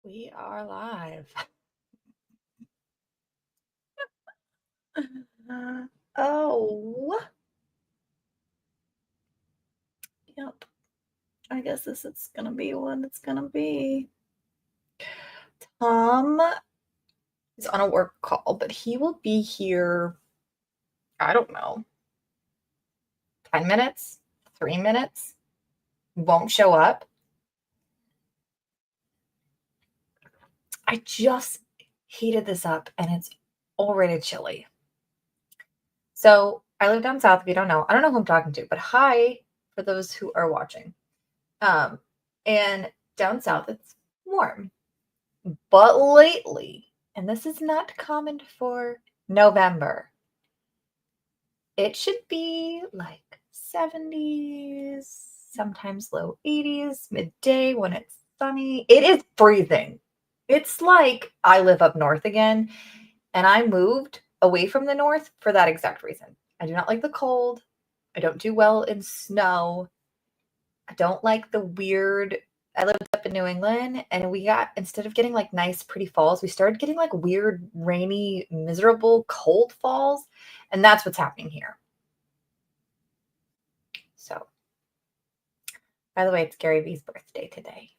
We are live. Oh, yep. I guess this is gonna be what it's gonna be. Tom is on a work call, but he will be here, I don't know, 10 minutes, 3 minutes, won't show up. I just heated this up and it's already chilly. So I live down south, if you don't know. I don't know who I'm talking to, but hi for those who are watching. And down south, it's warm. But lately, and this is not common for November, it should be like 70s, sometimes low 80s, midday when it's sunny. It is freezing. It's like I live up north again, and I moved away from the north for that exact reason. I do not like the cold. I don't do well in snow. I don't like the weird. I lived up in New England and we got, instead of getting like nice, pretty falls, we started getting like weird, rainy, miserable, cold falls. And that's what's happening here. So, by the way, it's Gary Vee's birthday today.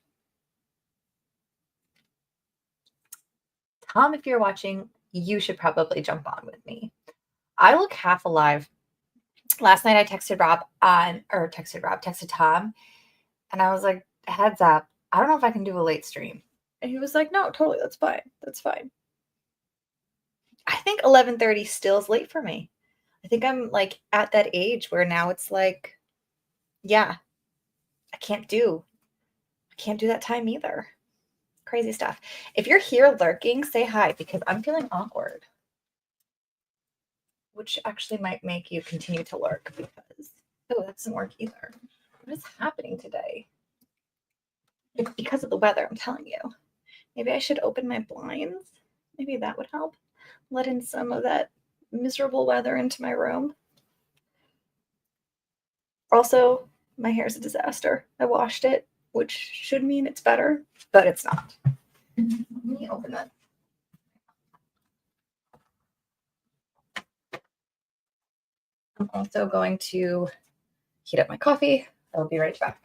Tom, if you're watching, you should probably jump on with me. I look half alive. Last night I texted texted Tom, and I was like, heads up, I don't know if I can do a late stream. And he was like, no, totally, that's fine. That's fine. I think 11:30 still is late for me. I think I'm like at that age where now it's like, yeah, I can't do that time either. Crazy stuff. If you're here lurking, say hi because I'm feeling awkward. Which actually might make you continue to lurk because, oh, that doesn't work either. What is happening today? It's because of the weather, I'm telling you. Maybe I should open my blinds. Maybe that would help. Let in some of that miserable weather into my room. Also, my hair is a disaster. I washed it, which should mean it's better, but it's not. Let me open that. I'm also going to heat up my coffee. I'll be right back.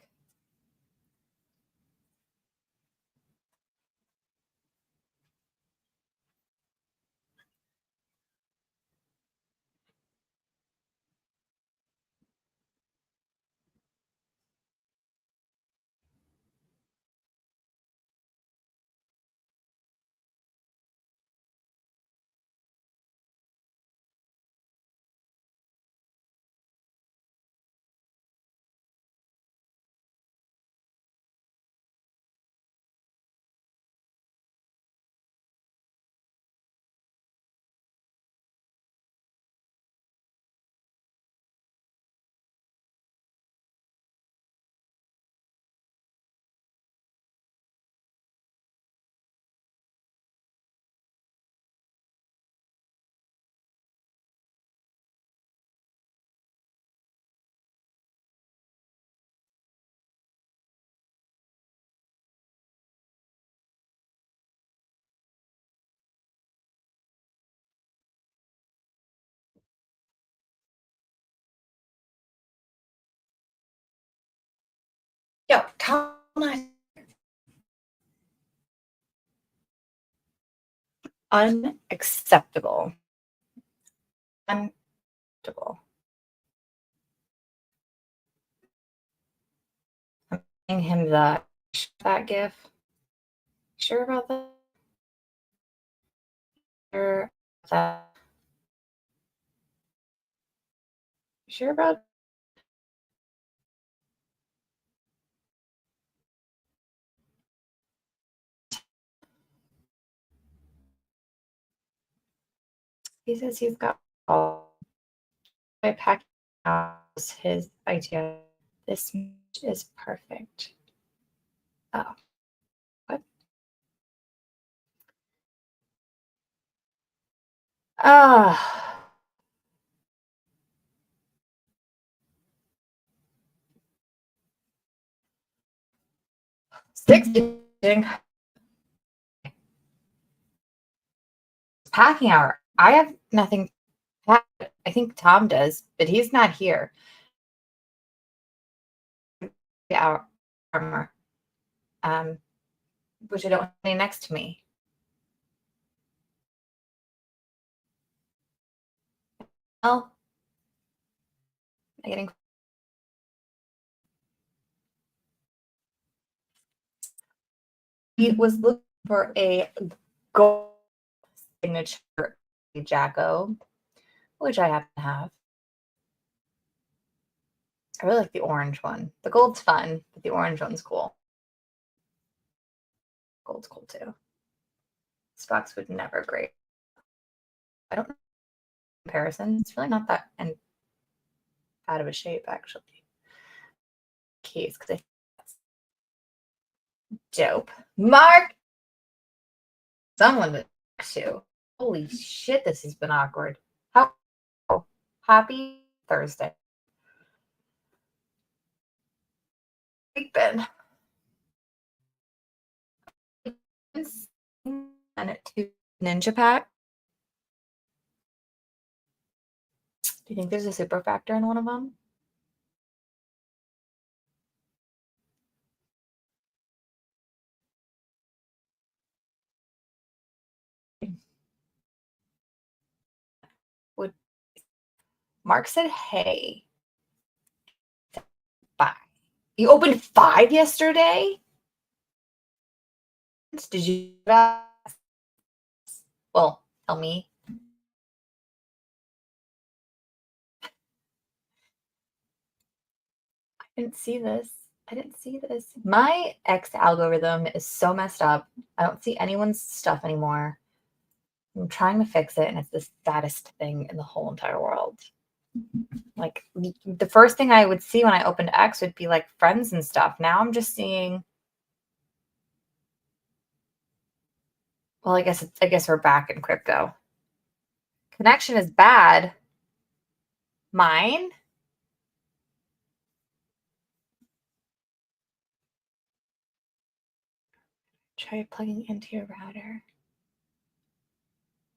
Yo, Tom, unacceptable. Unacceptable. I'm giving him that gif. Sure about that? Sure about that? Sure about? He says he's got all my packing house, his idea. This is perfect. Oh, what? Ah, 60. packing hour. I have nothing packed. I think Tom does, but he's not here. The hour armor, which I don't have any next to me. Well, I'm getting. He was looking for a gold signature Jacko, which I happen to have. I really like the orange one. The gold's fun, but the orange one's cool. Gold's cool too. Spox would never grade. I don't know comparison. It's really not that and out of a shape actually. Case because I think that's dope. Mark, someone to talk to. Holy shit, this has been awkward. How happy Thursday. We've been. And it to Ninja Pack. Do you think there's a super factor in one of them? Would Mark said, hey. Bye. You opened 5 yesterday? Did you? Well, tell me. I didn't see this. I didn't see this. My X algorithm is so messed up. I don't see anyone's stuff anymore. I'm trying to fix it, and it's the saddest thing in the whole entire world. Like, the first thing I would see when I opened X would be like friends and stuff. Now I'm just seeing. Well, I guess we're back in crypto. Connection is bad. Mine? Try plugging into your router.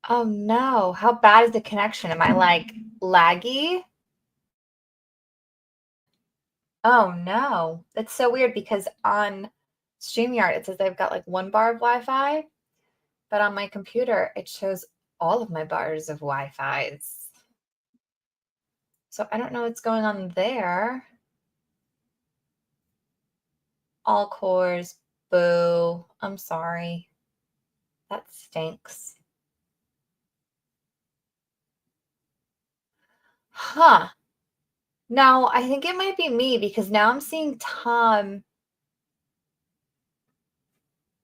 Oh no, how bad is the connection? Am I like laggy? Oh no, that's so weird because on StreamYard it says I've got like 1 bar of Wi-Fi, but on my computer it shows all of my bars of Wi-Fi's. So I don't know what's going on there. All cores, boo. I'm sorry. That stinks. Huh. No, I think it might be me because now I'm seeing Tom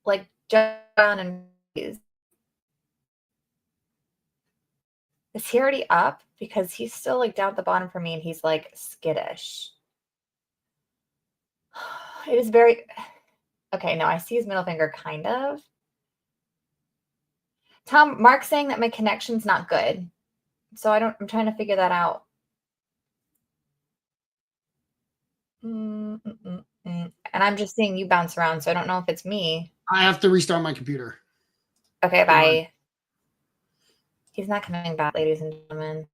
like jump down and is he already up? Because he's still like down at the bottom for me and he's like skittish. It is very okay. No, I see his middle finger kind of. Tom, Mark's saying that my connection's not good. So I'm trying to figure that out. And I'm just seeing you bounce around, so I don't know if it's me. I have to restart my computer. Okay, bye. He's not coming back, ladies and gentlemen.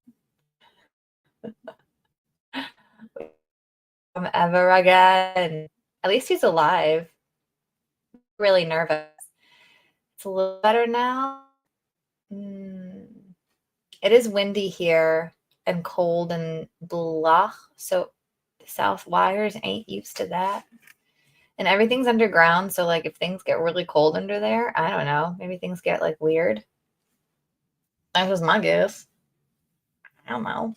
Ever again. At least he's alive. Really nervous. It's a little better now. It is windy here and cold and blah. So the South Wires ain't used to that. And everything's underground. So like if things get really cold under there, I don't know. Maybe things get like weird. That was my guess. I don't know.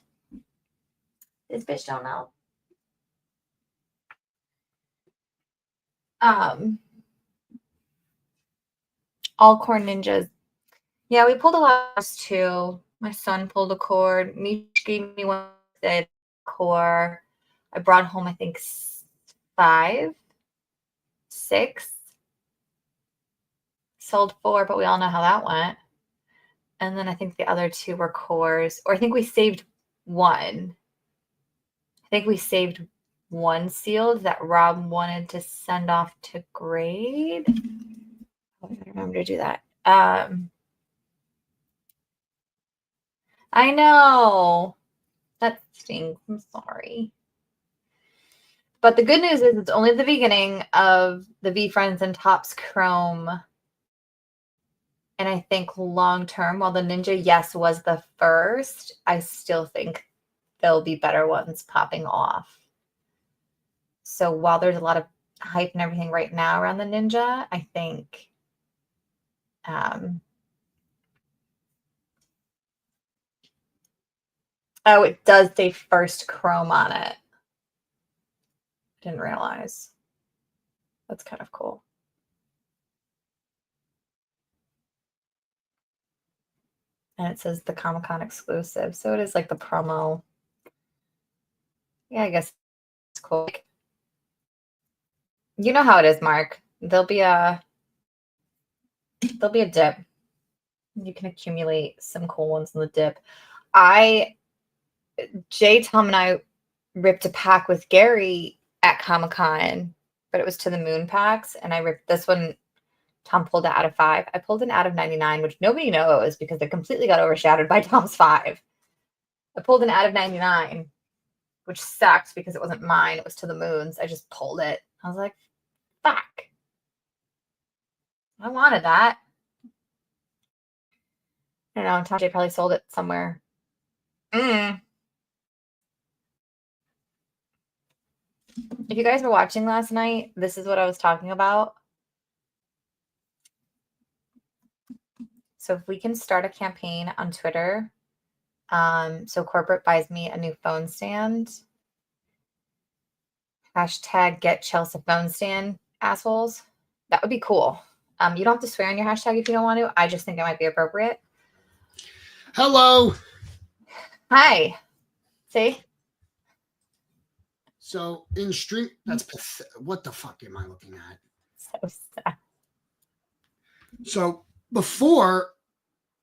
This bitch don't know. All core ninjas. Yeah, we pulled a lot too. My son pulled a cord. Mish gave me one that core. I brought home, I think, 5, 6. Sold 4, but we all know how that went. And then I think the other 2 were cores. Or I think we saved 1. I think we saved 1 sealed that Rob wanted to send off to grade. I gotta remember to do that. I know. That stinks. I'm sorry. But the good news is it's only the beginning of the VeeFriends and Topps Chrome. And I think long term, while the Ninja, yes, was the first, I still think there'll be better ones popping off. So while there's a lot of hype and everything right now around the Ninja, I think oh, it does say first Chrome on it. Didn't realize. That's kind of cool. And it says the Comic-Con exclusive. So it is like the promo. Yeah, I guess it's cool. You know how it is, Mark. There'll be a dip. You can accumulate some cool ones in the dip. Jay, Tom, and I ripped a pack with Gary at Comic-Con, but it was to the moon packs, and I ripped this one. Tom pulled it out of 5. I pulled it out of 99, which nobody knows because it completely got overshadowed by Tom's 5. I pulled it out of 99, which sucked because it wasn't mine. It was to the moons. I just pulled it. I was like, fuck. I wanted that. I don't know. Tom J probably sold it somewhere. If you guys were watching last night, this is what I was talking about. So if we can start a campaign on Twitter, so corporate buys me a new phone stand. Hashtag get Chelsea phone stand, assholes. That would be cool. You don't have to swear on your hashtag if you don't want to. I just think it might be appropriate. Hello. Hi. See? So in stream, that's what the fuck am I looking at? So sad. So before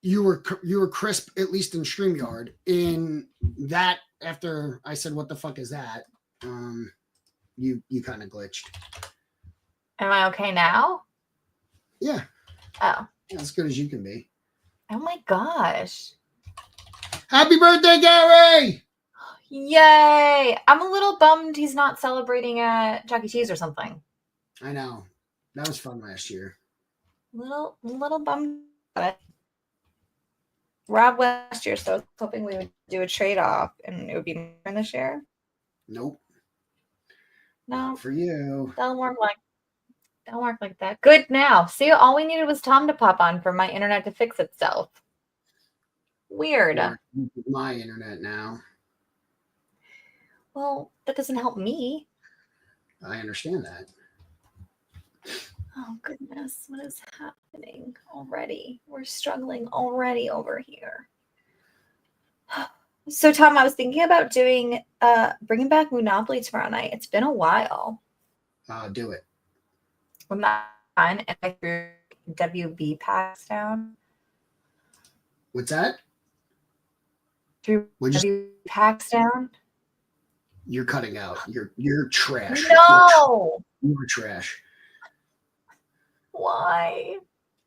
you were crisp, at least in StreamYard. In that, after I said, "What the fuck is that?" You kind of glitched. Am I okay now? Yeah. Oh. As good as you can be. Oh my gosh. Happy birthday, Gary! Yay! I'm a little bummed he's not celebrating at Chuck E. Cheese or something. I know. That was fun last year. Little bummed about it. Rob last year, so I was hoping we would do a trade-off and it would be more this year. Nope. No. Not for you. Don't work like that. Good now. See, all we needed was Tom to pop on for my internet to fix itself. Weird. My internet now. Well, that doesn't help me. I understand that. Oh, goodness. What is happening already? We're struggling already over here. So, Tom, I was thinking about bringing back Monopoly tomorrow night. It's been a while. Do it. When that fun and I threw WB packs down. What's that? Threw WB packs down. You're cutting out. You're trash. No. You're trash. Why?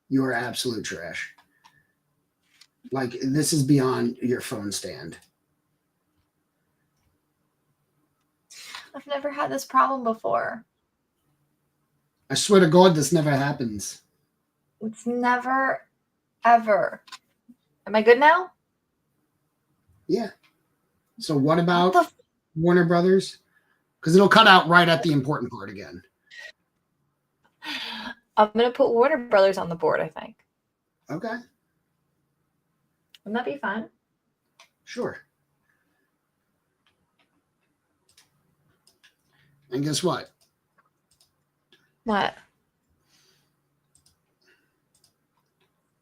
You are absolute trash. Like, this is beyond your phone stand. I've never had this problem before. I swear to God, this never happens. It's never, ever. Am I good now? Yeah. So what about Warner Brothers? Because it'll cut out right at the important part again. I'm going to put Warner Brothers on the board, I think. Okay. Wouldn't that be fun? Sure. And guess what? What?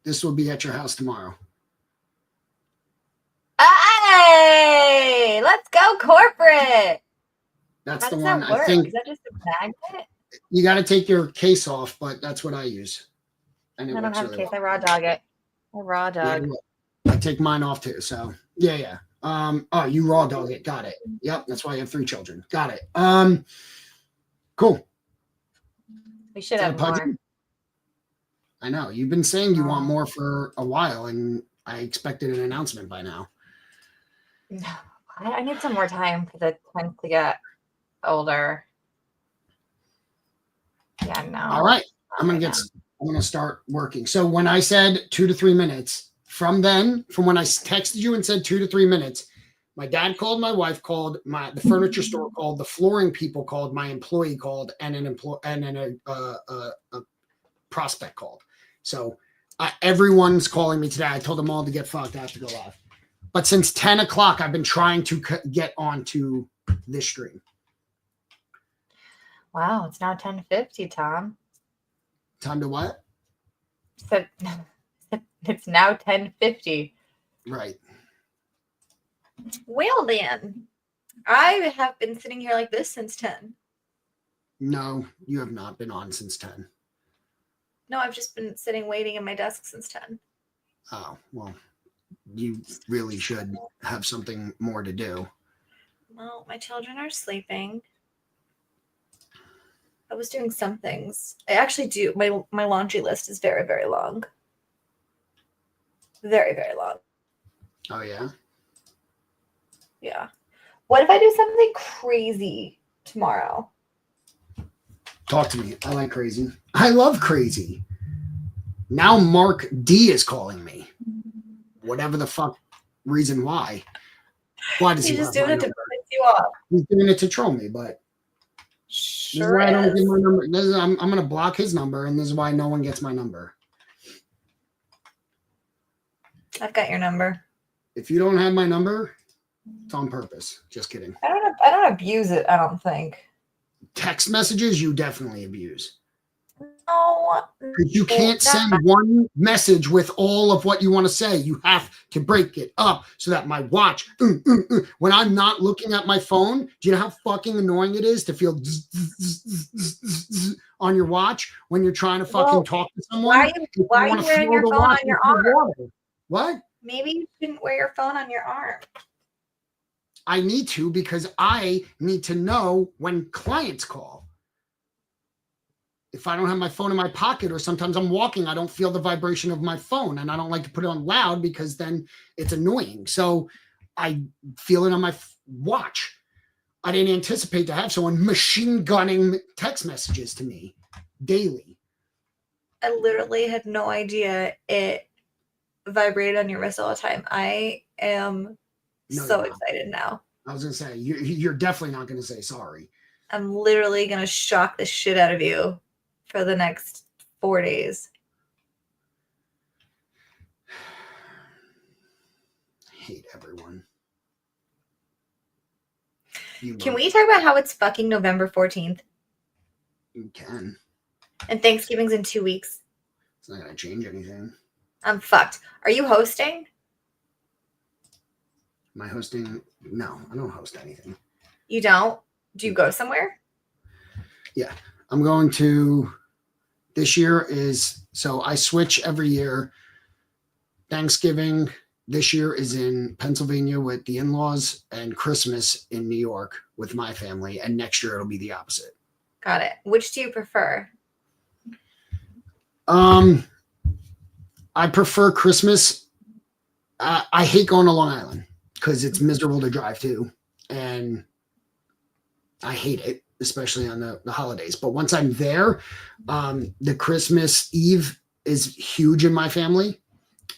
This will be at your house tomorrow. Hey! Let's go corporate! That's How the does one that work? I think. Is that just a magnet? You got to take your case off, but that's what I use. And I don't have a case. I raw dog it. I raw dog. Yeah, I take mine off too. So yeah. Oh, you raw dog it. Got it. Yep. That's why you have 3 children. Got it. Cool. We should have more. I know. You've been saying you want more for a while, and I expected an announcement by now. I need some more time for the twins to get older. Yeah, no. All right. I'm not gonna right get. I'm gonna start working. So when I said 2 to 3 minutes, from when I texted you and said 2 to 3 minutes, my dad called, my wife called, the furniture store called, the flooring people called, my employee called, and then a prospect called. So everyone's calling me today. I told them all to get fucked. I have to go live. But since 10 o'clock, I've been trying to get onto this stream. Wow, it's now 10:50, Tom. Time to what? So it's now 10:50. Right. Well then, I have been sitting here like this since 10. No, you have not been on since 10. No, I've just been sitting waiting at my desk since 10. Oh, well, you really should have something more to do. Well, my children are sleeping. I was doing some things. I actually do. My laundry list is very, very long. Very, very long. Oh, yeah? Yeah. What if I do something crazy tomorrow? Talk to me. I like crazy. I love crazy. Now Mark D is calling me. Whatever the fuck reason why. Why does He's he just have doing my it to number? piss you off. He's doing it to troll me, but this is Sure why I don't is. give my number. I'm going to block his number, and this is why no one gets my number. I've got your number. If you don't have my number, it's on purpose. Just kidding. I don't abuse it, I don't think. Text messages, you definitely abuse. No. You can't send one message with all of what you want to say. You have to break it up so that my watch, when I'm not looking at my phone, do you know how fucking annoying it is to feel on your watch when you're trying to fucking talk to someone? Why are you wearing your phone on your arm? What? Maybe you shouldn't wear your phone on your arm. I need to because I need to know when clients call. If I don't have my phone in my pocket or sometimes I'm walking, I don't feel the vibration of my phone and I don't like to put it on loud because then it's annoying. So I feel it on my watch. I didn't anticipate to have someone machine gunning text messages to me daily. I literally had no idea it vibrated on your wrist all the time. I am so excited now. I was going to say, you're definitely not going to say sorry. I'm literally going to shock the shit out of you for the next 4 days. I hate everyone. Can we talk about how it's fucking November 14th? You can. And Thanksgiving's in 2 weeks. It's not going to change anything. I'm fucked. Are you hosting? Am I hosting? No, I don't host anything. You don't? Do you go somewhere? Yeah. I'm going to, this year is, so I switch every year. Thanksgiving this year is in Pennsylvania with the in-laws and Christmas in New York with my family. And next year it'll be the opposite. Got it. Which do you prefer? I prefer Christmas. I hate going to Long Island because it's miserable to drive to. And I hate it, especially on the holidays. But once I'm there, the Christmas Eve is huge in my family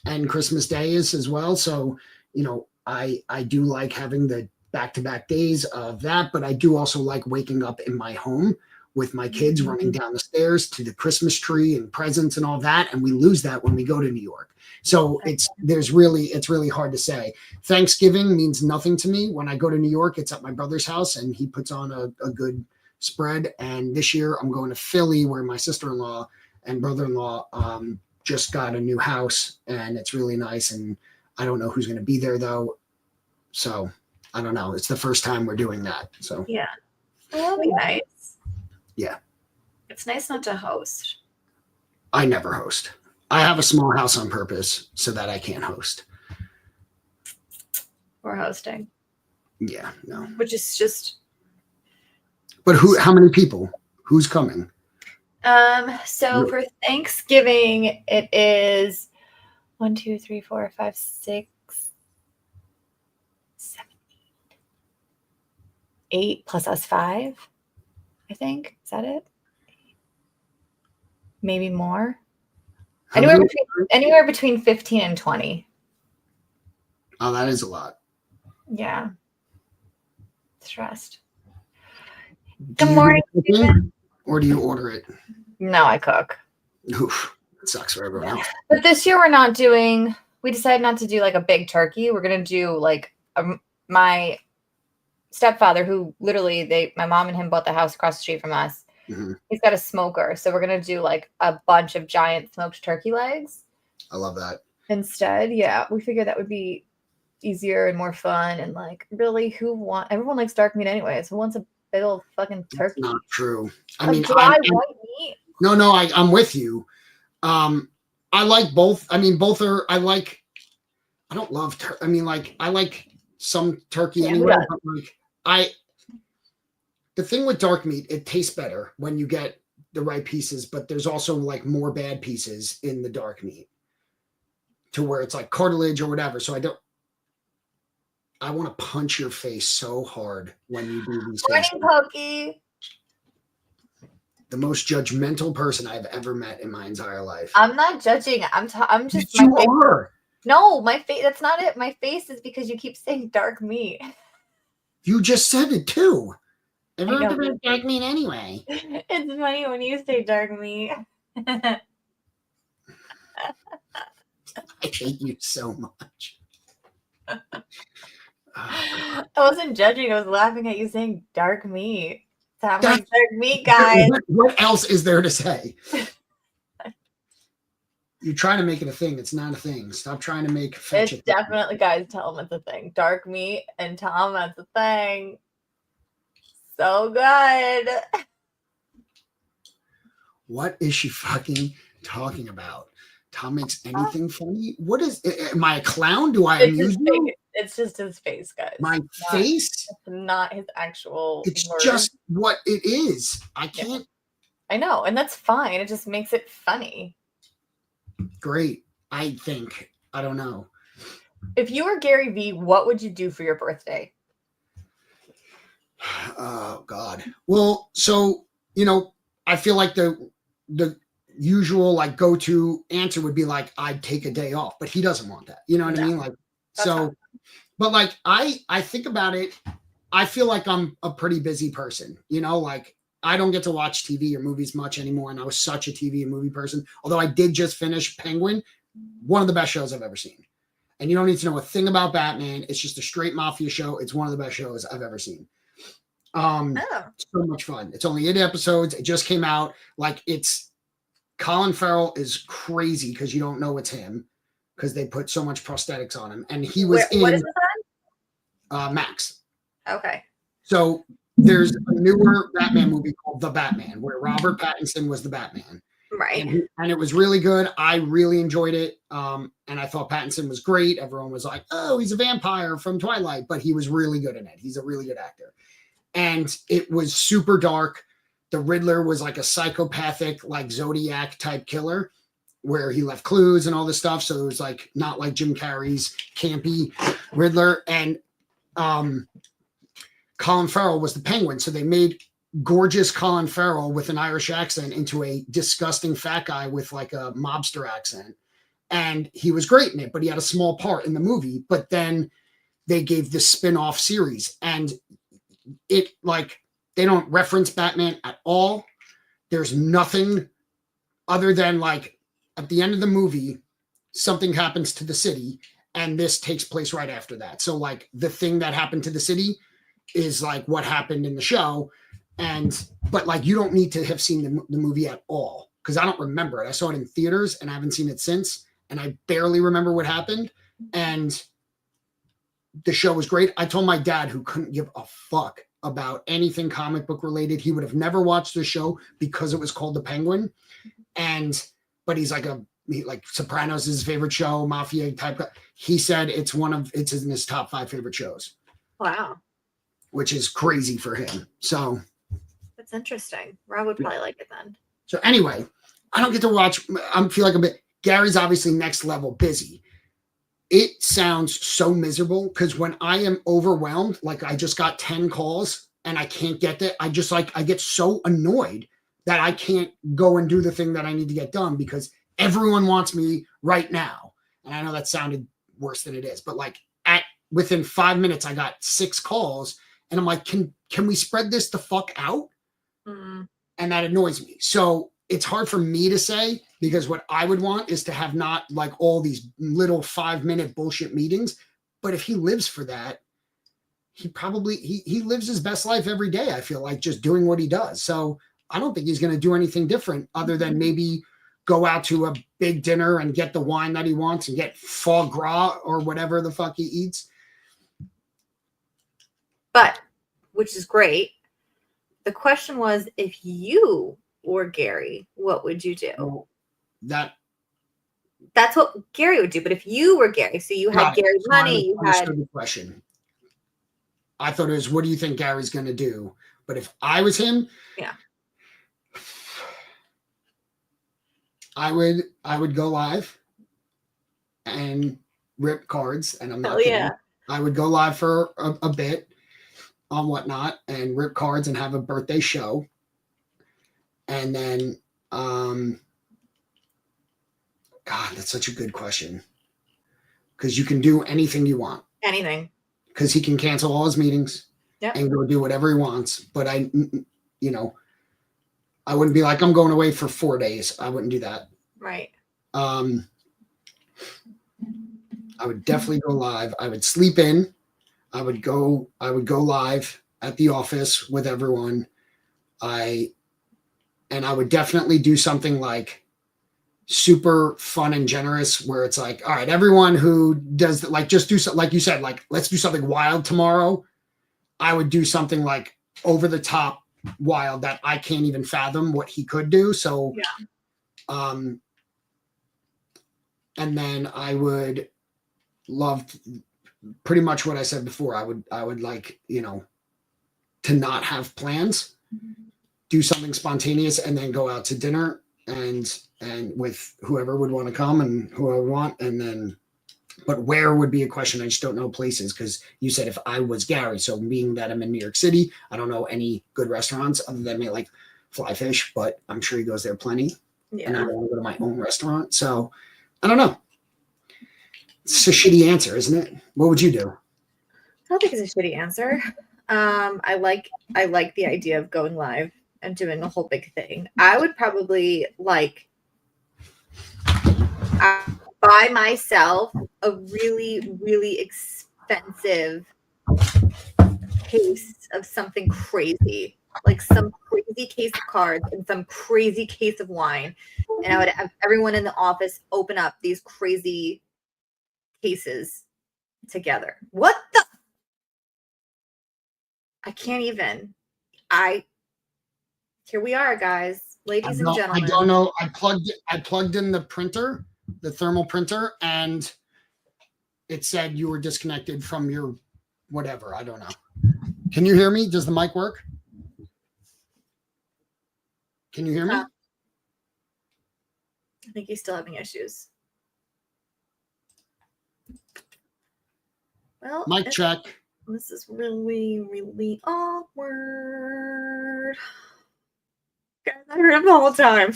and Christmas Day is as well. So, you know, I do like having the back-to-back days of that, but I do also like waking up in my home with my kids running down the stairs to the Christmas tree and presents and all that. And we lose that when we go to New York. So it's really hard to say. Thanksgiving means nothing to me. When I go to New York, it's at my brother's house and he puts on a good spread. And this year I'm going to Philly where my sister-in-law and brother-in-law just got a new house and it's really nice. And I don't know who's going to be there though. So I don't know. It's the first time we're doing that. So yeah, that'll be nice. Yeah. It's nice not to host. I never host. I have a small house on purpose so that I can't host. We're hosting. Yeah, no. Which is just. But how many people? Who's coming? So for Thanksgiving, it is 1, 2, 3, 4, 5, 6, 7, 8 plus us 5, I think. Is that it? Maybe more. How Anywhere between 15 and 20. Oh, that is a lot. Yeah. Stressed. Do Good you morning, do cooking, Stephen. or do you order it? No, I cook. Oof, it sucks for everyone else. But this year we decided not to do like a big turkey. We're going to do like my stepfather, who literally my mom and him bought the house across the street from us. Mm-hmm. He's got a smoker. So we're going to do like a bunch of giant smoked turkey legs. I love that. Instead, yeah, we figured that would be easier and more fun. And like, really, everyone likes dark meat anyways. Who wants a big old fucking turkey? That's not true. I A mean, dry white meat? No, I'm with you. I like both. I mean, both are, I don't love, I like some turkey anyway, but like, the thing with dark meat, it tastes better when you get the right pieces, but there's also like more bad pieces in the dark meat to where it's like cartilage or whatever. So I want to punch your face so hard when you do these things. Morning, Pokey. The most judgmental person I've ever met in my entire life. I'm not judging. I'm just. Yes, you are. No, my face. That's not it. My face is because you keep saying dark meat. You just said it too. Everyone's know. about dark meat anyway. It's funny when you say dark meat. I hate you so much. I wasn't judging. I was laughing at you saying dark meat. Sound like dark meat, guys. What else is there to say? You're trying to make it a thing. It's not a thing. Stop trying to make fetch It's definitely, guys, tell them it's a thing. Dark meat and Tom, that's a thing. So good. What is she fucking talking about? Tom makes anything funny? What is, am I a clown? Do I amuse you? It's just his face, guys. My face? It's not his actual It's words. just what it is. I can't. I know, and that's fine. It just makes it funny. Great. I think. I don't know. If you were Gary Vee, what would you do for your birthday? Oh, God. Well, so, I feel like the usual like go-to answer would be like, I'd take a day off, but he doesn't want that. You know what I mean? Like, so, but like, I think about it. I feel like I'm a pretty busy person, like I don't get to watch TV or movies much anymore. And I was such a TV and movie person, although I did just finish Penguin, one of the best shows I've ever seen. And you don't need to know a thing about Batman. It's just a straight mafia show. It's one of the best shows I've ever seen. So much fun. It's only 8 episodes. It just came out. Like, it's Colin Farrell is crazy because you don't know it's him because they put so much prosthetics on him. And he was What is this on? Max. Okay. So there's a newer Batman movie called The Batman where Robert Pattinson was the Batman. Right. And it was really good. I really enjoyed it. And I thought Pattinson was great. Everyone was like, oh, he's a vampire from Twilight, but he was really good in it. He's a really good actor. And it was super dark. The Riddler was like a psychopathic, like Zodiac type killer where he left clues and all this stuff. So it was like not like Jim Carrey's campy Riddler. And Colin Farrell was the Penguin. So they made gorgeous Colin Farrell with an Irish accent into a disgusting fat guy with like a mobster accent. And he was great in it, but he had a small part in the movie. But then they gave this spin-off series and it like they don't reference Batman at all. There's nothing other than like at the end of the movie, something happens to the city and this takes place right after that. So like the thing that happened to the city is like what happened in the show. But like, you don't need to have seen the movie at all. Cause I don't remember it. I saw it in theaters and I haven't seen it since. And I barely remember what happened. And the show was great. I told my dad, who couldn't give a fuck about anything comic book related, he would have never watched the show because it was called The Penguin. But he's like Sopranos is his favorite show, mafia type. He said it's in his top 5 favorite shows. Wow. Which is crazy for him. So that's interesting. Rob would probably like it then. So anyway, I don't get to watch. I feel like Gary's obviously next level busy. It sounds so miserable because when I am overwhelmed, like I just got 10 calls and I can't get that. I get so annoyed that I can't go and do the thing that I need to get done because everyone wants me right now. And I know that sounded worse than it is, but like within 5 minutes, I got 6 calls, and I'm like, can we spread this the fuck out? Mm. And that annoys me. So it's hard for me to say, because what I would want is to have not like all these little 5-minute bullshit meetings. But if he lives for that, he probably he lives his best life every day. I feel like just doing what he does. So I don't think he's going to do anything different other than maybe go out to a big dinner and get the wine that he wants and get foie gras or whatever the fuck he eats. But, which is great. The question was, if you were Gary, what would you do? Well, that's what Gary would do. But if you were Gary, so you had Gary money, you had the question. I thought it was, what do you think Gary's going to do? But if I was him, yeah, I would go live and rip cards, and I'm not kidding. Yeah. I would go live for a bit on Whatnot and rip cards and have a birthday show. And then, God, that's such a good question. Because you can do anything you want. Anything. Because he can cancel all his meetings and go do whatever he wants. But I wouldn't be like, I'm going away for 4 days. I wouldn't do that. Right. I would definitely go live. I would sleep in. I would go live at the office with everyone. I would definitely do something like super fun and generous where it's like, all right, everyone who does like, just do something like you said, like, let's do something wild tomorrow. I would do something like over the top wild that I can't even fathom what he could do. So, and then I would love pretty much what I said before. I would like, to not have plans, do something spontaneous, and then go out to dinner and with whoever would want to come and who I would want. And then, but where would be a question. I just don't know places, because you said if I was Gary. So being that I'm in New York City, I don't know any good restaurants other than maybe like Fly Fish, but I'm sure he goes there plenty. Yeah. And I want to go to my own restaurant. So I don't know. It's a shitty answer, isn't it? What would you do? I don't think it's a shitty answer. I like the idea of going live and doing a whole big thing. I would probably buy myself a really, really expensive case of something crazy, like some crazy case of cards and some crazy case of wine. And I would have everyone in the office open up these crazy cases together. What the? I can't even. Here we are, guys, ladies and gentlemen. I don't know. I plugged in the printer, the thermal printer, and it said you were disconnected from your whatever. I don't know. Can you hear me? Does the mic work? Can you hear me? I think he's still having issues. Well, mic check. This is really, really awkward. Guys, I heard him the whole time.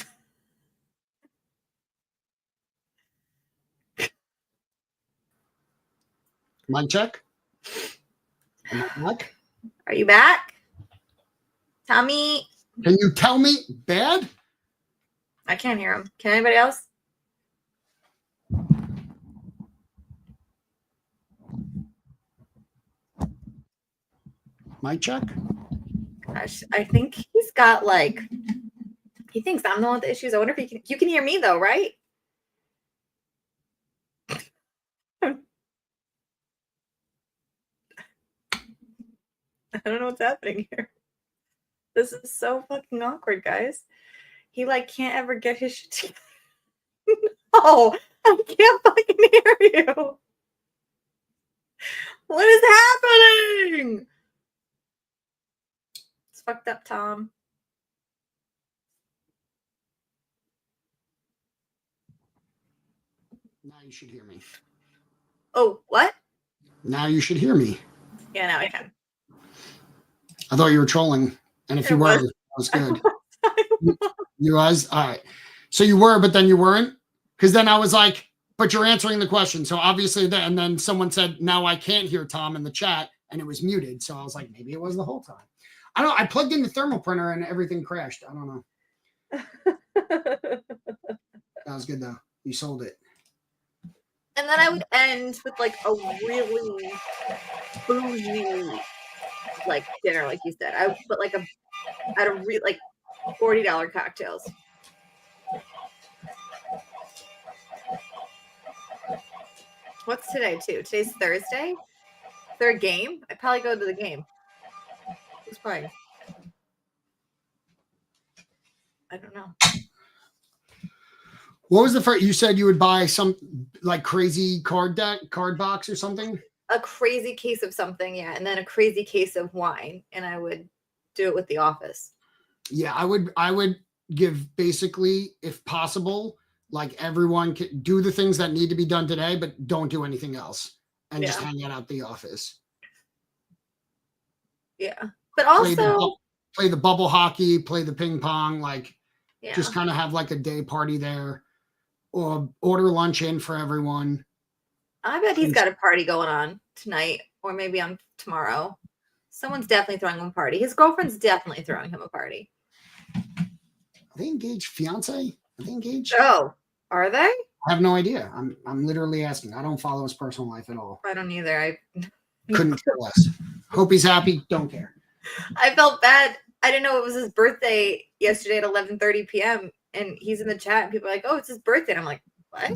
Mic check. Am I back? Are you back? Tommy? Can you tell me bad? I can't hear him. Can anybody else? Mic check. Gosh, I think he's got he thinks I'm the one with the issues. I wonder if you can hear me though, right? I don't know what's happening here. This is so fucking awkward, guys. He can't ever get his shit together. No, I can't fucking hear you. What is happening? It's fucked up, Tom. Now you should hear me. Oh, what? Now you should hear me. Yeah, now I can. I thought you were trolling. And if It you were, was. that was good. You was? All right. So you were, but then you weren't? Because then I was like, but you're answering the question. So obviously, and then someone said, now I can't hear Tom in the chat, and it was muted. So I was like, maybe it was the whole time. I don't know. I plugged in the thermal printer and everything crashed. I don't know. That was good, though. You sold it. And then I would end with like a really bougie like dinner, like you said. I would put like like $40 cocktails. What's today too? Today's Thursday. Is there a game? I'd probably go to the game. Who's playing? I don't know. What was the first? You said you would buy some like crazy card box or something? A crazy case of something, yeah, and then a crazy case of wine, and I would do it with The Office. Yeah, I would give basically, if possible, like everyone can do the things that need to be done today, but don't do anything else, and just hang out at the office. Yeah, but also play the bubble hockey, play the ping pong, like just kind of have like a day party there, or order lunch in for everyone. I bet he's got a party going on tonight, or maybe on tomorrow. Someone's definitely throwing him a party. His girlfriend's definitely throwing him a party. Are they engaged? Fiance? Are they engaged? Oh, are they? I have no idea. I'm literally asking. I don't follow his personal life at all. I don't either. I couldn't care less. Hope he's happy. Don't care. I felt bad. I didn't know it was his birthday yesterday at 11:30 p.m. and he's in the chat and people are like, "Oh, it's his birthday." And I'm like, "What?"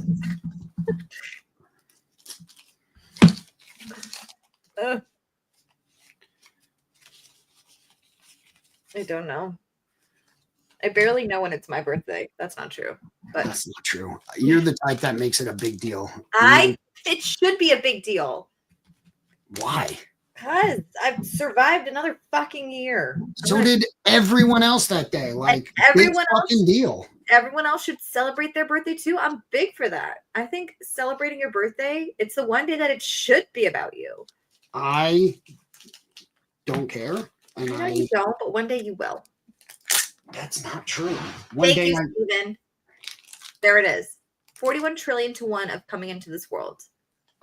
I don't know. I barely know when it's my birthday. That's not true. But that's not true. You're the type that makes it a big deal. It should be a big deal. Why? Because I've survived another fucking year. So did everyone else that day. Like everyone else, fucking deal. Everyone else should celebrate their birthday too. I'm big for that. I think celebrating your birthday, it's the one day that it should be about you. I don't care. And I know you don't, but one day you will. That's not true. Thank you, Stephen. There it is. 41 trillion to 1 of coming into this world.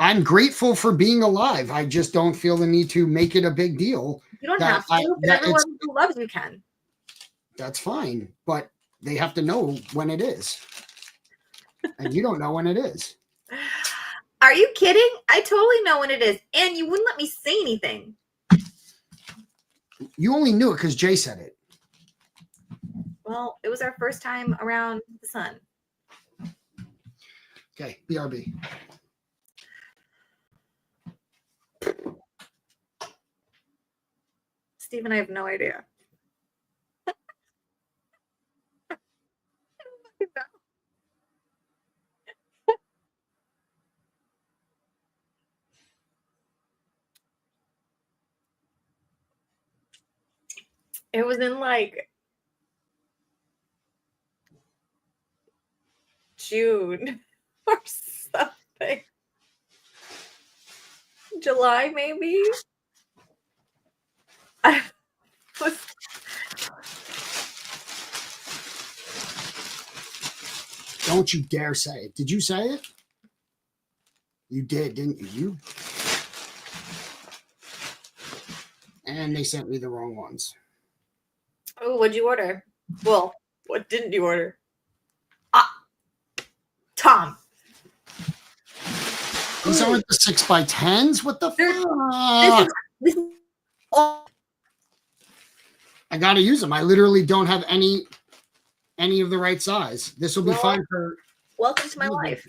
I'm grateful for being alive. I just don't feel the need to make it a big deal. You don't have to, but everyone who loves you can. That's fine, but they have to know when it is. And you don't know when it is. Are you kidding? I totally know when it is. And you wouldn't let me say anything. You only knew it because Jay said it. Well, it was our first time around the sun. Okay, BRB. Stephen, I have no idea. It was in like June or something. July, maybe? I was. Don't you dare say it. Did you say it? You did, didn't you? And they sent me the wrong ones. Oh, what'd you order? Well, what didn't you order? Tom. These aren't the 6x10s? What the fuck? This is all. I gotta use them. I literally don't have any of the right size. This will be fine for. Welcome to my life.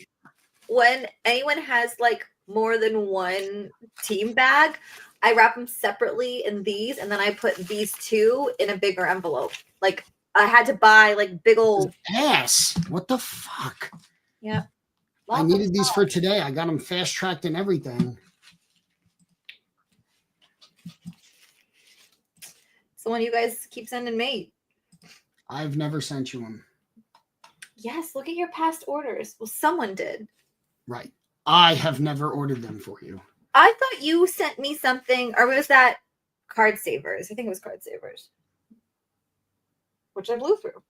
When anyone has like more than one team bag, I wrap them separately in these, and then I put these two in a bigger envelope. Like I had to buy like big old ass. What the fuck? Yeah. I needed these for today. I got them fast tracked and everything. So when you guys keep sending me. I've never sent you them. Yes, look at your past orders. Well, someone did. Right. I have never ordered them for you. I thought you sent me something, or was that Card Savers. I think it was Card Savers. Which I blew through.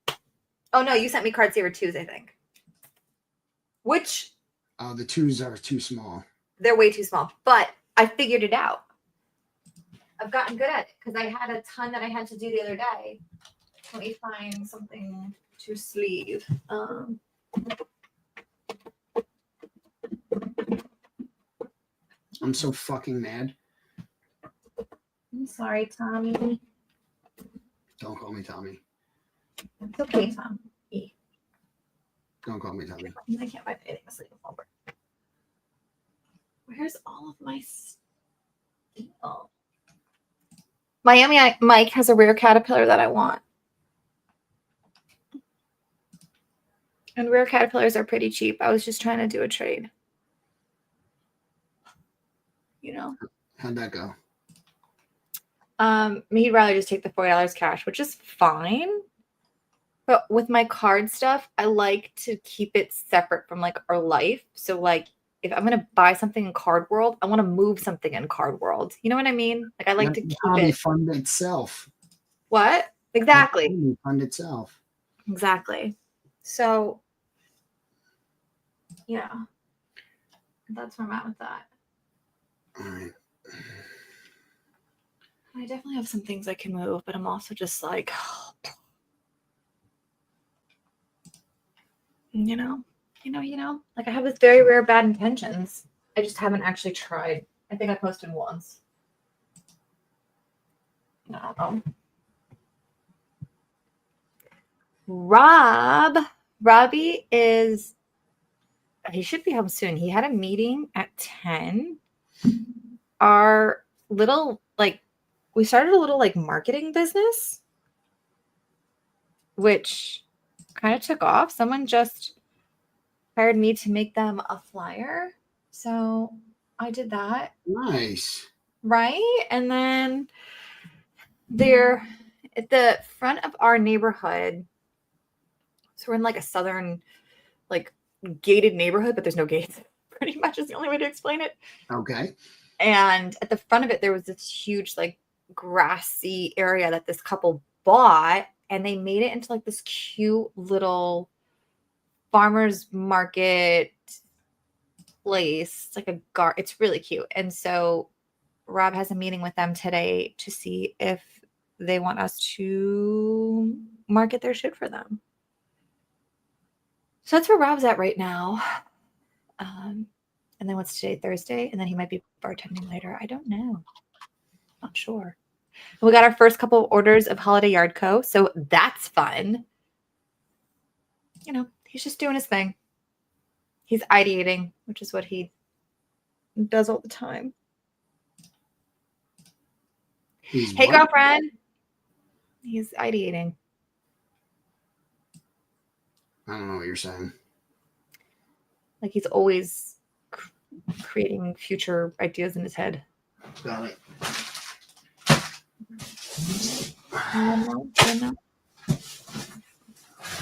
Oh no, you sent me Card Saver 2s, I think. Which The 2s are too small. they're way too small. But I figured it out. I've gotten good at it because I had a ton that I had to do the other day. Let me find something to sleeve. I'm so fucking mad. I'm sorry, Tommy. Don't call me Tommy. It's okay, Tom. Don't call me Tommy. I can't find anything to sleeve over. Where's all of my steel? Miami Mike has a rare caterpillar that I want. And rare caterpillars are pretty cheap. I was just trying to do a trade. You know. How'd that go? He'd rather just take the $40 cash, which is fine. But with my card stuff, I like to keep it separate from like our life. So like if I'm gonna buy something in Card World, I want to move something in Card World. You know what I mean? Like I like to keep it. Fund itself. What? Exactly. Fund itself. Exactly. So yeah. That's where I'm at with that. All right. I definitely have some things I can move, but I'm also just like you know, like I have this very rare bad intentions. I just haven't actually tried. I think I posted once. No. Robbie he should be home soon. He had a meeting at 10. Our little, like, we started a little, like, marketing business, which kind of took off. Someone just hired me to make them a flyer. So I did that. Nice. Right? And then they're at the front of our neighborhood. So we're in, like, a southern, like, gated neighborhood, but there's no gates. Pretty much is the only way to explain it. Okay. And at the front of it, there was this huge, like, grassy area that this couple bought, and they made it into like this cute little farmer's market place. It's like it's really cute. And so Rob has a meeting with them today to see if they want us to market their shit for them. So that's where Rob's at right now. And then what's today? Thursday? And then he might be bartending later. I don't know. Not sure. We got our first couple of orders of Holiday Yard Co. So that's fun. You know, he's just doing his thing. He's ideating, which is what he does all the time. Hey, girlfriend. He's ideating. I don't know what you're saying. Like he's always creating future ideas in his head. Got it.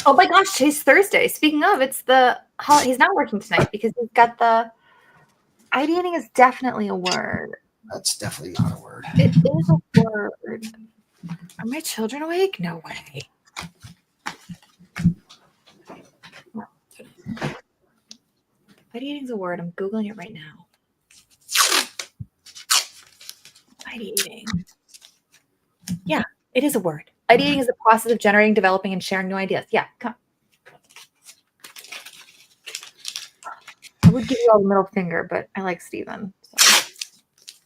Oh my gosh, today's Thursday. Speaking of, it's he's not working tonight because he's got the ideating is definitely a word. That's definitely not a word. It is a word. Are my children awake? No way. Ideating is a word. I'm Googling it right now. Ideating. Yeah, it is a word. Ideating is the process of generating, developing, and sharing new ideas. Yeah, come. I would give you all the middle finger, but I like Steven. So.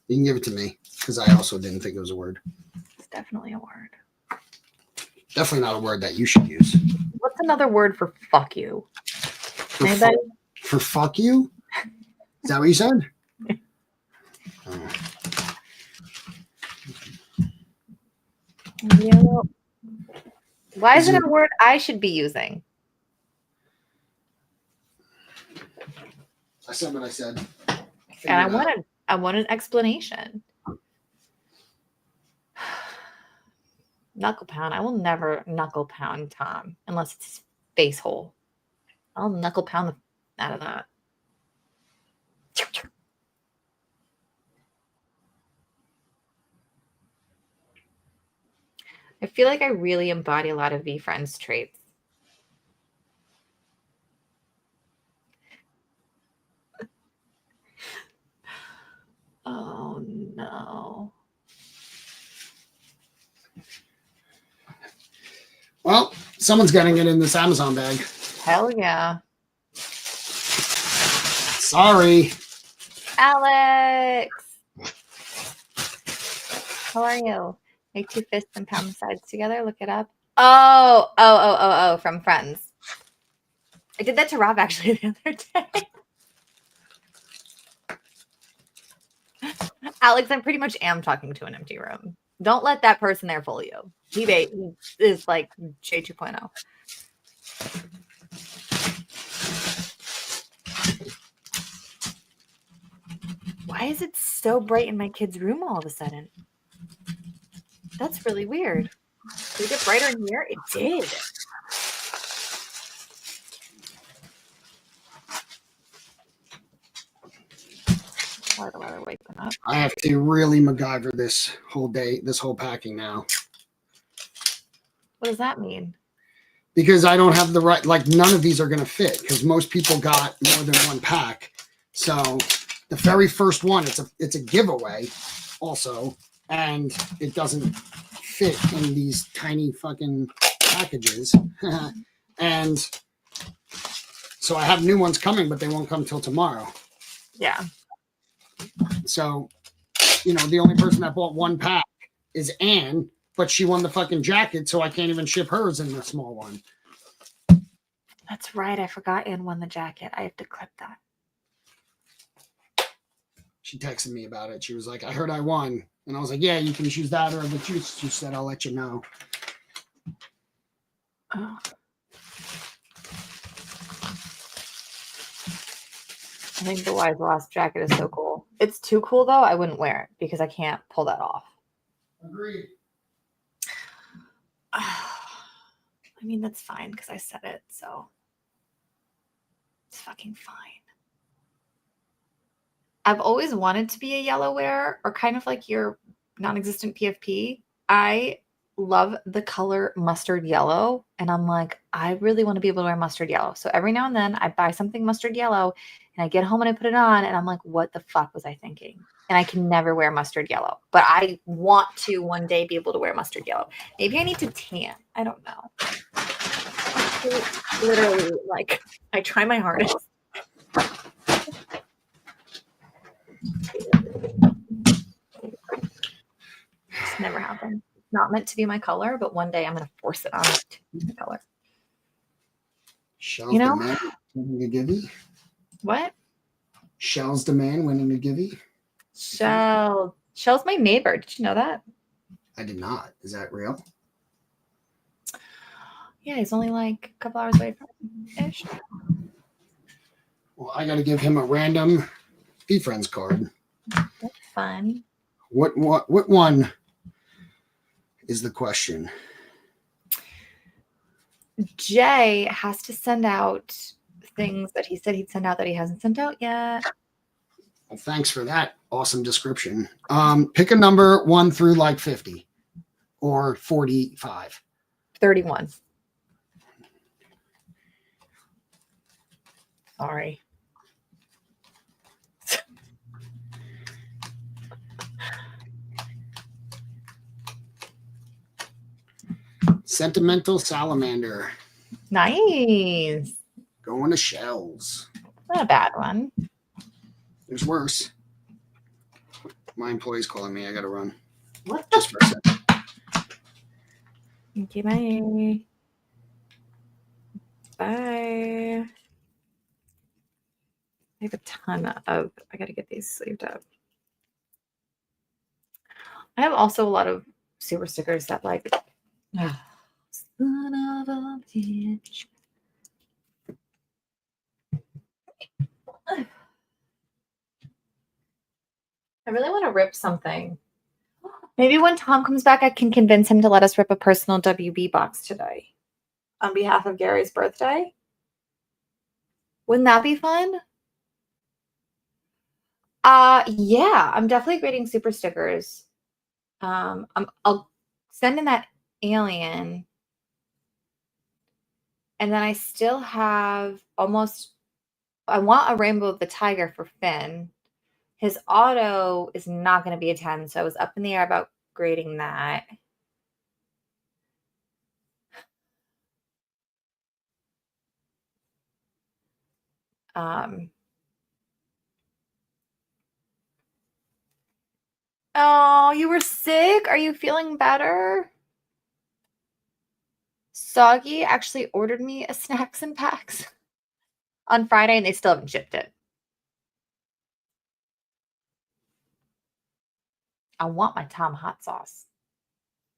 You can give it to me because I also didn't think it was a word. It's definitely a word. Definitely not a word that you should use. What's another word for fuck you? Anybody? For fuck you? Is that what you said? You know, why is it a word I should be using? I said what I said. And I want an explanation. Knuckle pound. I will never knuckle pound Tom unless it's his face hole. I'll knuckle pound the out of that. I feel like I really embody a lot of VeeFriends traits. Oh no. Well, someone's getting it in this Amazon bag. Hell yeah. Sorry. Alex! How are you? Make 2 fists and pound the sides together. Look it up. Oh, from Friends. I did that to Rob actually the other day. Alex, I pretty much am talking to an empty room. Don't let that person there fool you. He is like J 2.0. Why is it so bright in my kid's room all of a sudden? That's really weird. Did it get brighter in here? It did. Waking up. I have to really MacGyver this whole day, this whole packing now. What does that mean? Because I don't have the right, like none of these are going to fit because most people got more than one pack. So the very first one, it's a giveaway also, and it doesn't fit in these tiny fucking packages. And so I have new ones coming, but they won't come till tomorrow. Yeah. So, the only person that bought one pack is Anne, but she won the fucking jacket, so I can't even ship hers in the small one. That's right. I forgot Anne won the jacket. I have to clip that. She texted me about it. She was like, I heard I won. And I was like, yeah, you can choose that or the juice. She said, I'll let you know. Oh. I think the Wise Wasp jacket is so cool. It's too cool, though. I wouldn't wear it because I can't pull that off. Agreed. I mean, that's fine because I said it, so it's fucking fine. I've always wanted to be a yellow wearer or kind of like your non-existent PFP. I love the color mustard yellow, and I'm like, I really want to be able to wear mustard yellow. So every now and then I buy something mustard yellow and I get home and I put it on and I'm like, what the fuck was I thinking? And I can never wear mustard yellow, but I want to one day be able to wear mustard yellow. Maybe I need to tan. I don't know. Literally, like, I try my hardest. It's never happened. It's not meant to be my color, but one day I'm going to force it on to be my color. Shell's the man winning a givey. What? Shell's the man winning a givey. Shell's my neighbor. Did you know that? I did not. Is that real? Yeah, he's only like a couple hours away from ish. Well, I got to give him a random VeeFriends card. That's fun. What one is the question? Jay has to send out things that he said he'd send out that he hasn't sent out yet. Well, thanks for that awesome description. Pick a number 1 through like 50 or 45. 31. Sorry. Sentimental Salamander. Nice. Going to Shells. Not a bad one. There's worse. My employee's calling me. I got to run. What? Just for a second. Okay, bye. Bye. I have a ton of, I got to get these sleeved up. I have also a lot of super stickers that like, son of a bitch. I really want to rip something. Maybe when Tom comes back, I can convince him to let us rip a personal WB box today on behalf of Gary's birthday. Wouldn't that be fun? Yeah, I'm definitely grading super stickers. I'll send in that Alien. And then I still have I want a Rainbow of the Tiger for Finn. His auto is not going to be a 10, so I was up in the air about grading that. Oh, you were sick? Are you feeling better? Soggy actually ordered me a snacks and packs on Friday, and they still haven't shipped it. I want my Tom hot sauce.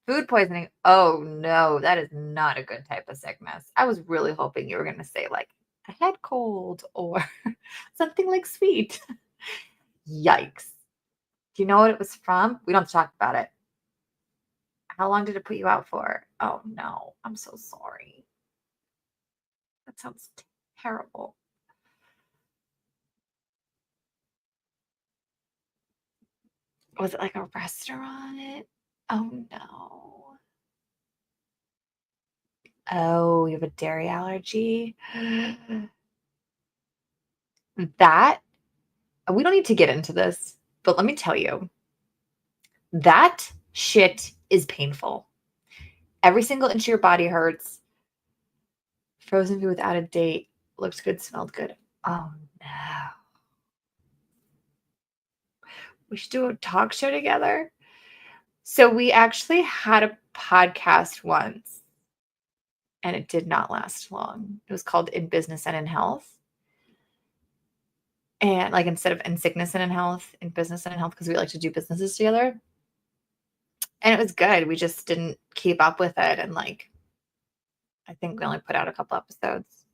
Food poisoning. Oh no, that is not a good type of sickness. I was really hoping you were going to say like a head cold or something like sweet. Yikes. Do you know what it was from? We don't have to talk about it. How long did it put you out for? Oh no, I'm so sorry. That sounds terrible. Was it like a restaurant? Oh no. Oh, you have a dairy allergy? That, we don't need to get into this, but let me tell you, that shit is painful. Every single inch of your body hurts. Frozen food without a date. Looks good, smelled good. Oh no. We should do a talk show together. So we actually had a podcast once and it did not last long. It was called In Business and in Health. And like instead of in sickness and in health, in business and in health, because we like to do businesses together. And it was good. We just didn't keep up with it. And like, I think we only put out a couple episodes.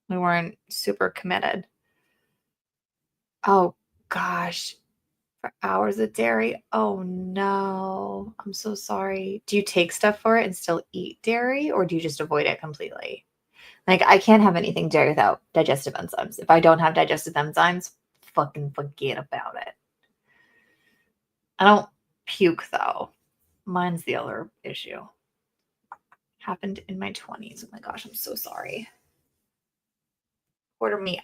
We weren't super committed. Oh gosh, for hours of dairy. Oh no, I'm so sorry. Do you take stuff for it and still eat dairy, or do you just avoid it completely? Like, I can't have anything dairy without digestive enzymes. If I don't have digestive enzymes, fucking forget about it. I don't puke though. Mine's the other issue. Happened in my 20s. Oh my gosh, I'm so sorry. Order me.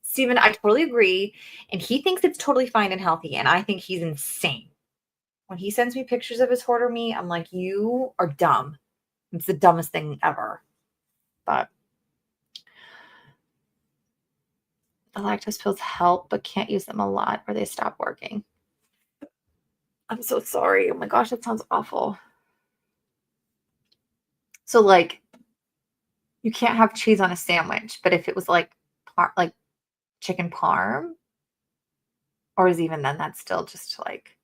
Steven, I totally agree. And he thinks it's totally fine and healthy. And I think he's insane. When he sends me pictures of his hoarder me, I'm like, you are dumb. It's the dumbest thing ever. But the lactose pills help, but can't use them a lot or they stop working. I'm so sorry. Oh my gosh, that sounds awful. So like, you can't have cheese on a sandwich, but if it was like chicken parm, or is even then that's still just like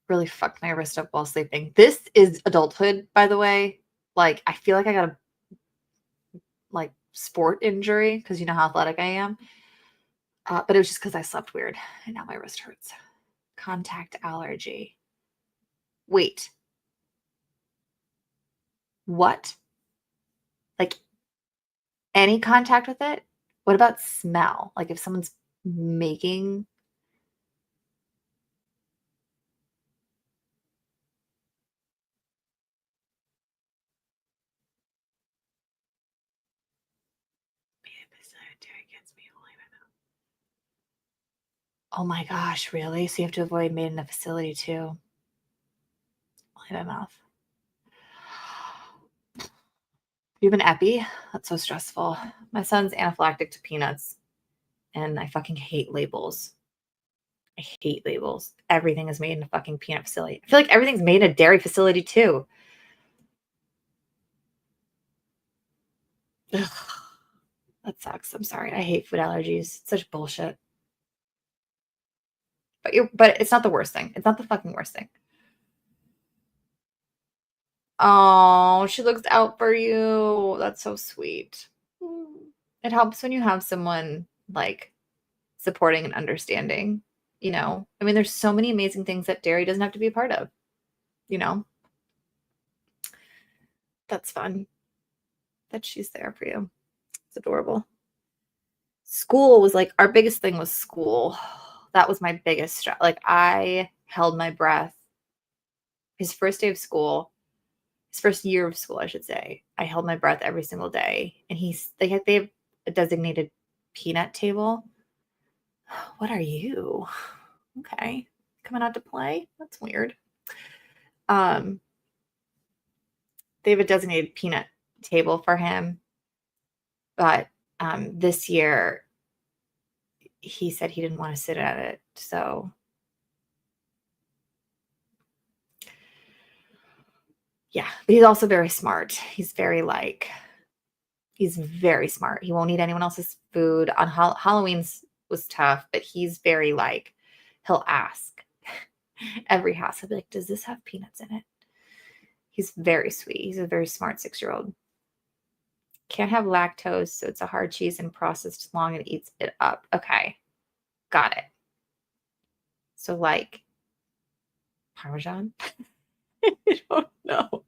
really fucked my wrist up while sleeping. This is adulthood, by the way. Like, I feel like I got a like sport injury because you know how athletic I am. But it was just because I slept weird and now my wrist hurts. Contact allergy. Wait. What? Like any contact with it? What about smell? Like if someone's making Oh my gosh, really? So you have to avoid made in a facility too. Only my mouth. You have an epi? That's so stressful. My son's anaphylactic to peanuts, and I fucking hate labels. I hate labels. Everything is made in a fucking peanut facility. I feel like everything's made in a dairy facility too. Ugh, that sucks. I'm sorry. I hate food allergies. It's such bullshit. But it's not the worst thing. It's not the fucking worst thing. Oh, she looks out for you. That's so sweet. It helps when you have someone like supporting and understanding, you know? I mean, there's so many amazing things that dairy doesn't have to be a part of, you know? That's fun that she's there for you. It's adorable. School was like our biggest thing was school. That was my biggest stress. Like I held my breath his first day of school, his first year of school, I should say, I held my breath every single day. And they have a designated peanut table. What are you? Okay. Coming out to play? That's weird. They have a designated peanut table for him. But this year, he said he didn't want to sit at it. So, yeah. But he's also very smart. He's very smart. He won't eat anyone else's food. On Halloween's was tough, but he's very he'll ask every house. He'll be like, does this have peanuts in it? He's very sweet. He's a very smart 6-year-old. Can't have lactose, so it's a hard cheese and processed long and eats it up. Okay. Got it. So Parmesan? I don't know.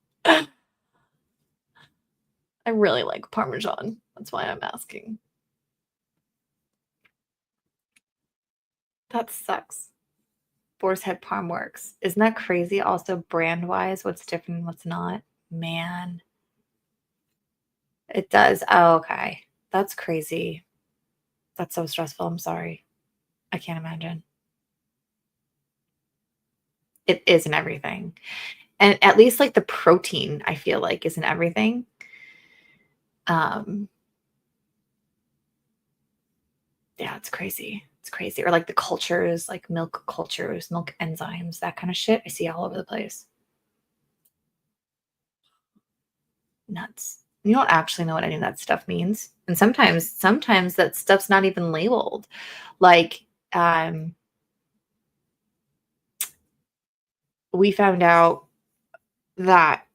I really like Parmesan. That's why I'm asking. That sucks. Boar's Head Parm works. Isn't that crazy? Also, brand-wise, what's different and what's not? Man. It does. Oh, okay. That's crazy. That's so stressful. I'm sorry. I can't imagine. It isn't everything. And at least the protein, I feel like, isn't everything. Yeah, it's crazy. It's crazy. Or the cultures, milk cultures, milk enzymes, that kind of shit. I see all over the place. Nuts. You don't actually know what any of that stuff means. And sometimes that stuff's not even labeled. We found out that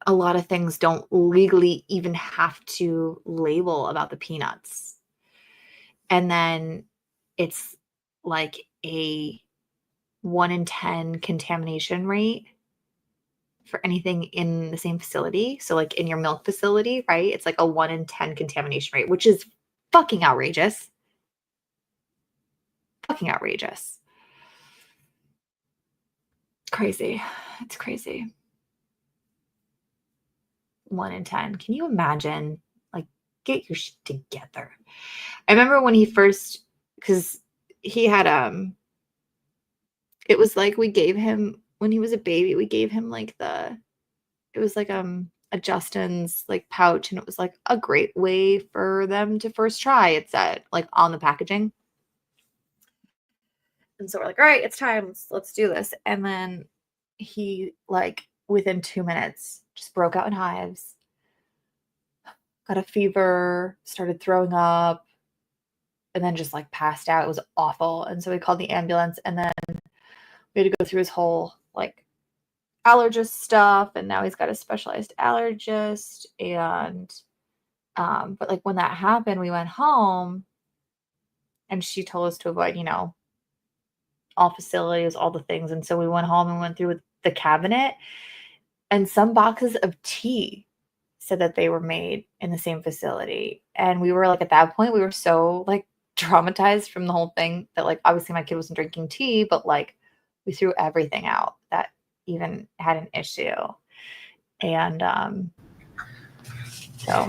a lot of things don't legally even have to label about the peanuts. And then it's a 1 in 10 contamination rate for anything in the same facility. So in your milk facility, right? It's a 1 in 10 contamination rate, which is fucking outrageous. Fucking outrageous. Crazy. It's crazy. 1 in 10. Can you imagine? Get your shit together. I remember when he first, because he had it was we gave him, when he was a baby, we gave him it was a Justin's pouch, and it was a great way for them to first try, it said on the packaging. And so we're all right, it's time, let's do this. And then he within 2 minutes just broke out in hives, got a fever, started throwing up, and then just passed out. It was awful. And so we called the ambulance, and then we had to go through his whole allergist stuff, and now he's got a specialized allergist. And but when that happened, we went home, and she told us to avoid all facilities, all the things. And so we went home and went through with the cabinet, and some boxes of tea said that they were made in the same facility. And we were at that point, we were so traumatized from the whole thing that obviously my kid wasn't drinking tea, but we threw everything out that even had an issue. And so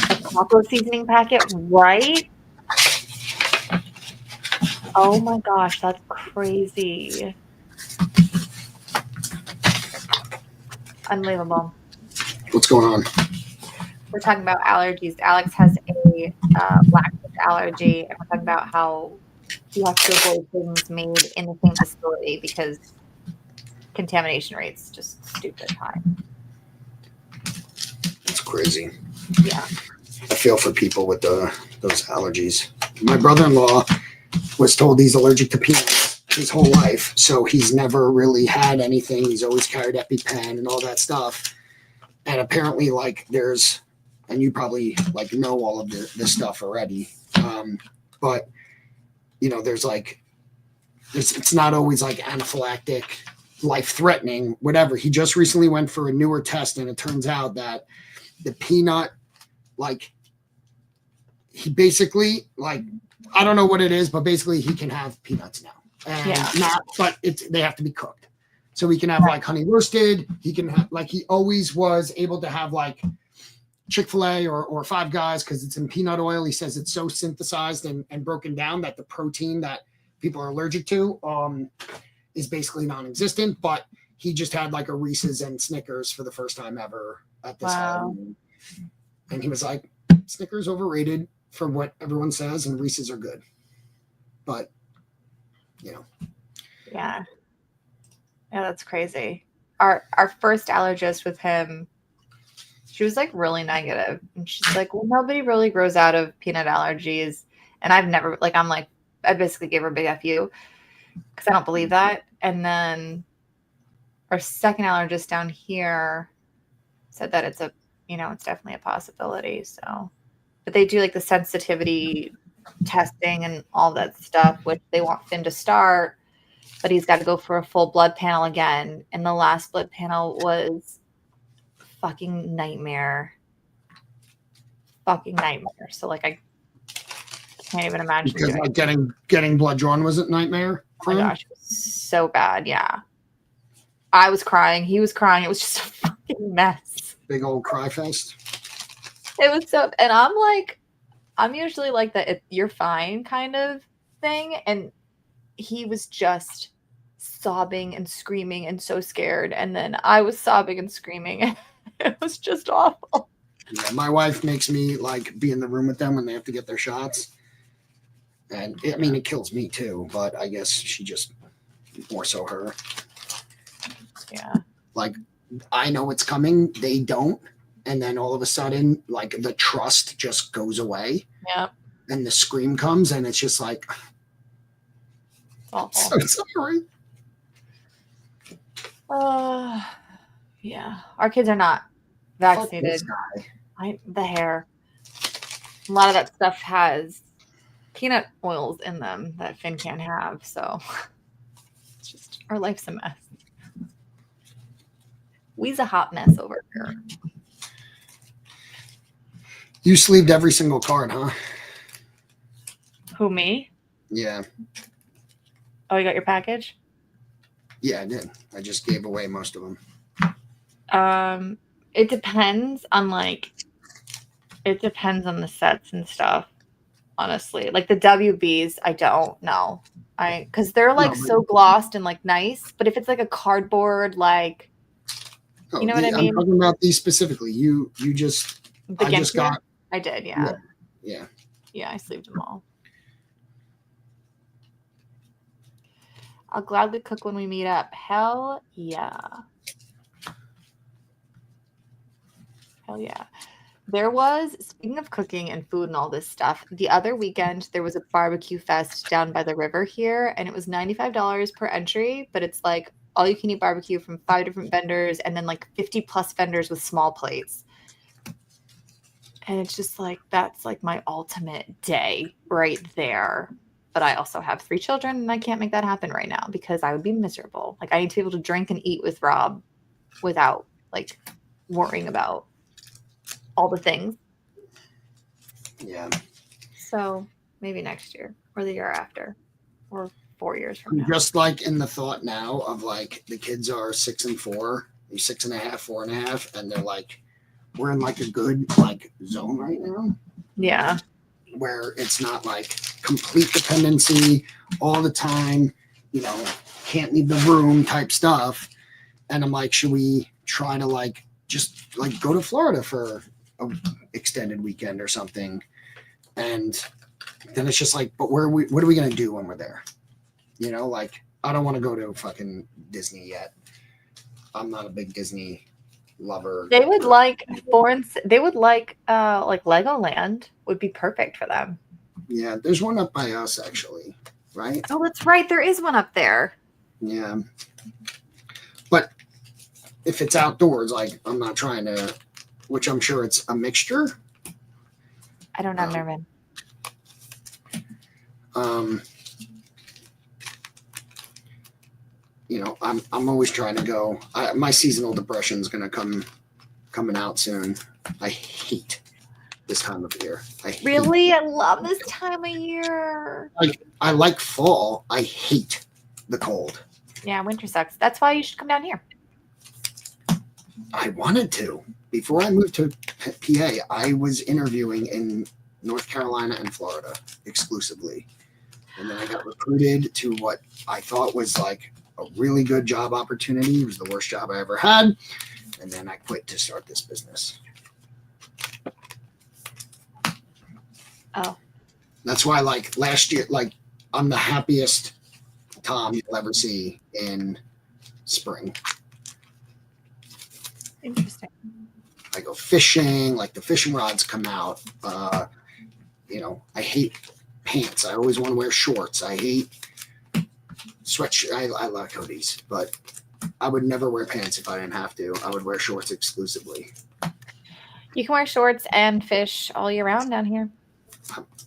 a taco seasoning packet, right? Oh my gosh, that's crazy. Unbelievable. What's going on? We're talking about allergies. Alex has a lactose allergy, and we're talking about how he has to avoid things made in the same facility because contamination rates just stupid high. It's crazy. Yeah. I feel for people with those allergies. My brother-in-law was told he's allergic to peanuts his whole life, so he's never really had anything. He's always carried EpiPen and all that stuff. And apparently, there's, and you probably know all of this stuff already, but there's it's not always anaphylactic, life-threatening, whatever. He just recently went for a newer test, and it turns out that the peanut, he basically I don't know what it is, but basically he can have peanuts now, and but they have to be cooked. So he can have like honey roasted. He can have like he always was able to have like Chick-fil-A or Five Guys because it's in peanut oil. He says it's so synthesized and broken down that the protein that people are allergic to is basically non-existent. But he just had like a Reese's and Snickers for the first time ever at this Halloween. And he was like, Snickers overrated for what everyone says, and Reese's are good. But, Yeah. Yeah, that's crazy. Our first allergist with him, she was like really negative. And she's like, well, nobody really grows out of peanut allergies. And I've never, like, I basically gave her a big FU because I don't believe that. And then our second allergist down here said that it's it's definitely a possibility. So, but they do like the sensitivity testing and all that stuff, which they want Finn to start, but he's got to go for a full blood panel again. And the last blood panel was fucking nightmare. So like I can't even imagine. Because like getting blood drawn was a nightmare. Oh my gosh, it was so bad. Yeah. I was crying. He was crying. It was just a fucking mess. Big old cry fest. It was so, and I'm usually like the you're fine kind of thing. And he was just sobbing and screaming and so scared. And then I was sobbing and screaming. It was just awful. Yeah, my wife makes me like be in the room with them when they have to get their shots. And it kills me too, but I guess she just more so her. Yeah. Like I know it's coming, they don't. And then all of a sudden, like the trust just goes away. Yeah. And the scream comes and it's just like awful. So sorry. Yeah. Our kids are not vaccinated. The hair. A lot of that stuff has peanut oils in them that Finn can't have. So it's just our life's a mess. We's a hot mess over here. You sleeved every single card, huh? Who, me? Yeah. Oh, you got your package? Yeah, I did. I just gave away most of them. It depends on the sets and stuff. Honestly, like the WBs, I don't know. Because they're like so glossed and like nice. But if it's like a cardboard, like, you know what I mean? I'm talking about these specifically. You just, I just got. I did, yeah. Yeah. Yeah, I sleeved them all. I'll gladly cook when we meet up. Hell yeah. Hell yeah. There was, speaking of cooking and food and all this stuff, the other weekend there was a barbecue fest down by the river here, and it was $95 per entry, but it's like all you can eat barbecue from 5 different vendors and then like 50 plus vendors with small plates. And it's just like, that's like my ultimate day right there. But I also have 3 children and I can't make that happen right now because I would be miserable. Like I need to be able to drink and eat with Rob without like worrying about all the things. Yeah. So maybe next year or the year after or 4 years from now. Just like in the thought now of like the kids are 6 and 4, 6.5, 4.5, and they're like, we're in like a good like zone right now. Yeah. Where it's not like complete dependency all the time, can't leave the room type stuff. And I'm like, should we try to like just like go to Florida for an extended weekend or something? And then it's just like, but what are we going to do when we're there? Like I don't want to go to fucking Disney yet. I'm not a big Disney lover. They would like Legoland would be perfect for them. Yeah, there's one up by us actually, right? Oh, that's right. There is one up there. Yeah. But if it's outdoors, like I'm not trying to, which I'm sure it's a mixture. I don't know, Nervin. I'm always trying to go. My seasonal depression is going to coming out soon. I hate this time of year. I love this time of year. I like fall. I hate the cold. Yeah, winter sucks. That's why you should come down here. I wanted to. Before I moved to PA, I was interviewing in North Carolina and Florida exclusively. And then I got recruited to what I thought was like a really good job opportunity. It was the worst job I ever had. And then I quit to start this business. Oh. That's why, like, last year, like, I'm the happiest Tom you'll ever see in spring. Interesting. I go fishing, like the fishing rods come out. You know, I hate pants. I always want to wear shorts. I hate sweatshirts. I like hoodies, but I would never wear pants if I didn't have to. I would wear shorts exclusively. You can wear shorts and fish all year round down here.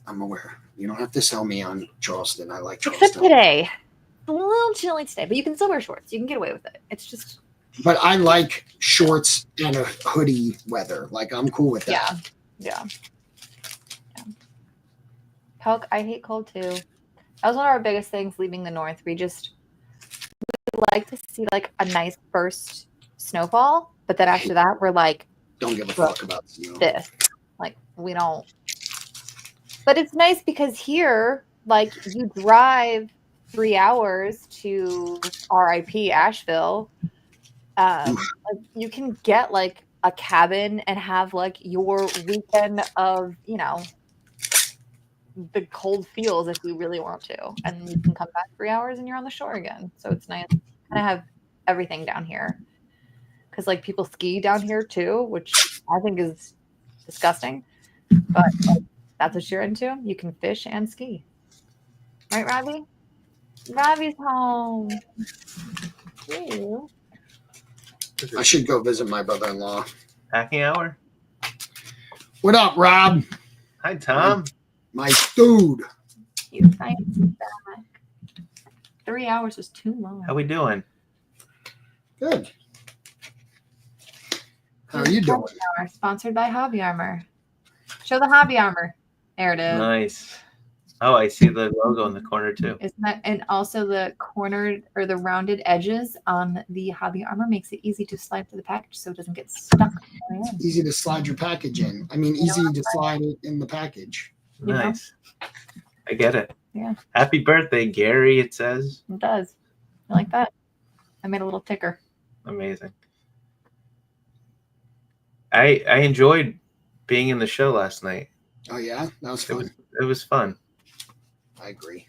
I'm aware. You don't have to sell me on Charleston. I like Charleston. Except today. It's a little chilly today, but you can still wear shorts. You can get away with it. It's just... But I like shorts and a hoodie weather. Like, I'm cool with that. Yeah. Pelk, I hate cold too. That was one of our biggest things leaving the north. We like to see like a nice first snowfall, but then after that, we're like, don't give a fuck about snow. This. Like, we don't. But it's nice because here, like, you drive 3 hours to RIP Asheville. Like, you can get like a cabin and have like your weekend of, you know, the cold feels if you really want to, and you can come back 3 hours and you're on the shore again. So it's nice to kind of have everything down here, because like people ski down here too, which I think is disgusting, but like, that's what you're into. You can fish and ski, right, Robbie? Robbie's home. Ew. I should go visit my brother-in-law. Packing hour. What up, Rob? Hi, Tom. My dude. You science back. 3 hours was too long. How we doing? Good. How are you doing? Hour, sponsored by Hobby Armor. Show the Hobby Armor. There it is. Nice. Oh, I see the logo in the corner too. Isn't that, and also the cornered or the rounded edges on the Hobby Armor makes it easy to slide through the package so it doesn't get stuck. Easy to slide your package in. I mean, easy to slide it in the package. Nice. I get it. Yeah. Happy birthday, Gary, it says. It does. I like that. I made a little ticker. Amazing. I enjoyed being in the show last night. Oh, yeah? That was fun. It was fun. I agree.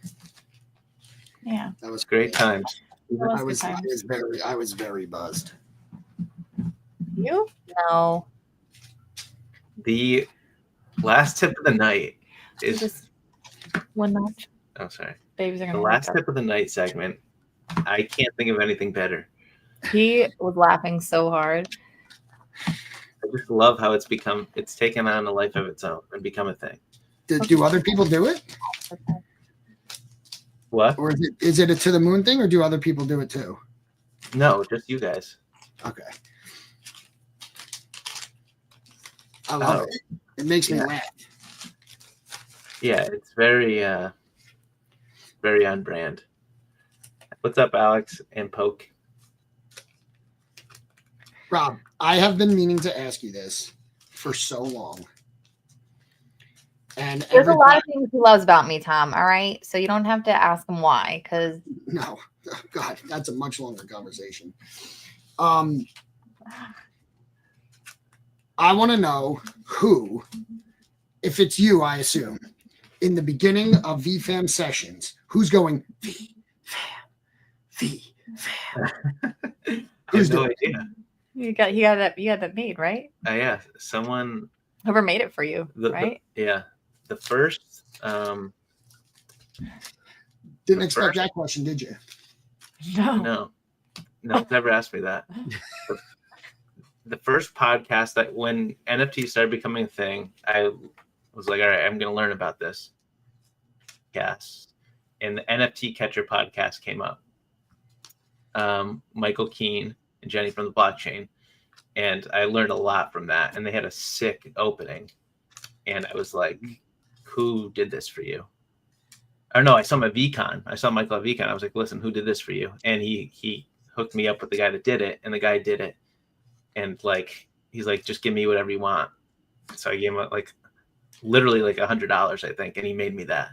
Yeah. That was Great times. I was very buzzed. You? No. The last tip of the night is Just one notch. oh sorry. Babies are The gonna last wake up. tip of the night segment. I can't think of anything better. He was laughing so hard. I just love how it's taken on a life of its own and become a thing. Do other people do it? What? Or is it a to the moon thing, or do other people do it too? No, just you guys. Okay. I love it. It makes me laugh. Yeah, it's very very on brand. What's up, Alex and Poke? Rob, I have been meaning to ask you this for so long. And There's a lot of things he loves about me, Tom. All right. So you don't have to ask him why, because no, oh, God, that's a much longer conversation. I want to know who, if it's you, I assume, in the beginning of VFAM sessions, who's going VFAM? I have no idea. you got that made, right? Yeah, someone Whoever made it for you, right? The first Didn't expect that question, did you? no, never asked me that. The first podcast that when NFT started becoming a thing, I was like, all right, I'm going to learn about this. Yes. And the NFT Catcher podcast came up. Michael Keene and Jenny from the Blockchain. And I learned a lot from that. And they had a sick opening. And I was like, who did this for you? or no, I saw him at VCon. I saw Michael at VCon. I was like, listen, who did this for you? And he hooked me up with the guy that did it, and the guy did it. And like, he's like, just give me whatever you want. So I gave him like literally like $100, I think, and he made me that.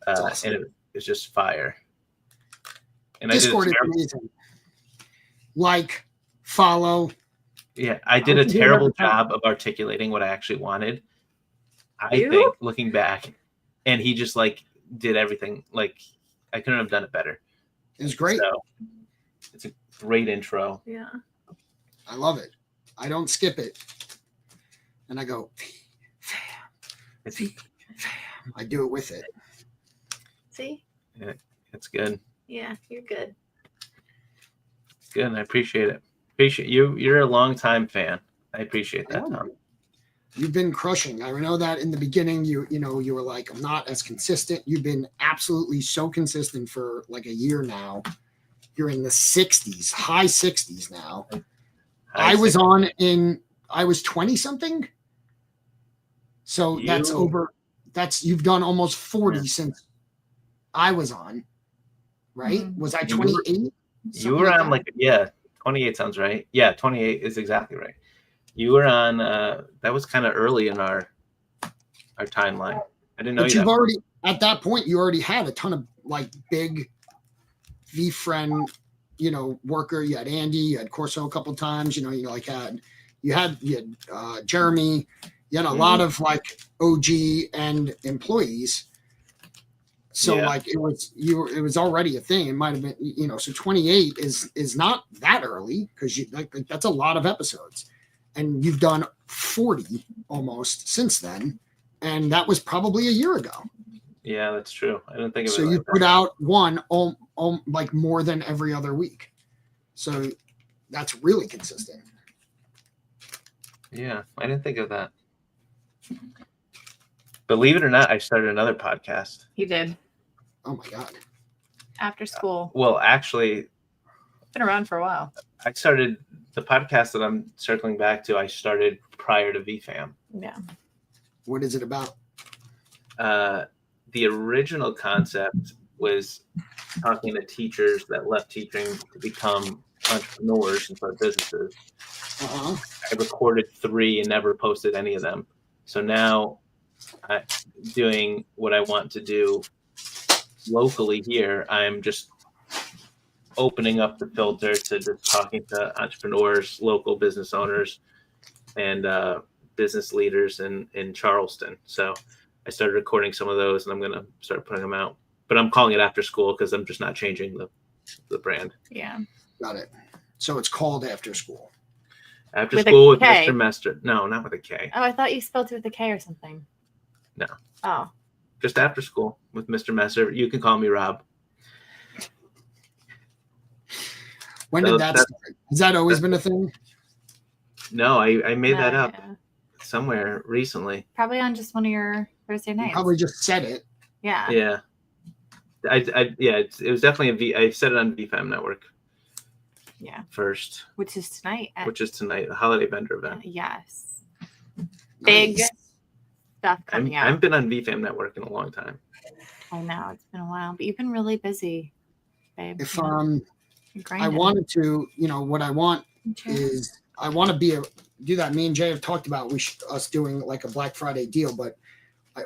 Awesome. And it was just fire. And Discord I is did amazing. Like, follow. yeah, I did a do terrible another time. job of articulating what I actually wanted. I You? think looking back, and he just like did everything. Like I couldn't have done it better. It was great. So it's a great intro. Yeah. I love it. I don't skip it. And I go, It's I do it with it. See? it's good. Yeah, you're good. It's good. I appreciate it. Appreciate you. You're a longtime fan. I appreciate that, I know. Tom. You've been crushing. I know that in the beginning, you were like, I'm not as consistent. You've been absolutely so consistent for like a year now. You're in the 60s, high 60s now. I was 20 something. So you've done almost 40 since I was on, right? Mhm. Was I 28? You were on 28 sounds right. Yeah, 28 is exactly right. You were on that was kind of early in our timeline. I didn't know But you. you've already at that point you already had a ton of like big VFriend, worker. You had Andy, you had Corso a couple times, you had Jeremy, you had a lot of like OG and employees. So like it was already a thing. It might have been, so 28 is not that early because like that's a lot of episodes. And you've done 40 almost since then. And that was probably a year ago. Yeah, that's true. I didn't think of it. So like you that. put out one like more than every other week. So that's really consistent. Yeah, I didn't think of that. Believe it or not, I started another podcast. You did. Oh my God. After school. Well, actually, Been around for a while. I started the podcast that I'm circling back to. I started prior to VFam. Yeah. What is it about? The original concept was talking to teachers that left teaching to become entrepreneurs and start businesses. Uh-huh. I recorded 3 and never posted any of them. So now I'm doing what I want to do locally here. I'm just opening up the filter to just talking to entrepreneurs, local business owners, and business leaders in Charleston. So I started recording some of those, and I'm going to start putting them out. But I'm calling it After School because I'm just not changing the brand. Yeah. Got it. So it's called After School. After With a School with K. Mr. Mester. No, not with a K. Oh, I thought you spelled it with a K or something. No. Oh. Just After School with Mr. Messer. You can call me Rob. When So did that start? Has that always been a thing? No, I made that No, up yeah. somewhere recently. Probably on just one of your Thursday You nights. probably just said it. Yeah. Yeah. It was definitely I said it on VFam Network Yeah. first, Which is tonight. which is tonight, the holiday vendor event. Yes. Big Nice. stuff coming out. I've been on VFam Network in a long time. I know it's been a while, but you've been really busy, babe. If You're I grinding. wanted to, what I want Sure. is I want to do that. Me and Jay have talked about us doing like a Black Friday deal, but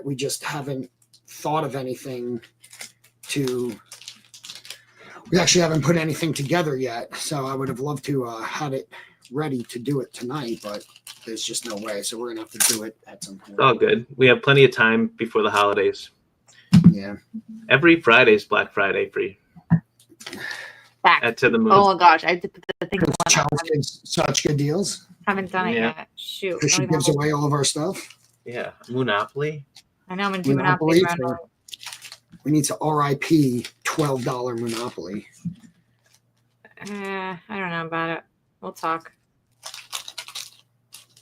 we just haven't thought of anything we actually haven't put anything together yet. So I would have loved to had it ready to do it tonight, but there's just no way. So we're going to have to do it at some point. It's all good. We have plenty of time before the holidays. Yeah. Every Friday is Black Friday for you. Back. At To the Moon. Oh my gosh, I did put the thing on. Charles gives such good deals Haven't done it Yeah. yet. Shoot. because she Don't even gives have- away all of our stuff. Yeah. Monopoly. I know I'm gonna do Monopoly Monopoly. for- We need to RIP $12 Monopoly. I don't know about it. We'll talk.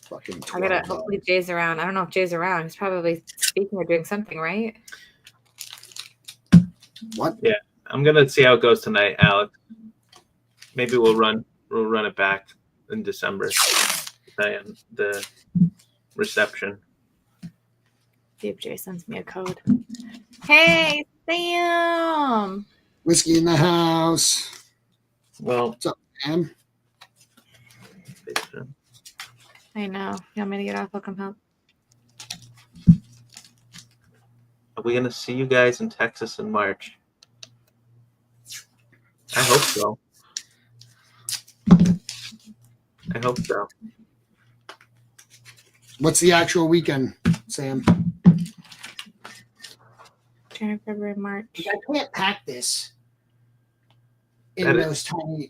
Fucking I gotta. $12. Hopefully Jay's around. I don't know if Jay's around. He's probably speaking or doing something, right? What? I'm gonna see how it goes tonight, Alex. Maybe we'll run it back in December. The reception. See if Jay sends me a code. Hey, Damn. Whiskey in the house. Well, What's up, Sam? I know. You want me to get off? I'll come help. are we gonna see you guys in Texas in March? I hope so. I hope so. What's the actual weekend, Sam? January, February, March. I can't pack this in That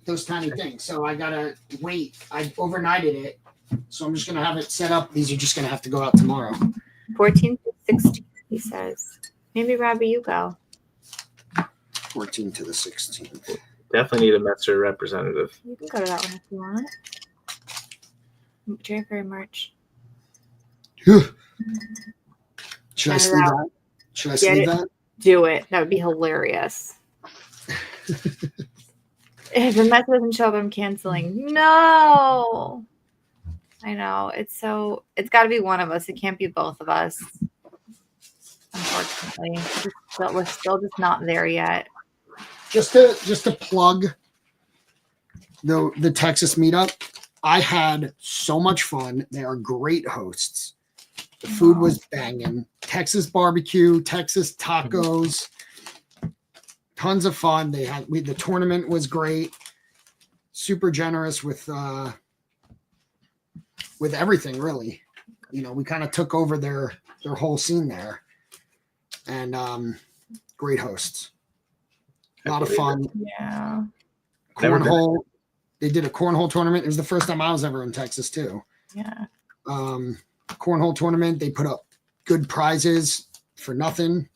those tiny things. So I gotta wait. I overnighted it. So I'm just gonna have it set up. These are just gonna have to go out tomorrow. 14th to 16th, he says. Maybe Robbie, you go. 14th to the 16th. Definitely need a Metzer representative. You can go to that one if you want. January, February, March. Should I Get it sleeve out. that? Should I Get sleeve it. that? Do it. That would be hilarious. If the message doesn't show up, I'm canceling. No. I know. It's got to be one of us. It can't be both of us. Unfortunately. We're still just not there yet. Just to plug the Texas meetup. I had so much fun. They are great hosts. The food was banging. Texas barbecue, Texas tacos, tons of fun. The tournament was great. Super generous with everything, really. You know, we kind of took over their whole scene there, and great hosts. A lot of fun. Yeah. Cornhole. They did a cornhole tournament. It was the first time I was ever in Texas too. Yeah. Cornhole tournament. They put up good prizes for nothing.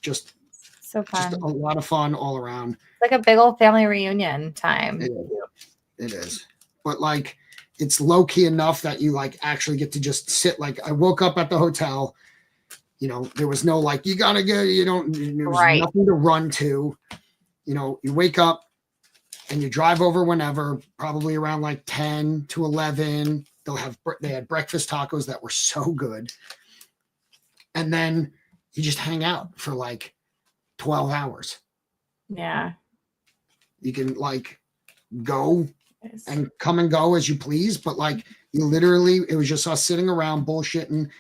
Just So fun. a lot of fun all around. It's like a big old family reunion time. It is. But like, it's low key enough that you like actually get to just sit. Like, I woke up at the hotel. You know, there was no like, you gotta go. There was Right. nothing to run to. You know, you wake up and you drive over whenever, probably around like 10 to 11. They had breakfast tacos that were so good. And then you just hang out for like 12 hours. Yeah. You can like go Yes. and come and go as you please, but like you literally, it was just us sitting around bullshitting,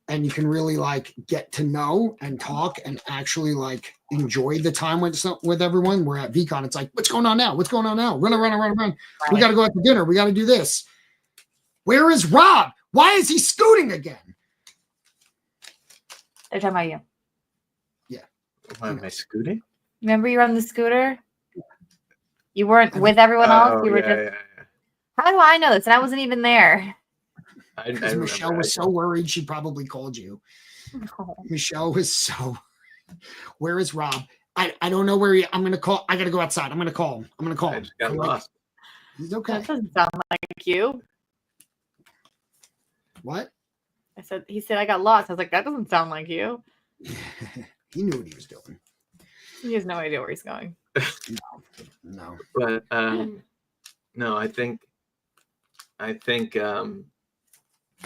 and you can really like get to know and talk and actually like enjoy the time with everyone. We're at VCon. It's like, what's going on now? What's going on now? Run. We got to go out to dinner. We got to do this. Where is Rob? Why is he scooting again? They're talking about you. Why am I scooting? Remember you were on the scooter? You weren't with everyone else? You were just. Yeah. How do I know this? And I wasn't even there. I Because Michelle remember. was so worried, she probably called you. Oh. Michelle was so. Where is Rob? I don't know where he. I'm gonna call. I gotta go outside. I'm gonna call him. I just got I'm like, lost. he's okay. That doesn't sound like you. What? He said, I got lost. I was like, that doesn't sound like you. He knew what he was doing. He has no idea where he's going. No. But no, I think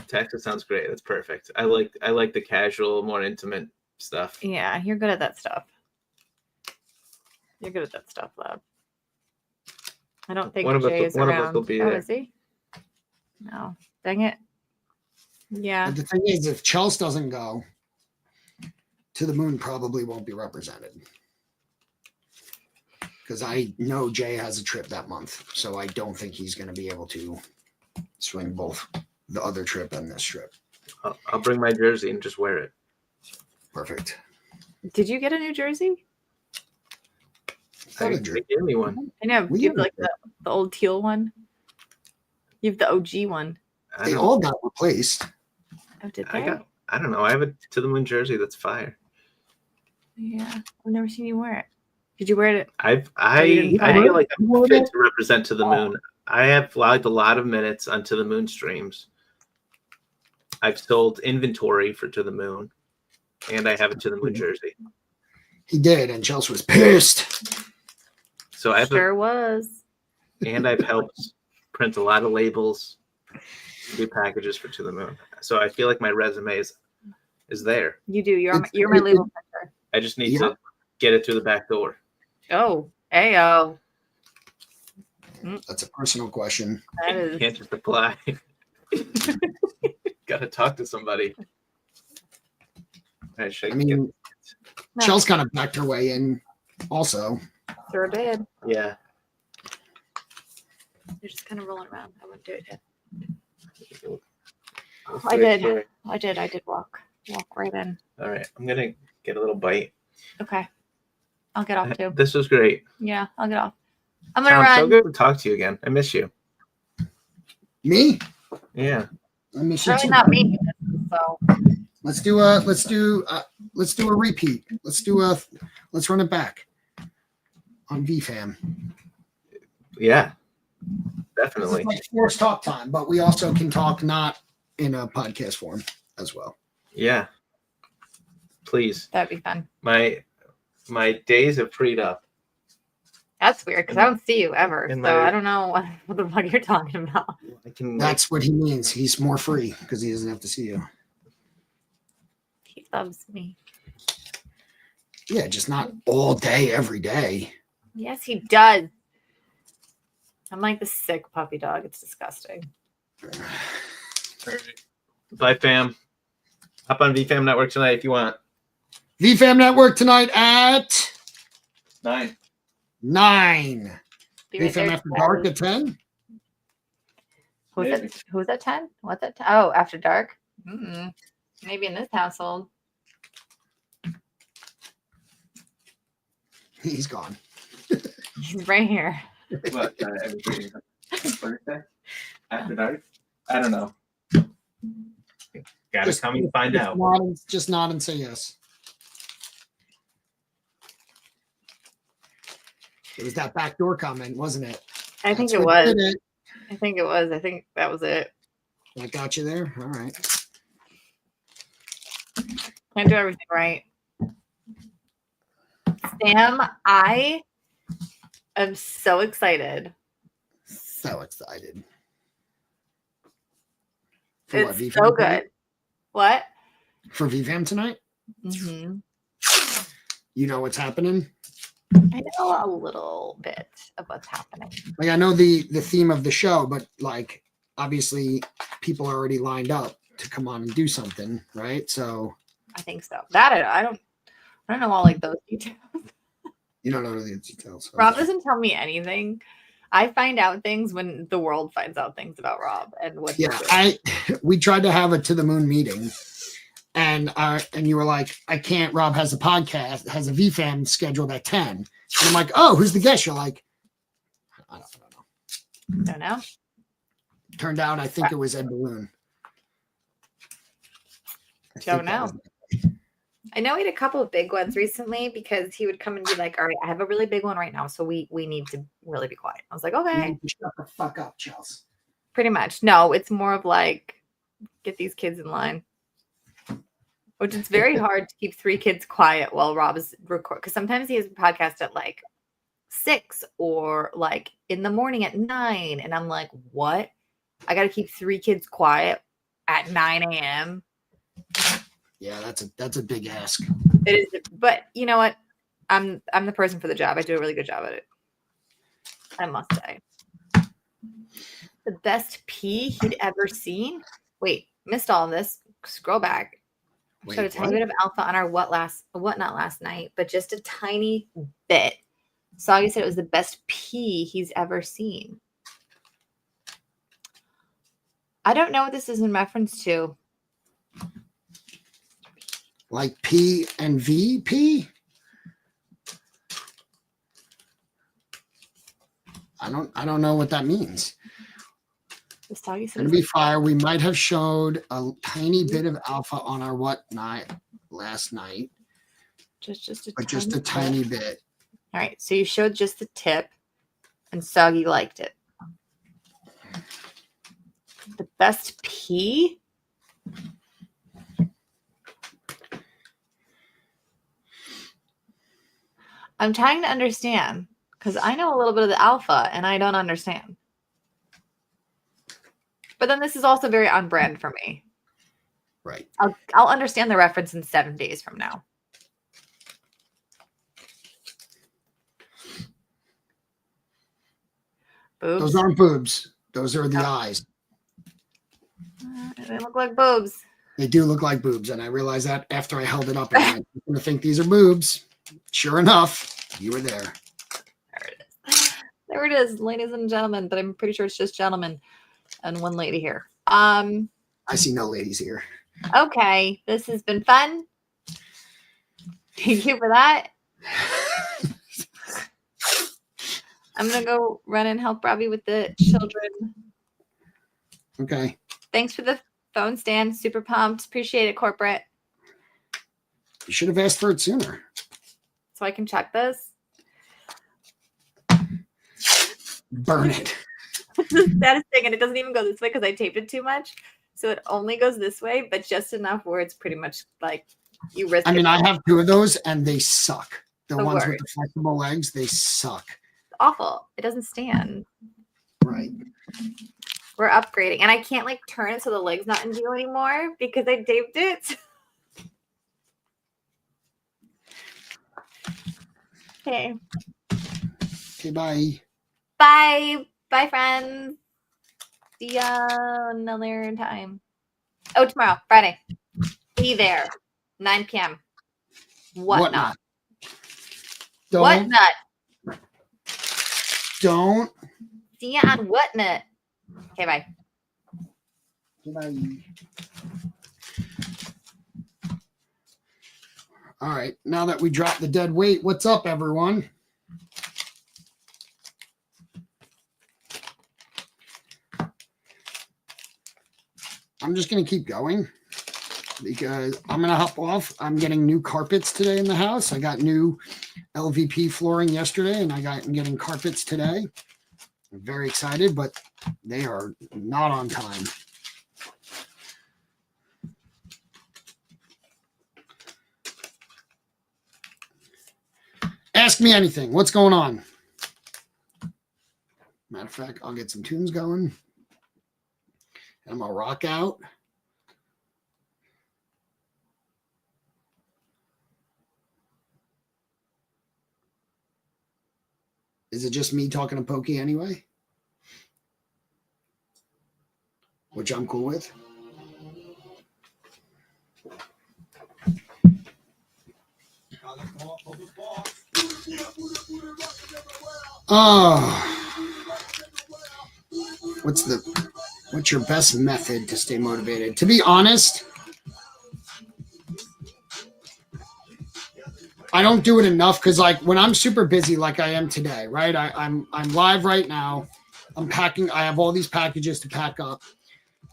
Texas sounds great. That's perfect. I like the casual, more intimate stuff. Yeah, you're good at that stuff. You're good at that stuff, love. I don't think One of us Jay will- is one of us around. will be Oh, there. is he? No. Dang it. Yeah. But the thing is, if Chelsea doesn't go, To the Moon probably won't be represented. Because I know Jay has a trip that month, so I don't think he's going to be able to swing both the other trip and this trip. I'll bring my jersey and just wear it. Perfect. Did you get a New Jersey? Got a They jersey. gave me one. I know. We You have have like the old teal one. You have the OG one. They all got replaced. Oh, did they? I don't know. I have a To the Moon jersey that's fire. Yeah. I've never seen you wear it. Did you wear it? I didn't play. feel like I'm fit to represent To the Moon. I have logged a lot of minutes on To the Moon streams. I've sold inventory for To the Moon, and I have a To the Moon jersey. He did, and Chelsea was pissed. So I have Sure was. and I've helped print a lot of labels, do packages for To the Moon. So I feel like my resume is there. You do. You're It's- my label printer. I just need Yep. to get it through the back door. Oh, ayo. That's a personal question. That You is. can't just apply. Got to talk to somebody. All right, should I I get- mean, Chell's kind of backed her way in also. Sure did. yeah. You're just kind of rolling around. I wouldn't do it yet. Let's I do it did. here. I did walk right in. All right, I'm gonna get a little bite. Okay. I'll get off too. This was great. Yeah, I'll get off. I'm gonna Tom, so run. good to talk to you again. I miss you. Me? Yeah. I miss you Really too. not me. So Let's do a repeat. Let's run it back on VFam. Yeah. This Definitely. is like forced talk time, but we also can talk not in a podcast form as well. Yeah. Please. that'd be fun. My days have freed up. That's weird because I don't see you ever. In So my- I don't know what the fuck you're talking about. I can That's what he means. He's more free because he doesn't have to see you. He loves me. Yeah, just not all day, every day. Yes, he does. I'm like the sick puppy dog. It's disgusting. Bye, fam. Hop on VFam Network tonight if you want. VFam Network tonight at 9. 9. Be right VFam there, After guys. Dark at 10. Who's at 10? What's at 10? Oh, after dark. Maybe in this household. He's gone. He's right here. What? Birthday? After dark? I don't know. Gotta come and find out. Just nod and say yes. It was that backdoor comment, wasn't it? I think That's it what was. did it. I think it was. I think that was it. That got you there? All right. Can't do everything right. Sam, I am so excited. So excited. For what, It's VFam so tonight? good. What? For VFam tonight? hmm You know what's happening? I know a little bit of what's happening. Like I know the theme of the show, but like obviously people are already lined up to come on and do something, right? So I think so. That I don't know all like those details. you don't know the details. Rob Okay. doesn't tell me anything. I find out things when the world finds out things about Rob and what. he's Yeah, doing. we tried to have a to the moon meeting, and you were like, I can't. Rob has a podcast, has a VFam scheduled at 10. And I'm like, oh, who's the guest? You're like, I don't know. Don't know. Turned out, I think it was Ed Balloon. I Don't think that know. was- I know he had a couple of big ones recently because he would come and be like, all right, I have a really big one right now. So we need to really be quiet. I was like, You okay, need to shut the fuck up, Chelsea. pretty much. No, it's more of like, get these kids in line. Which is very hard to keep 3 kids quiet while Rob is record. Because sometimes he has a podcast at like 6 or like in the morning at 9. And I'm like, what? I got to keep 3 kids quiet at 9 a.m. Yeah, that's a big ask. It is, but you know what? I'm the person for the job. I do a really good job at it. I must say. The best pee he'd ever seen. Wait, missed all of this. Scroll back. Wait, Showed a tiny what? bit of alpha on our what not last night, but just a tiny bit. Soggy said it was the best pee he's ever seen. I don't know what this is in reference to. Like P and VP? I don't know what that means. The Soggy said Gonna be fire. We might have showed a tiny bit of alpha on our whatnot last night, just a but just a tiny bit. All right, so you showed just the tip, and Soggy liked it. The best pee? I'm trying to understand because I know a little bit of the alpha and I don't understand. But then this is also very on brand for me. Right. I'll understand the reference in 7 days from now. Boobs. Those aren't boobs. Those are the Oh. eyes. They look like boobs. They do look like boobs, and I realized that after I held it up and I went, "I'm gonna think these are boobs." Sure enough, you were there. There it is. There it is, ladies and gentlemen. But I'm pretty sure it's just gentlemen and one lady here. I see no ladies here. Okay, this has been fun. Thank you for that. I'm gonna go run and help Robbie with the children. Okay. Thanks for the phone stand. Super pumped. Appreciate it, corporate. You should have asked for it sooner. So I can check this. Burn it. That is thing, and it doesn't even go this way because I taped it too much. So it only goes this way, but just enough where it's pretty much like you risk. I mean, it. I have 2 of those, and they suck. The The ones word. with the flexible legs, they suck. It's awful. It doesn't stand. Right. We're upgrading, and I can't like turn it so the leg's not in view anymore because I taped it. Okay. Okay, bye. Bye, friends. See ya another time. Oh, tomorrow, Friday. Be there, 9 p.m. What not? Don't. What nut? Don't. See ya on what nut? Okay, bye. Bye. All right. Now that we dropped the dead weight, what's up, everyone? I'm just going to keep going because I'm going to hop off. I'm getting new carpets today in the house. I got new LVP flooring yesterday, and I'm getting carpets today. I'm very excited, but they are not on time. Ask me anything. What's going on? Matter of fact, I'll get some tunes going. I'm going to rock out. Is it just me talking to Pokey anyway? Which I'm cool with. Oh. What's your best method to stay motivated? To be honest, I don't do it enough because like when I'm super busy like I am today, right? I'm live right now. I'm packing. I have all these packages to pack up.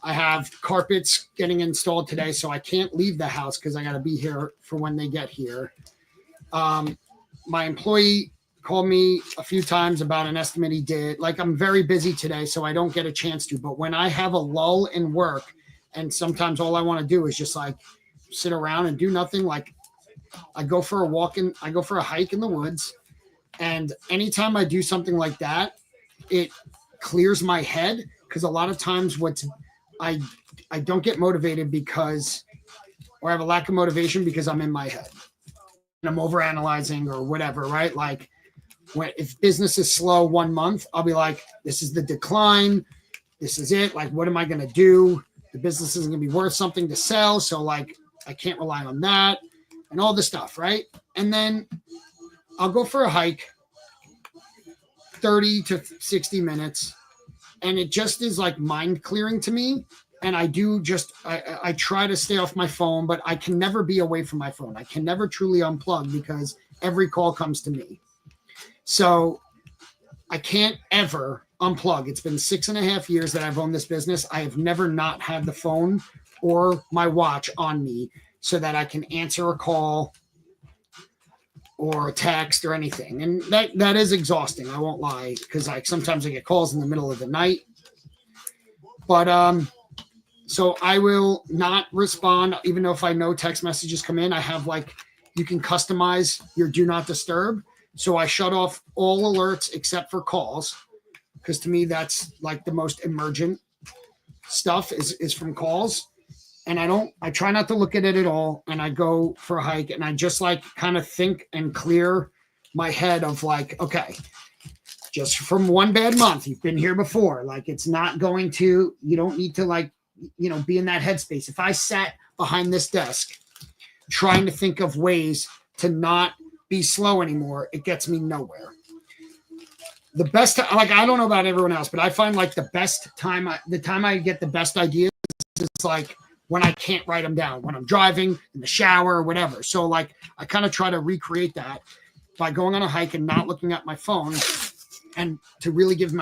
I have carpets getting installed today, so I can't leave the house because I got to be here for when they get here. My employee called me a few times about an estimate he did. Like I'm very busy today, so I don't get a chance to. But when I have a lull in work, and sometimes all I want to do is just like sit around and do nothing, like I go for a hike in the woods. And anytime I do something like that, it clears my head because a lot of times I don't get motivated or I have a lack of motivation because I'm in my head and I'm overanalyzing or whatever, right? Like if business is slow 1 month, I'll be like, this is the decline. This is it. Like, what am I going to do? The business isn't going to be worth something to sell. So like, I can't rely on that and all this stuff. Right. And then I'll go for a hike, 30 to 60 minutes. And it just is like mind clearing to me. And I try to stay off my phone, but I can never be away from my phone. I can never truly unplug because every call comes to me. So I can't ever unplug. It's been 6.5 years that I've owned this business. I have never not had the phone or my watch on me so that I can answer a call or a text or anything. And that is exhausting. I won't lie. Because sometimes I get calls in the middle of the night. But so I will not respond, even though if I know text messages come in. I have you can customize your do not disturb. So I shut off all alerts except for calls, because to me that's like the most emergent stuff is from calls. And I try not to look at it at all. And I go for a hike and I just kind of think and clear my head of okay, just from one bad month. You've been here before. Like, it's not going to, you don't need to, like, you know, be in that headspace. If I sat behind this desk trying to think of ways to not be slow anymore, it gets me nowhere. The best, like, I don't know about everyone else, but I find like the best time, the time I get the best ideas is like when I can't write them down, when I'm driving, in the shower, or whatever. So like, I kind of try to recreate that by going on a hike and not looking at my phone, and to really give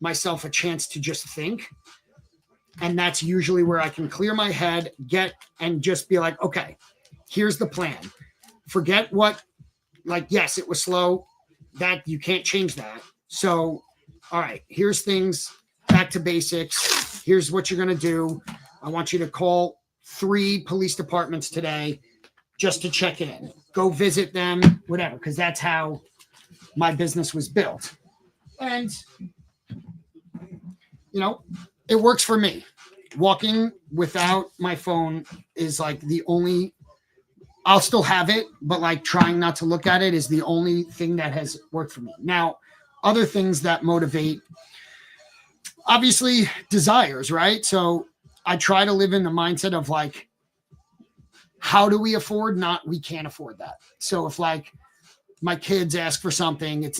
myself a chance to just think. And that's usually where I can clear my head, and just be like, okay, here's the plan. Forget what, like, yes, it was slow. That you can't change that. So, all right, here's things, back to basics. Here's what you're going to do. I want you to call 3 police departments today just to check in. Go visit them, whatever, because that's how my business was built. And, you know, it works for me. Walking without my phone is like the only, I'll still have it, but like trying not to look at it is the only thing that has worked for me. Now, other things that motivate, obviously desires, right? So I try to live in the mindset of like, how do we afford? Not, we can't afford that. So if like my kids ask for something,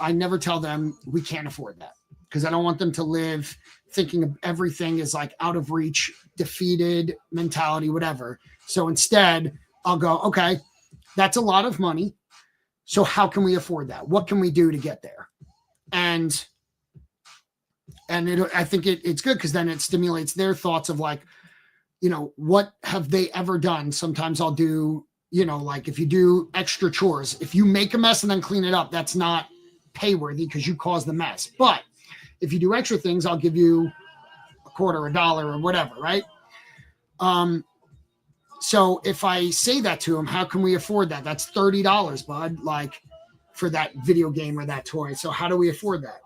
I never tell them we can't afford that, because I don't want them to live thinking of everything is like out of reach, defeated mentality, whatever. So instead I'll go, okay, that's a lot of money. So how can we afford that? What can we do to get there? And I think it's good, because then it stimulates their thoughts of like, you know, what have they ever done? Sometimes I'll do, you know, like if you do extra chores, if you make a mess and then clean it up, that's not pay worthy because you caused the mess. But if you do extra things, I'll give you a quarter, $1 or whatever. Right. So if I say that to him, how can we afford that? That's $30, bud, like for that video game or that toy. So how do we afford that?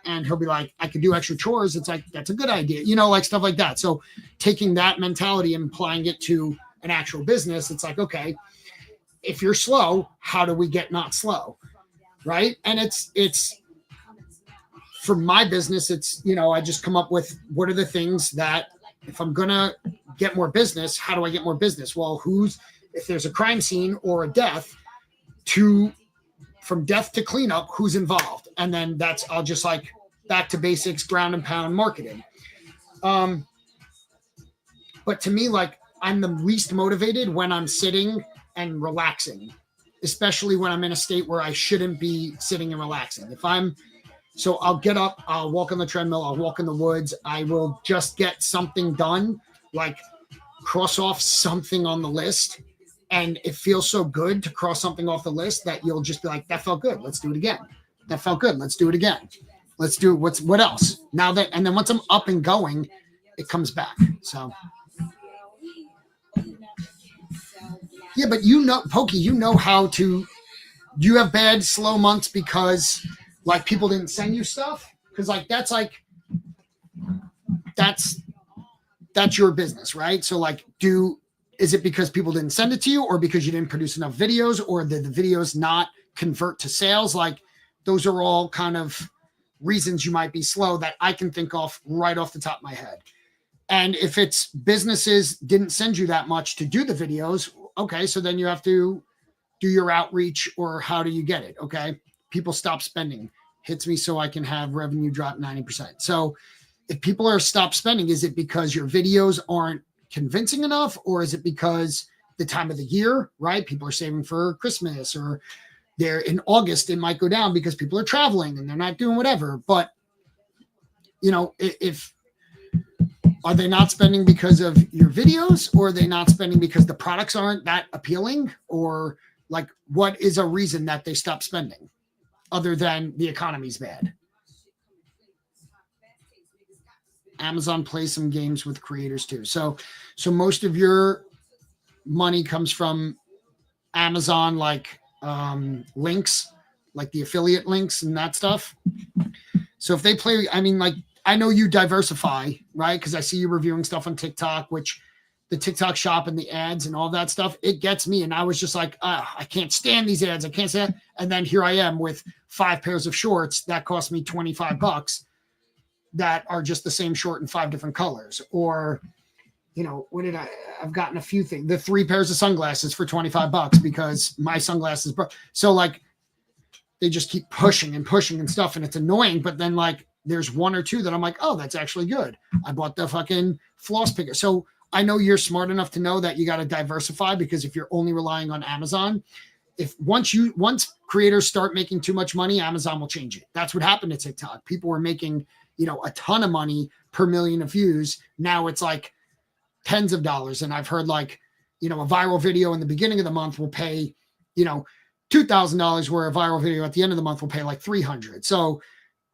And he'll be like, I could do extra chores. It's like, that's a good idea. You know, like stuff like that. So taking that mentality and applying it to an actual business, it's like, okay, if you're slow, how do we get not slow? Right. And it's for my business, it's, you know, I just come up with what are the things that if I'm going to get more business, how do I get more business? Well, if there's a crime scene or a death, from death to cleanup, who's involved? And then I'll just like back to basics, ground and pound marketing. But to me, like I'm the least motivated when I'm sitting and relaxing, especially when I'm in a state where I shouldn't be sitting and relaxing. So I'll get up, I'll walk on the treadmill, I'll walk in the woods. I will just get something done, like cross off something on the list. And it feels so good to cross something off the list that you'll just be like, that felt good. Let's do it again. That felt good. Let's do it again. Let's do what else? And then once I'm up and going, it comes back. So. Yeah, but you know, Pokey, you know how to, you have bad, slow months because like people didn't send you stuff? Because like, that's your business, right? So like, is it because people didn't send it to you, or because you didn't produce enough videos, or did the videos not convert to sales? Like those are all kind of reasons you might be slow that I can think of right off the top of my head. And if it's businesses didn't send you that much to do the videos, okay, so then you have to do your outreach, or how do you get it? Okay. People stop spending, hits me so I can have revenue drop 90%. So if people are stopped spending, is it because your videos aren't convincing enough, or is it because the time of the year, right? People are saving for Christmas, or they're in August, it might go down because people are traveling and they're not doing whatever. But you know, are they not spending because of your videos, or are they not spending because the products aren't that appealing, or like what is a reason that they stop spending other than the economy's bad? Amazon plays some games with creators too. So most of your money comes from Amazon, like links, like the affiliate links and that stuff. So if they play, I mean, like, I know you diversify, right? Because I see you reviewing stuff on TikTok, which the TikTok shop and the ads and all that stuff, it gets me. And I was just like, I can't stand these ads. I can't stand. And then here I am with 5 pairs of shorts that cost me $25 that are just the same short in 5 different colors. Or, I've gotten a few things, the 3 pairs of sunglasses for $25 because my sunglasses broke. So like they just keep pushing and pushing and stuff, and it's annoying. But then like there's 1 or 2 that I'm like, oh, that's actually good. I bought the fucking floss picker. So I know you're smart enough to know that you got to diversify, because if you're only relying on Amazon, once creators start making too much money, Amazon will change it. That's what happened to TikTok. People were making, a ton of money per million of views. Now it's like tens of dollars. And I've heard like, a viral video in the beginning of the month will pay, $2,000, where a viral video at the end of the month will pay like $300. So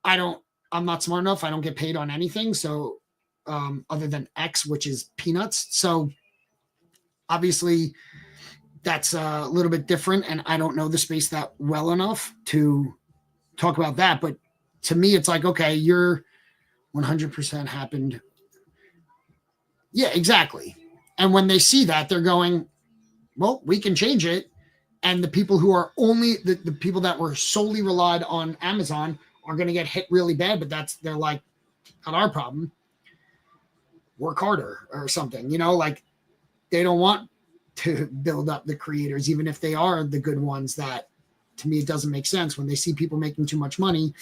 I'm not smart enough. I don't get paid on anything. So other than X, which is peanuts. So obviously that's a little bit different, and I don't know the space that well enough to talk about that. But to me, it's like, okay, you're 100% happened. Yeah, exactly. And when they see that, they're going, well, we can change it. And the people who are only the people that were solely relied on Amazon are going to get hit really bad. But they're like, not our problem. Work harder or something, like they don't want to build up the creators, even if they are the good ones. That, to me, it doesn't make sense. When they see people making too much money,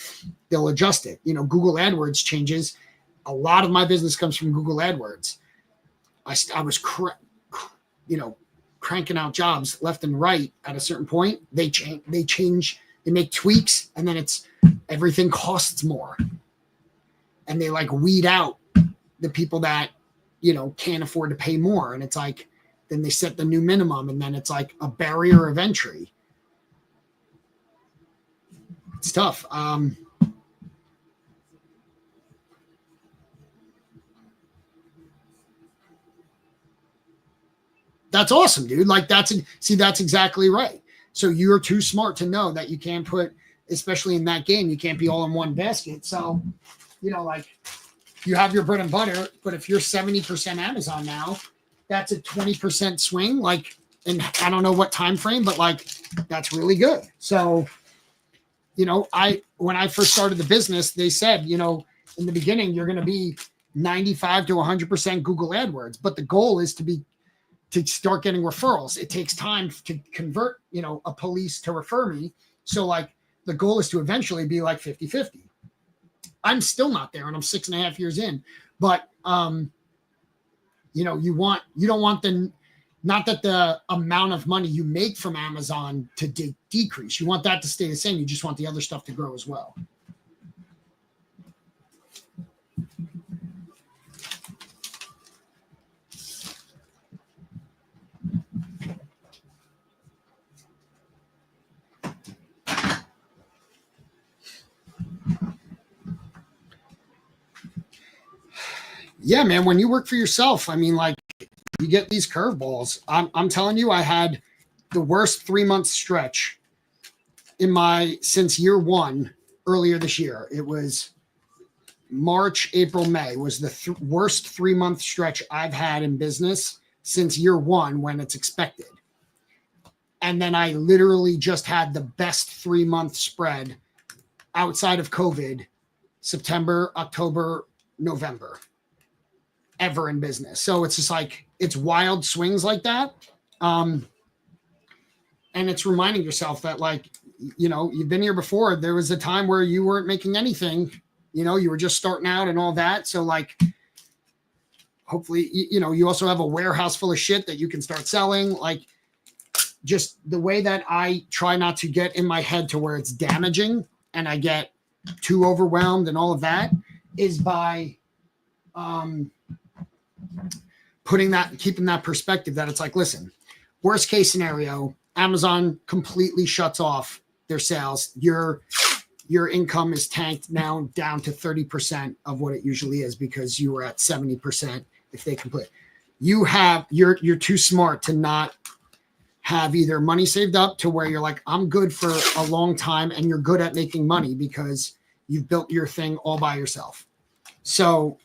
they'll adjust it. Google AdWords changes. A lot of my business comes from Google AdWords. I was cranking out jobs left and right. At a certain point, they change, they make tweaks, and then everything costs more. And they like weed out the people that, can't afford to pay more. And it's like, then they set the new minimum, and then it's like a barrier of entry. It's tough. That's awesome, dude. Like that's exactly right. So you're too smart to know that you can't put, especially in that game, you can't be all in one basket. So, like you have your bread and butter, but if you're 70% Amazon now, that's a 20% swing. Like, and I don't know what time frame, but like that's really good. So, when I first started the business, they said, in the beginning, you're going to be 95 to 100% Google AdWords, but the goal is to start getting referrals. It takes time to convert, a police to refer me. So like the goal is to eventually be like 50-50. I'm still not there, and I'm 6.5 years in, but you don't want not that the amount of money you make from Amazon to decrease. You want that to stay the same. You just want the other stuff to grow as well. Yeah, man, when you work for yourself, I mean, like you get these curveballs. I'm telling you, I had the worst 3-month stretch since year one earlier this year. It was March, April, May was the worst 3-month stretch I've had in business since year one, when it's expected. And then I literally just had the best 3-month spread outside of COVID, September, October, November, ever in business. So it's just like, it's wild swings like that. And it's reminding yourself that like, you've been here before. There was a time where you weren't making anything, you were just starting out and all that. So like, hopefully, you also have a warehouse full of shit that you can start selling. Like just the way that I try not to get in my head to where it's damaging and I get too overwhelmed and all of that is by, keeping that perspective that it's like, listen, worst case scenario, Amazon completely shuts off their sales. Your income is tanked now down to 30% of what it usually is, because you were at 70% if they complete. You're too smart to not have either money saved up to where you're like, I'm good for a long time, and you're good at making money because you've built your thing all by yourself. So,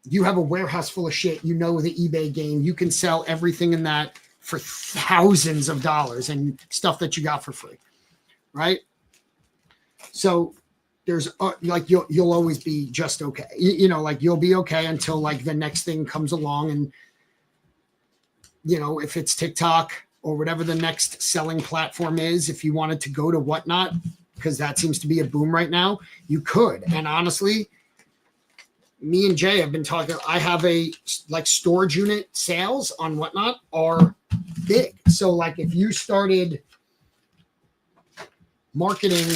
you have a warehouse full of shit. The eBay game. You can sell everything in that for thousands of dollars and stuff that you got for free. right? So there's like you'll always be just okay. You know, like you'll be okay until like the next thing comes along, and you know, if it's TikTok or whatever the next selling platform is, if you wanted to go to Whatnot, because that seems to be a boom right now, you could. And honestly, me and Jay have been talking. I have a like storage unit sales on Whatnot are big. So like if you started marketing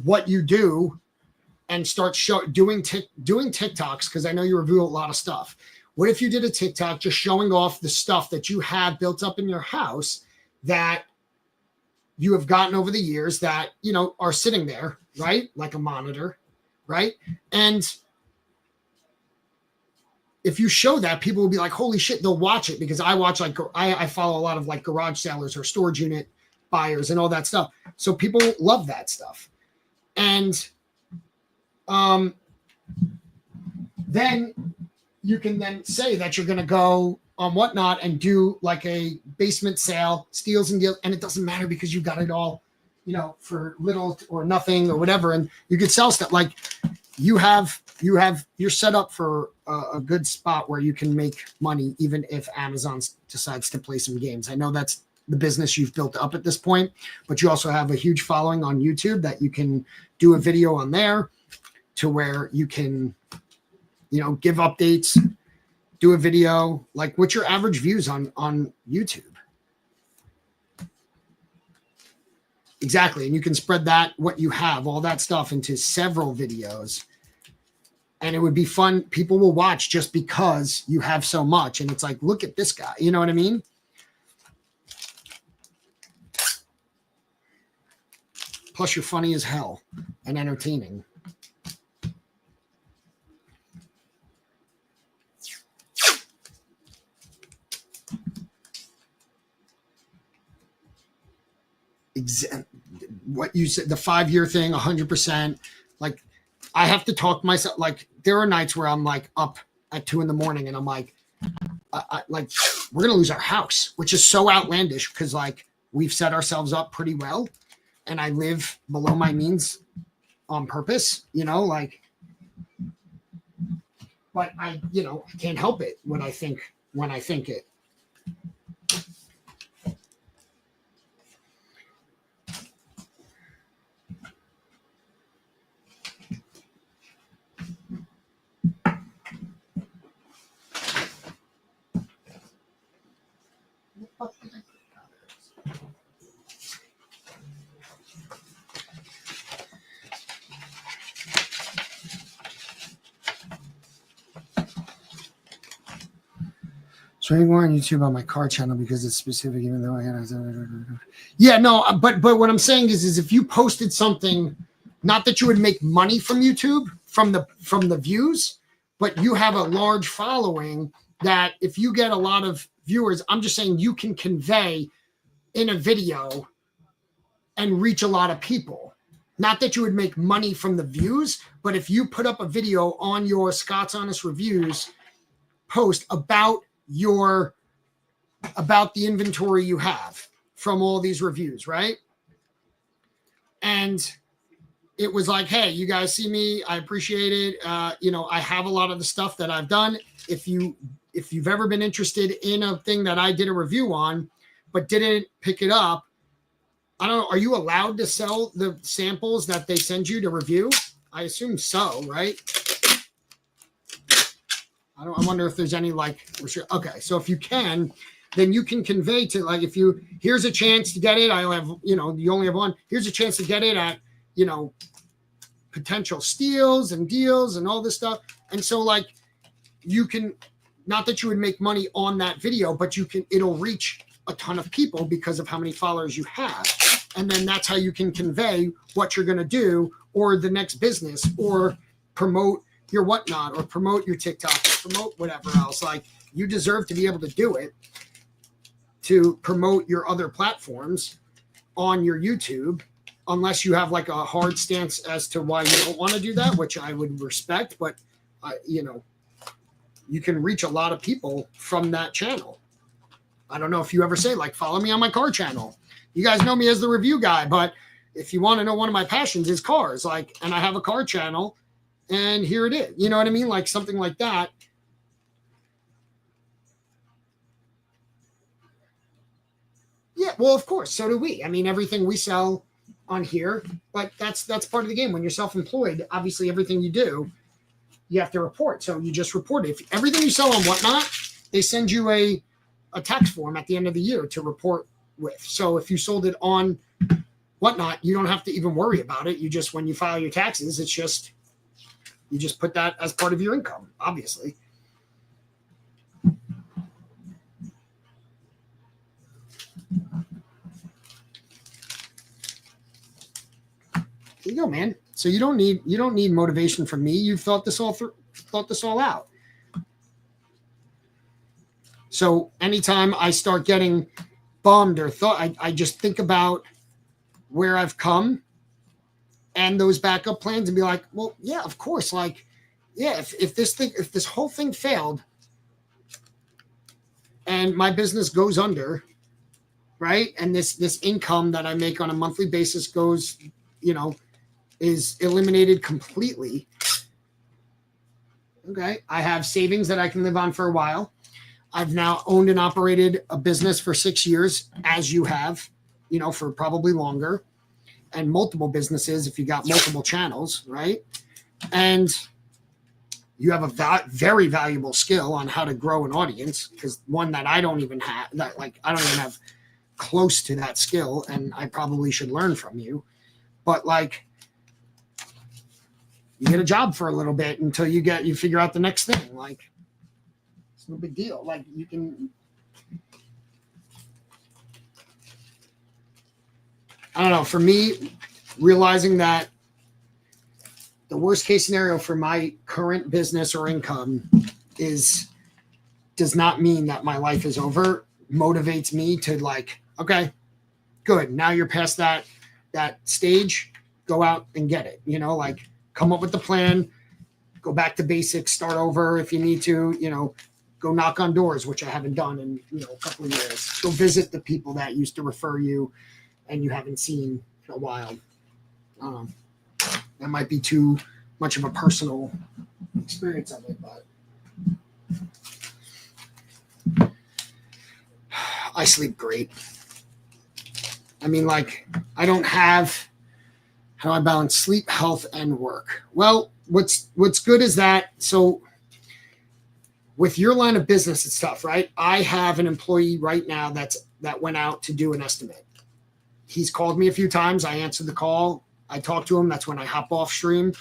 what you do and start doing TikToks, because I know you review a lot of stuff. What if you did a TikTok just showing off the stuff that you have built up in your house that you have gotten over the years that, you know, are sitting there, right? Like a monitor, right? And if you show that, people will be like, holy shit, they'll watch it, because I watch like, I follow a lot of like garage sellers or storage unit buyers and all that stuff. So people love that stuff. And then you can then say that you're going to go on Whatnot and do like a basement sale, steals and deals. And it doesn't matter because you got it all, you know, for little or nothing or whatever. And you could sell stuff like you're set up for a good spot where you can make money, even if Amazon decides to play some games. I know that's the business you've built up at this point, but you also have a huge following on YouTube that you can do a video on there to where you can, you know, give updates, do a video. Like, what's your average views on YouTube? Exactly. And you can spread that, what you have, all that stuff into several videos. And it would be fun. People will watch just because you have so much. And it's like, look at this guy. You know what I mean? Plus, you're funny as hell and entertaining. What you said, the 5-year thing, 100%. Like, I have to talk to myself. Like, there are nights where I'm like up at 2 a.m. and I'm like, like, we're gonna lose our house, which is so outlandish because like we've set ourselves up pretty well, and I live below my means on purpose, you know, like. But I can't help it when I think it. So I go on YouTube on my car channel because it's specific, even though I had. Yeah, no, but what I'm saying is if you posted something, not that you would make money from YouTube from the views, but you have a large following that if you get a lot of viewers, I'm just saying you can convey in a video and reach a lot of people. Not that you would make money from the views, but if you put up a video on your Scott's Honest Reviews post about the inventory you have from all these reviews, right? And it was like, hey, you guys see me, I appreciate it. I have a lot of the stuff that I've done. If you've ever been interested in a thing that I did a review on, but didn't pick it up, I don't know, are you allowed to sell the samples that they send you to review? I assume so, right? I wonder if there's any okay. So if you can, then you can convey to here's a chance to get it. I have, you only have one. Here's a chance to get it at, potential steals and deals and all this stuff. And so you can, not that you would make money on that video, but it'll reach a ton of people because of how many followers you have. And then that's how you can convey what you're going to do or the next business or promote your Whatnot or promote your TikTok or promote whatever else. Like, you deserve to be able to do it, to promote your other platforms on your YouTube, unless you have a hard stance as to why you don't want to do that, which I would respect. But, you can reach a lot of people from that channel. I don't know if you ever say follow me on my car channel. You guys know me as the review guy, but if you want to know one of my passions is cars, like, and I have a car channel and here it is. You know what I mean? Like something like that. Yeah, well, of course, so do we. I mean, everything we sell on here, but that's part of the game. When you're self-employed, obviously everything you do, you have to report. So you just report it. If everything you sell on Whatnot, they send you a tax form at the end of the year to report with. So if you sold it on Whatnot, you don't have to even worry about it. You just, when you file your taxes, it's just, you just put that as part of your income, obviously. There you go, man. So you don't need motivation from me. You've thought this all out. So anytime I start getting bummed or thought, I just think about where I've come and those backup plans and be like, well, yeah, of course. Like, yeah, if this whole thing failed and my business goes under, right? And this income that I make on a monthly basis goes, is eliminated completely. Okay. I have savings that I can live on for a while. I've now owned and operated a business for 6 years, as you have, for probably longer, and multiple businesses if you got multiple channels, right? And you have a very valuable skill on how to grow an audience, because one that I don't even have, I don't even have close to that skill, and I probably should learn from you. But you get a job for a little bit until you figure out the next thing. Like, it's no big deal. Like, you can, I don't know, for me, realizing that the worst case scenario for my current business or income does not mean that my life is over, motivates me to okay, good. Now you're past that stage, go out and get it, come up with the plan, go back to basics, start over if you need to, go knock on doors, which I haven't done in, a couple of years. Go visit the people that used to refer you and you haven't seen in a while. That might be too much of a personal experience of it, but I sleep great. I mean, I don't have, how do I balance sleep, health, and work? Well, what's good is that, so with your line of business, it's tough, right? I have an employee right now that went out to do an estimate. He's called me a few times. I answered the call. I talked to him. That's when I hop off stream.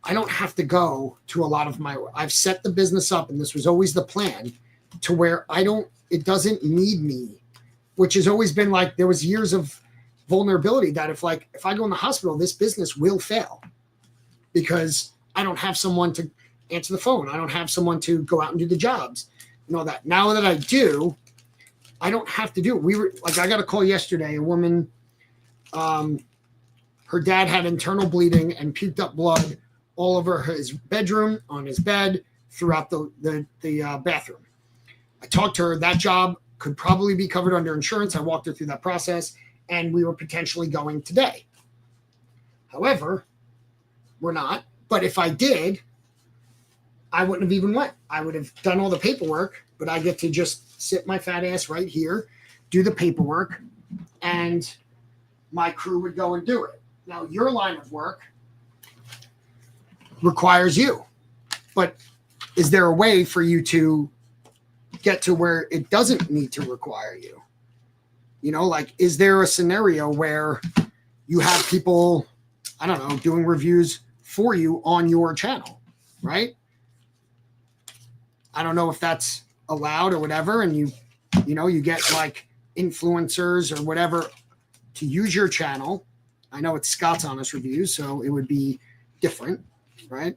I don't have to go to a lot of I've set the business up, and this was always the plan, to where it doesn't need me, which has always been there was years of vulnerability that if I go in the hospital, this business will fail because I don't have someone to answer the phone. I don't have someone to go out and do the jobs and all that. Now that I do, I don't have to do it. I got a call yesterday, a woman, her dad had internal bleeding and puked up blood all over his bedroom, on his bed, throughout the bathroom. I talked to her. That job could probably be covered under insurance. I walked her through that process, and we were potentially going today. However, we're not. But if I did, I wouldn't have even went. I would have done all the paperwork, but I get to just sit my fat ass right here, do the paperwork, and my crew would go and do it. Now, your line of work requires you, but is there a way for you to get to where it doesn't need to require you? Is there a scenario where you have people, I don't know, doing reviews for you on your channel, right? I don't know if that's allowed or whatever. And you get influencers or whatever to use your channel. I know it's Scott's Honest Reviews, so it would be different, right?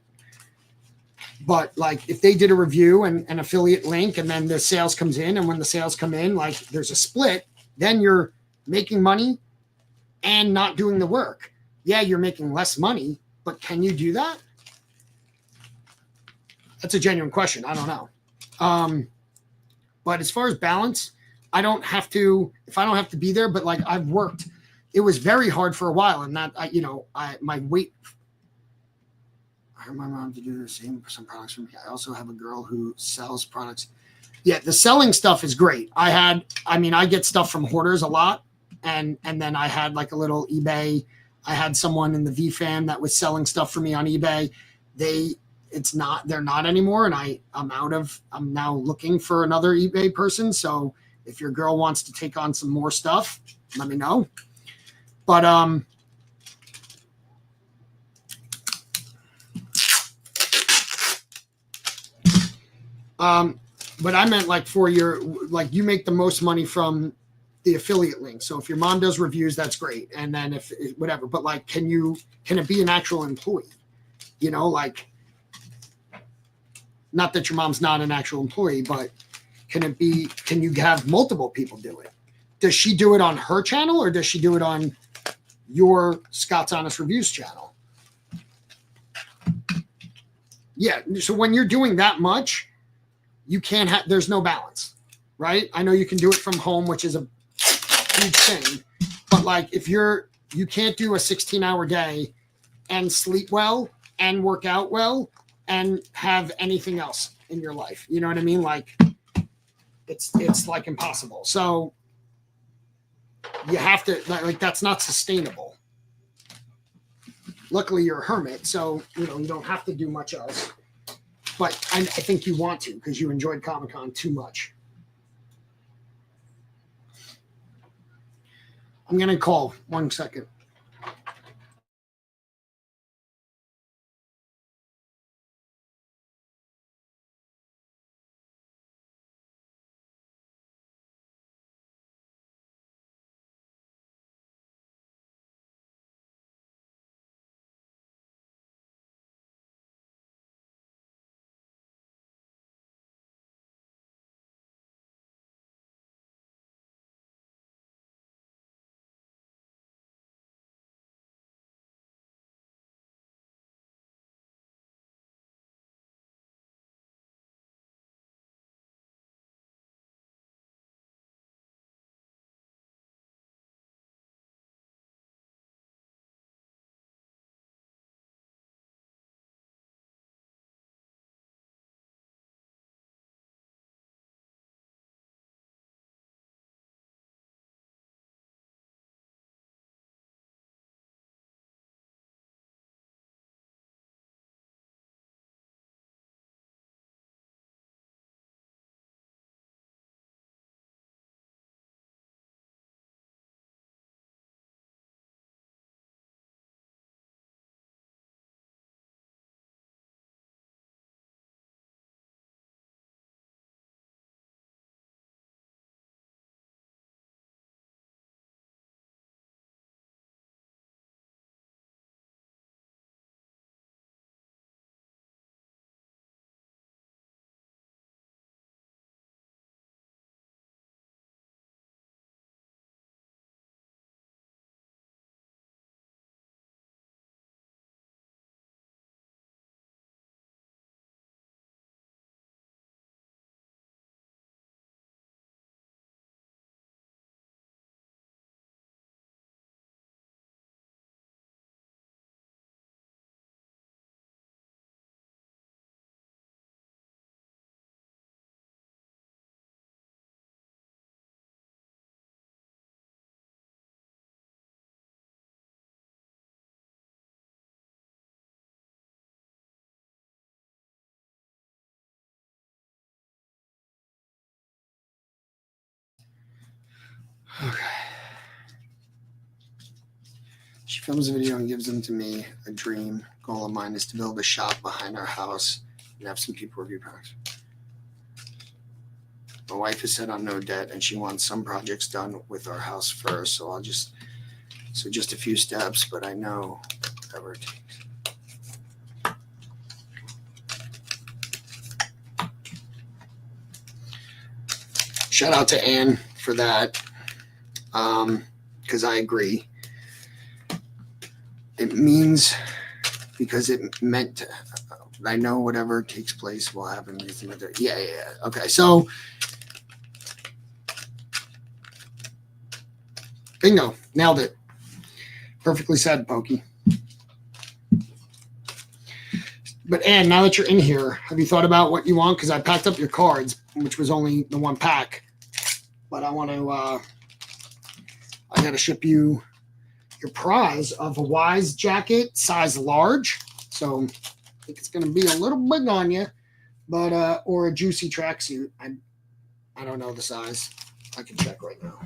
But if they did a review and an affiliate link, and then the sales comes in, and when the sales come in, there's a split, then you're making money and not doing the work. Yeah, you're making less money, but can you do that? That's a genuine question. I don't know. But as far as balance, I don't have to, if I don't have to be there, but I've worked it was very hard for a while. And that, my weight, I hired my mom to do the same for some products for me. I also have a girl who sells products. Yeah, the selling stuff is great. I get stuff from Hoarders a lot. And then I had like a little eBay. I had someone in the VFam that was selling stuff for me on eBay. They're not anymore. And I'm now looking for another eBay person. So if your girl wants to take on some more stuff, let me know. But but I meant like you make the most money from the affiliate link. So if your mom does reviews, that's great. And then if whatever, but like, can it be an actual employee? Like, not that your mom's not an actual employee, but can you have multiple people do it? Does she do it on her channel or does she do it on your Scott's Honest Reviews channel? Yeah. So when you're doing that much, you can't there's no balance, right? I know you can do it from home, which is a huge thing, but like if you can't do a 16-hour day and sleep well and work out well and have anything else in your life. You know what I mean? Like it's like impossible. So you have to, like, that's not sustainable. Luckily you're a hermit, so you don't have to do much else. But I think you want to because you enjoyed Comic-Con too much. I'm going to call 1 second. Okay. She films a video and gives them to me. A dream goal of mine is to build a shop behind our house and have some people review products. My wife is set on no debt and she wants some projects done with our house first. So just a few steps, but I know whatever it takes. Shout out to Anne for that. Because I agree. It means, because it meant to, I know whatever takes place will happen. Yeah. Okay, so bingo, nailed it. Perfectly said, Pokey. But Ann, now that you're in here, have you thought about what you want? Because I packed up your cards, which was only the one pack. But I want to, I got to ship you your prize of a Wise jacket, size large. So I think it's going to be a little big on you, but, or a Juicy tracksuit. I don't know the size. I can check right now.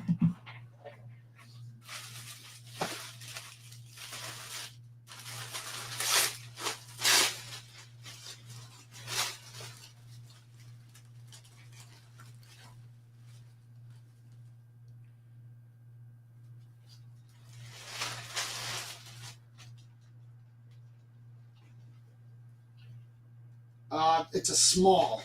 It's a small.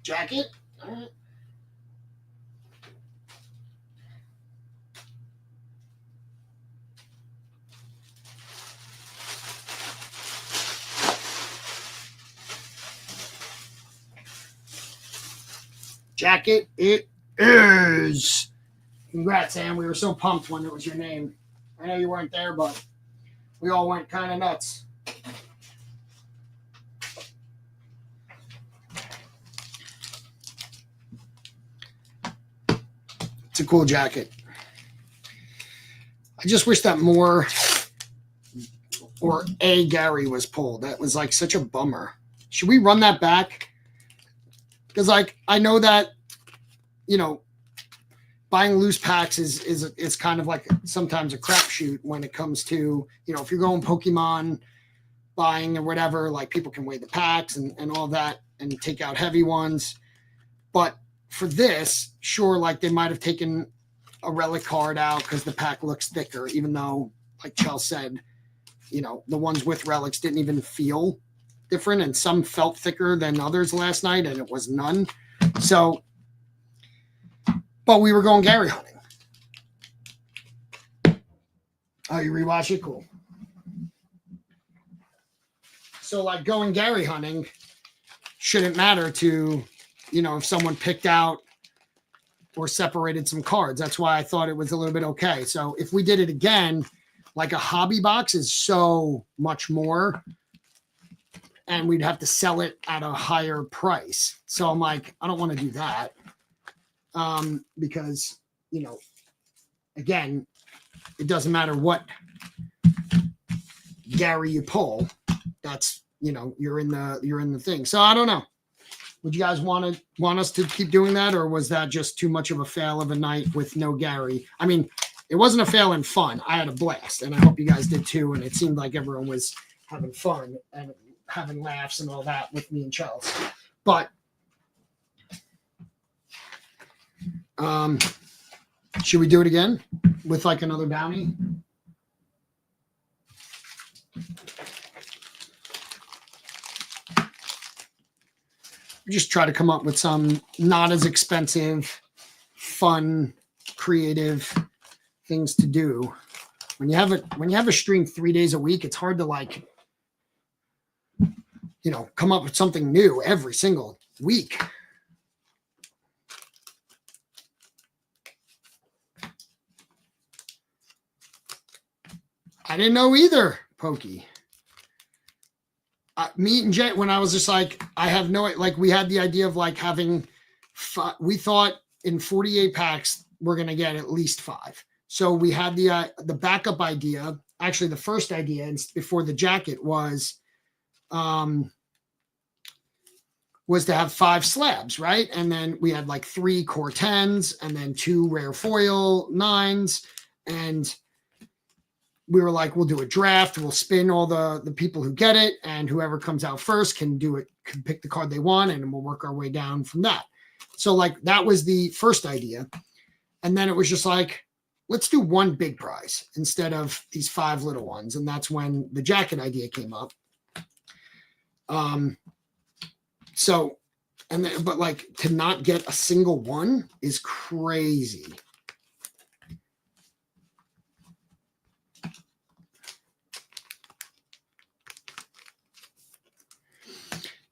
Jacket. All right. Jacket it is. Congrats, Sam. We were so pumped when it was your name. I know you weren't there, but we all went kind of nuts. It's a cool jacket. I just wish that more or a Gary was pulled. That was like such a bummer. Should we run that back? Because like I know that, you know, buying loose packs is kind of like sometimes a crapshoot when it comes to, you know, if you're going Pokemon buying or whatever, like people can weigh the packs and all that and take out heavy ones. But for this, sure, like they might have taken a relic card out because the pack looks thicker, even though, like Chell said, you know, the ones with relics didn't even feel different and some felt thicker than others last night and it was none. So, but we were going Gary hunting. Oh, you rewatch it? Cool. So like going Gary hunting shouldn't matter to, you know, if someone picked out or separated some cards. That's why I thought it was a little bit okay. So if we did it again, like a hobby box is so much more and we'd have to sell it at a higher price. So I'm like, I don't want to do that. Because, you know, again, it doesn't matter what Gary you pull. That's, you know, you're in the thing. So I don't know. Would you guys want us to keep doing that, or was that just too much of a fail of a night with no Gary? I mean, it wasn't a fail and fun. I had a blast, and I hope you guys did too. And it seemed like everyone was having fun and having laughs and all that with me and Charles. But should we do it again with like another bounty? Just try to come up with some not as expensive, fun, creative things to do. When you have a stream 3 days a week, it's hard to like, you know, come up with something new every single week. I didn't know either, Pokey. Me and Jay, when I was just like, I have no, like we had the idea of like having, we thought in 48 packs, we're going to get at least 5. So we had the backup idea. Actually, the first idea before the jacket was to have 5 slabs, right? And then we had like 3 core 10s and then 2 rare foil 9s. And we were like, we'll do a draft. We'll spin all the people who get it, and whoever comes out first can pick the card they want, and we'll work our way down from that. So like that was the first idea. And then it was just like, let's do one big prize instead of these 5 little ones. And that's when the jacket idea came up. But like to not get a single one is crazy.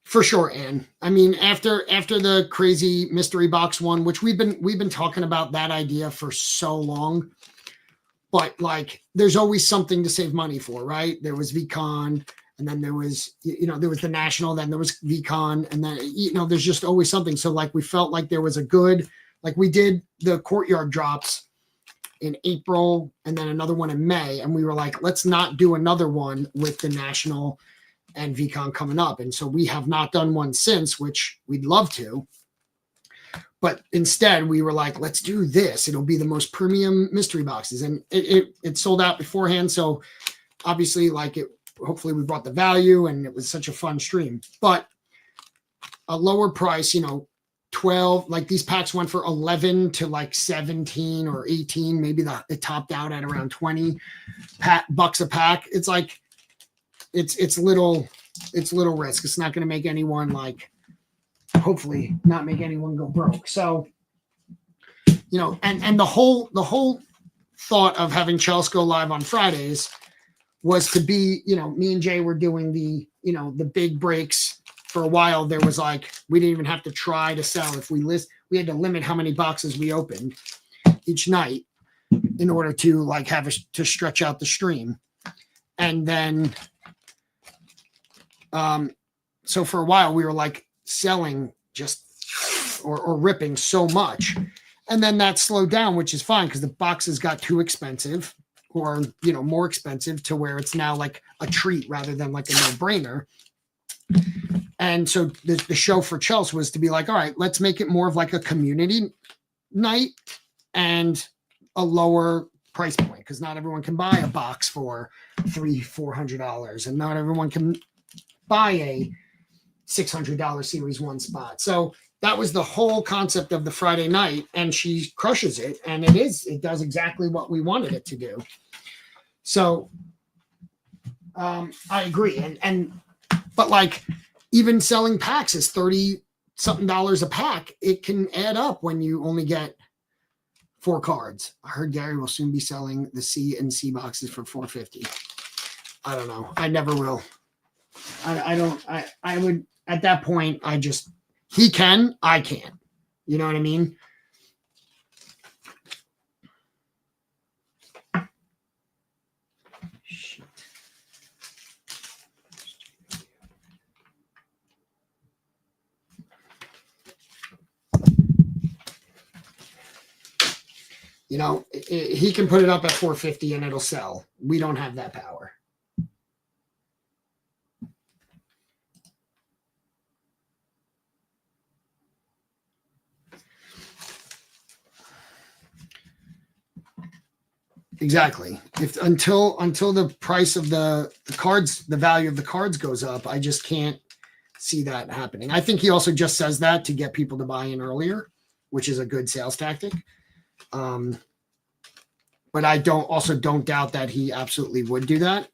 For sure, Anne. I mean, after the crazy mystery box one, which we've been talking about that idea for so long, but like there's always something to save money for, right? There was VCon, and then there was there was the national, then there was VCon, and then there's just always something. So like we felt like there was a good, like we did the courtyard drops in April and then another one in May, and we were like, let's not do another one with the national and VCon coming up. And so we have not done one since, which we'd love to. But instead, we were like, let's do this. It'll be the most premium mystery boxes. And it sold out beforehand. So obviously, like hopefully we brought the value, and it was such a fun stream. But a lower price, 12, like these packs went for 11 to like 17 or 18. Maybe it topped out at around 20 bucks a pack. It's like, it's little risk. It's not going to make anyone hopefully not make anyone go broke. So, and the whole thought of having Chelsea go live on Fridays was to be, me and Jay were doing the big breaks for a while. There was we didn't even have to try to sell. If we we had to limit how many boxes we opened each night in order to to stretch out the stream. And then, so for a while we were selling just or ripping so much, and then that slowed down, which is fine because the boxes got too expensive or more expensive to where it's now like a treat rather than like a no-brainer. And so the show for Chelsea was to be like, all right, let's make it more of like a community night and a lower price point, because not everyone can buy a box for $300-400, and not everyone can buy a $600 Series 1 spot. So that was the whole concept of the Friday night, and she crushes it, and it does exactly what we wanted it to do. So I agree. But even selling packs is $30-something a pack. It can add up when you only get 4 cards. I heard Gary will soon be selling the C and C boxes for $450. I don't know. I never will. I would, at that point, he can, I can't. You know what I mean? Shit. He can put it up at $450 and it'll sell. We don't have that power. Exactly. Until the price of the cards, the value of the cards goes up, I just can't see that happening. I think he also just says that to get people to buy in earlier, which is a good sales tactic. But I don't doubt that he absolutely would do that,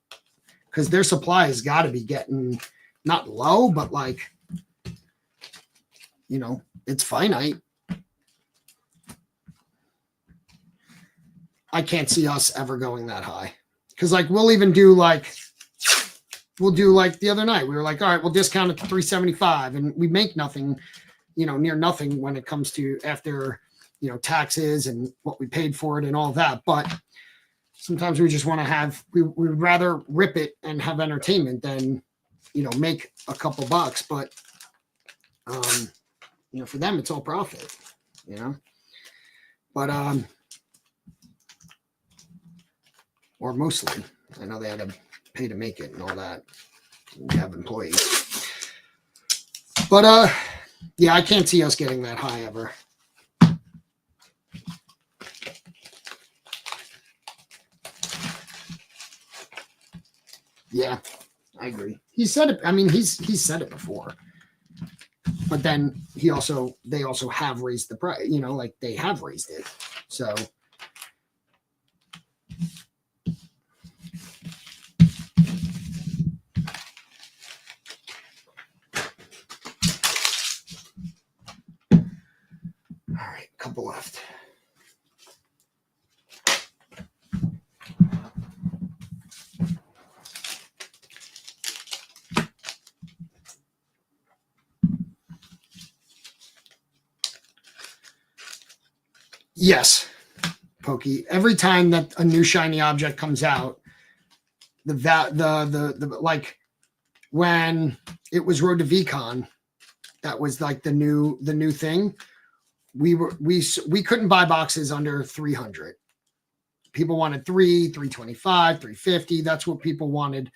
because their supply has got to be getting not low, but it's finite. I can't see us ever going that high, because we'll do the other night. We were like, all right, we'll discount it to $375, and we make nothing, near nothing when it comes to after, taxes and what we paid for it and all that. But sometimes we just want to we'd rather rip it and have entertainment than, make a couple bucks. But, for them, it's all profit, but, or mostly. I know they had to pay to make it and all that. We have employees. But yeah, I can't see us getting that high ever. Yeah, I agree. He said it. I mean, he's said it before. But then they also have raised the price, they have raised it. So all right, couple left. Yes, Pokey. Every time that a new shiny object comes out, the like when it was Road to VCon, that was like the new thing. We couldn't buy boxes under 300. People wanted 325, 350. That's what people wanted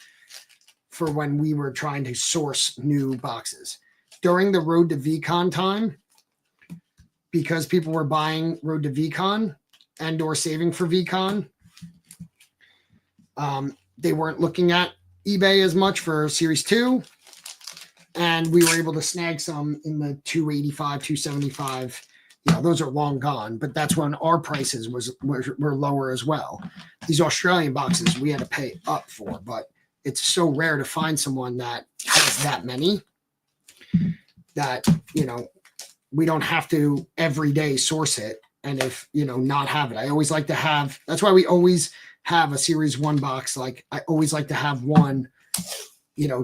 for when we were trying to source new boxes. During the Road to VCon time, because people were buying Road to VCon and or saving for VCon, they weren't looking at eBay as much for Series 2. And we were able to snag some in the 285, 275. Those are long gone, but that's when our prices were lower as well. These Australian boxes we had to pay up for, but it's so rare to find someone that has that many that, we don't have to every day source it. And if, not have it, I always like to have, that's why we always have a Series 1 box. Like I always like to have one,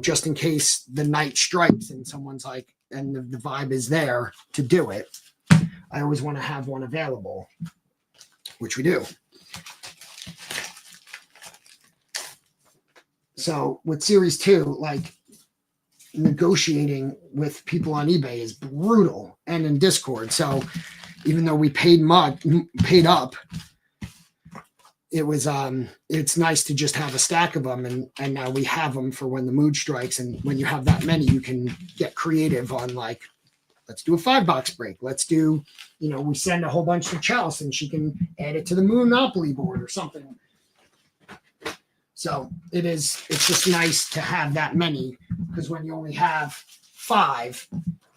just in case the night strikes and someone's like, and the vibe is there to do it. I always want to have one available, which we do. So with Series 2, like negotiating with people on eBay is brutal and in Discord. So even though we paid up, it was it's nice to just have a stack of them, and now we have them for when the mood strikes. And when you have that many, you can get creative on like, let's do a 5-box break. Let's do, we send a whole bunch to Chelsea and she can add it to the Monopoly board or something. So it's just nice to have that many, because when you only have 5,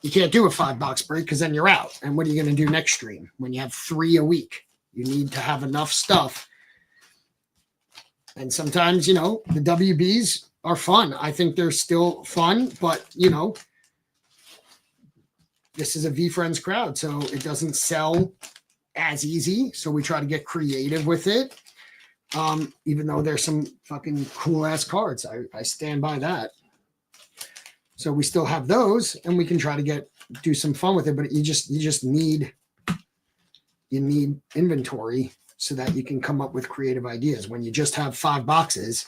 you can't do a 5-box break because then you're out. And what are you going to do next stream? When you have 3 a week, you need to have enough stuff. And sometimes, the WBs are fun. I think they're still fun, but, this is a VeeFriends crowd, so it doesn't sell as easy. So we try to get creative with it. Even though there's some fucking cool ass cards. I stand by that. So we still have those and we can try to do some fun with it, but you just need inventory so that you can come up with creative ideas. When you just have 5 boxes,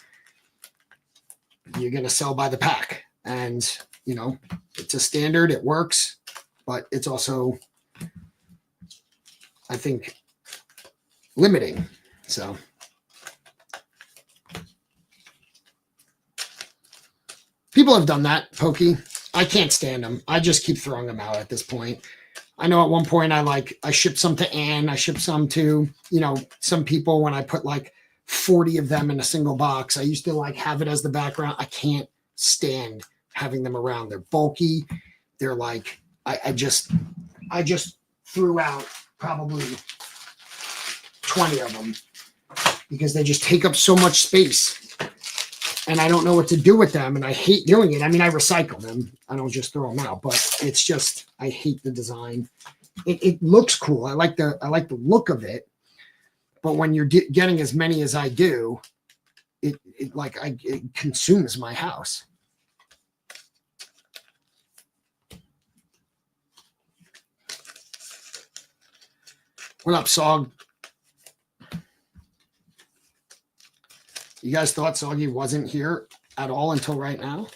you're going to sell by the pack, and it's a standard, it works, but it's also, I think, limiting. So people have done that, Pokey. I can't stand them. I just keep throwing them out at this point. I know at one point I shipped some to Anne. I shipped some to, some people when I put like 40 of them in a single box. I used to like have it as the background. I can't stand having them around. They're bulky. They're like, I just threw out probably 20 of them because they just take up so much space. And I don't know what to do with them, and I hate doing it. I mean, I recycle them. I don't just throw them out, but it's just, I hate the design. It looks cool. I like the look of it, but when you're getting as many as I do, it consumes my house. What up, Sog? You guys thought Soggy wasn't here at all until right now?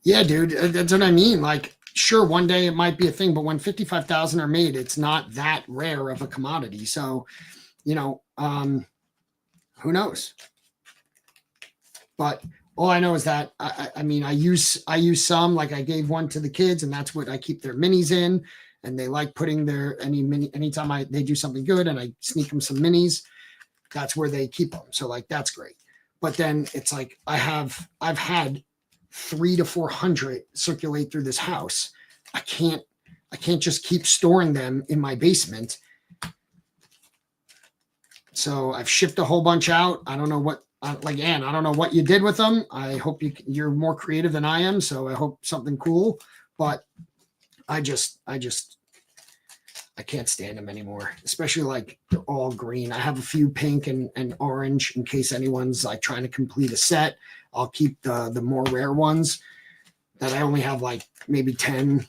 Yeah, dude, that's what I mean. Like, sure, one day it might be a thing, but when 55,000 are made, it's not that rare of a commodity. So, who knows? But all I know is that I use some, like I gave one to the kids, and that's what I keep their minis in. And they like putting anytime they do something good and I sneak them some minis, that's where they keep them. So like, that's great. But then it's like, I've had 300 to 400 circulate through this house. I can't just keep storing them in my basement. So I've shipped a whole bunch out. I don't know what, like Ann, I don't know what you did with them. I hope you're more creative than I am. So I hope something cool, but I can't stand them anymore, especially like they're all green. I have a few pink and orange in case anyone's like trying to complete a set. I'll keep the more rare ones, that I only have like maybe 10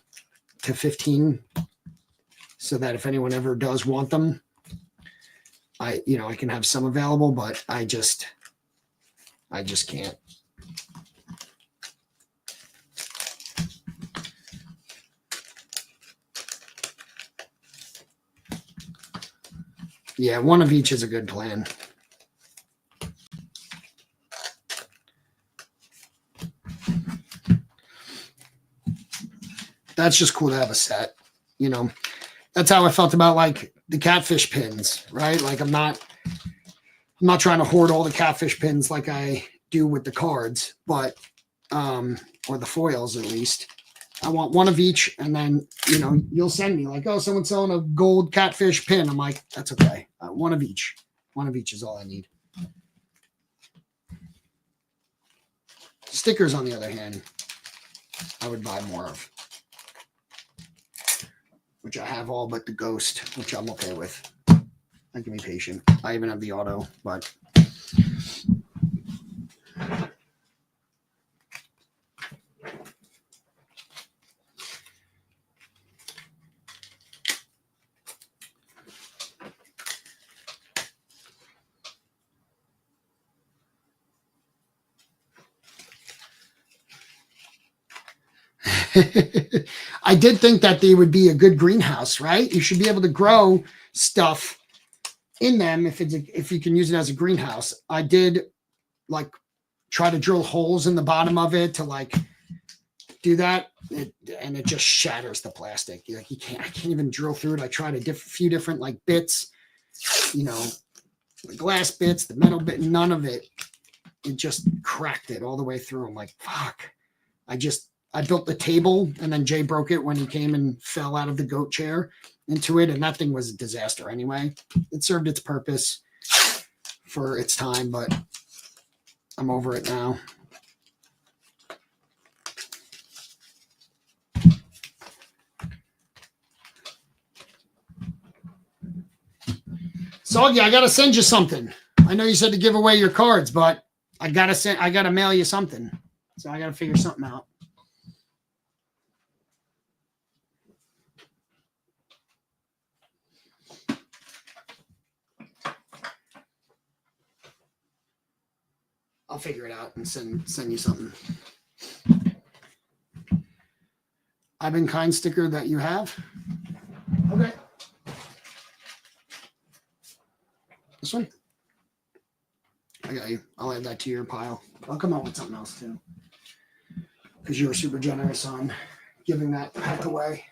to 15, so that if anyone ever does want them, I can have some available, but I just can't. Yeah, one of each is a good plan. That's just cool to have a set, That's how I felt about like the catfish pins, right? Like I'm not trying to hoard all the catfish pins like I do with the cards, but or the foils at least. I want one of each, and then you'll send me like, oh, someone's selling a gold catfish pin. I'm like, that's okay. One of each. One of each is all I need. Stickers, on the other hand, I would buy more of, which I have all but the ghost, which I'm okay with. I can be patient. I even have the auto, but. I did think that they would be a good greenhouse, right? You should be able to grow stuff in them if you can use it as a greenhouse. I did like try to drill holes in the bottom of it to like do that, and it just shatters the plastic. I can't even drill through it. I tried a few different like bits, the glass bits, the metal bit, none of it. It just cracked it all the way through. I'm like, fuck. I built the table, and then Jay broke it when he came and fell out of the goat chair into it, and that thing was a disaster anyway. It served its purpose for its time, but I'm over it now. Soggy, I gotta send you something. I know you said to give away your cards, but I gotta mail you something. So I gotta figure something out. I'll figure it out and send you something. I've been kind sticker that you have. Okay. This one? I got you. I'll add that to your pile. I'll come out with something else too. Because you were super generous on giving that pack away.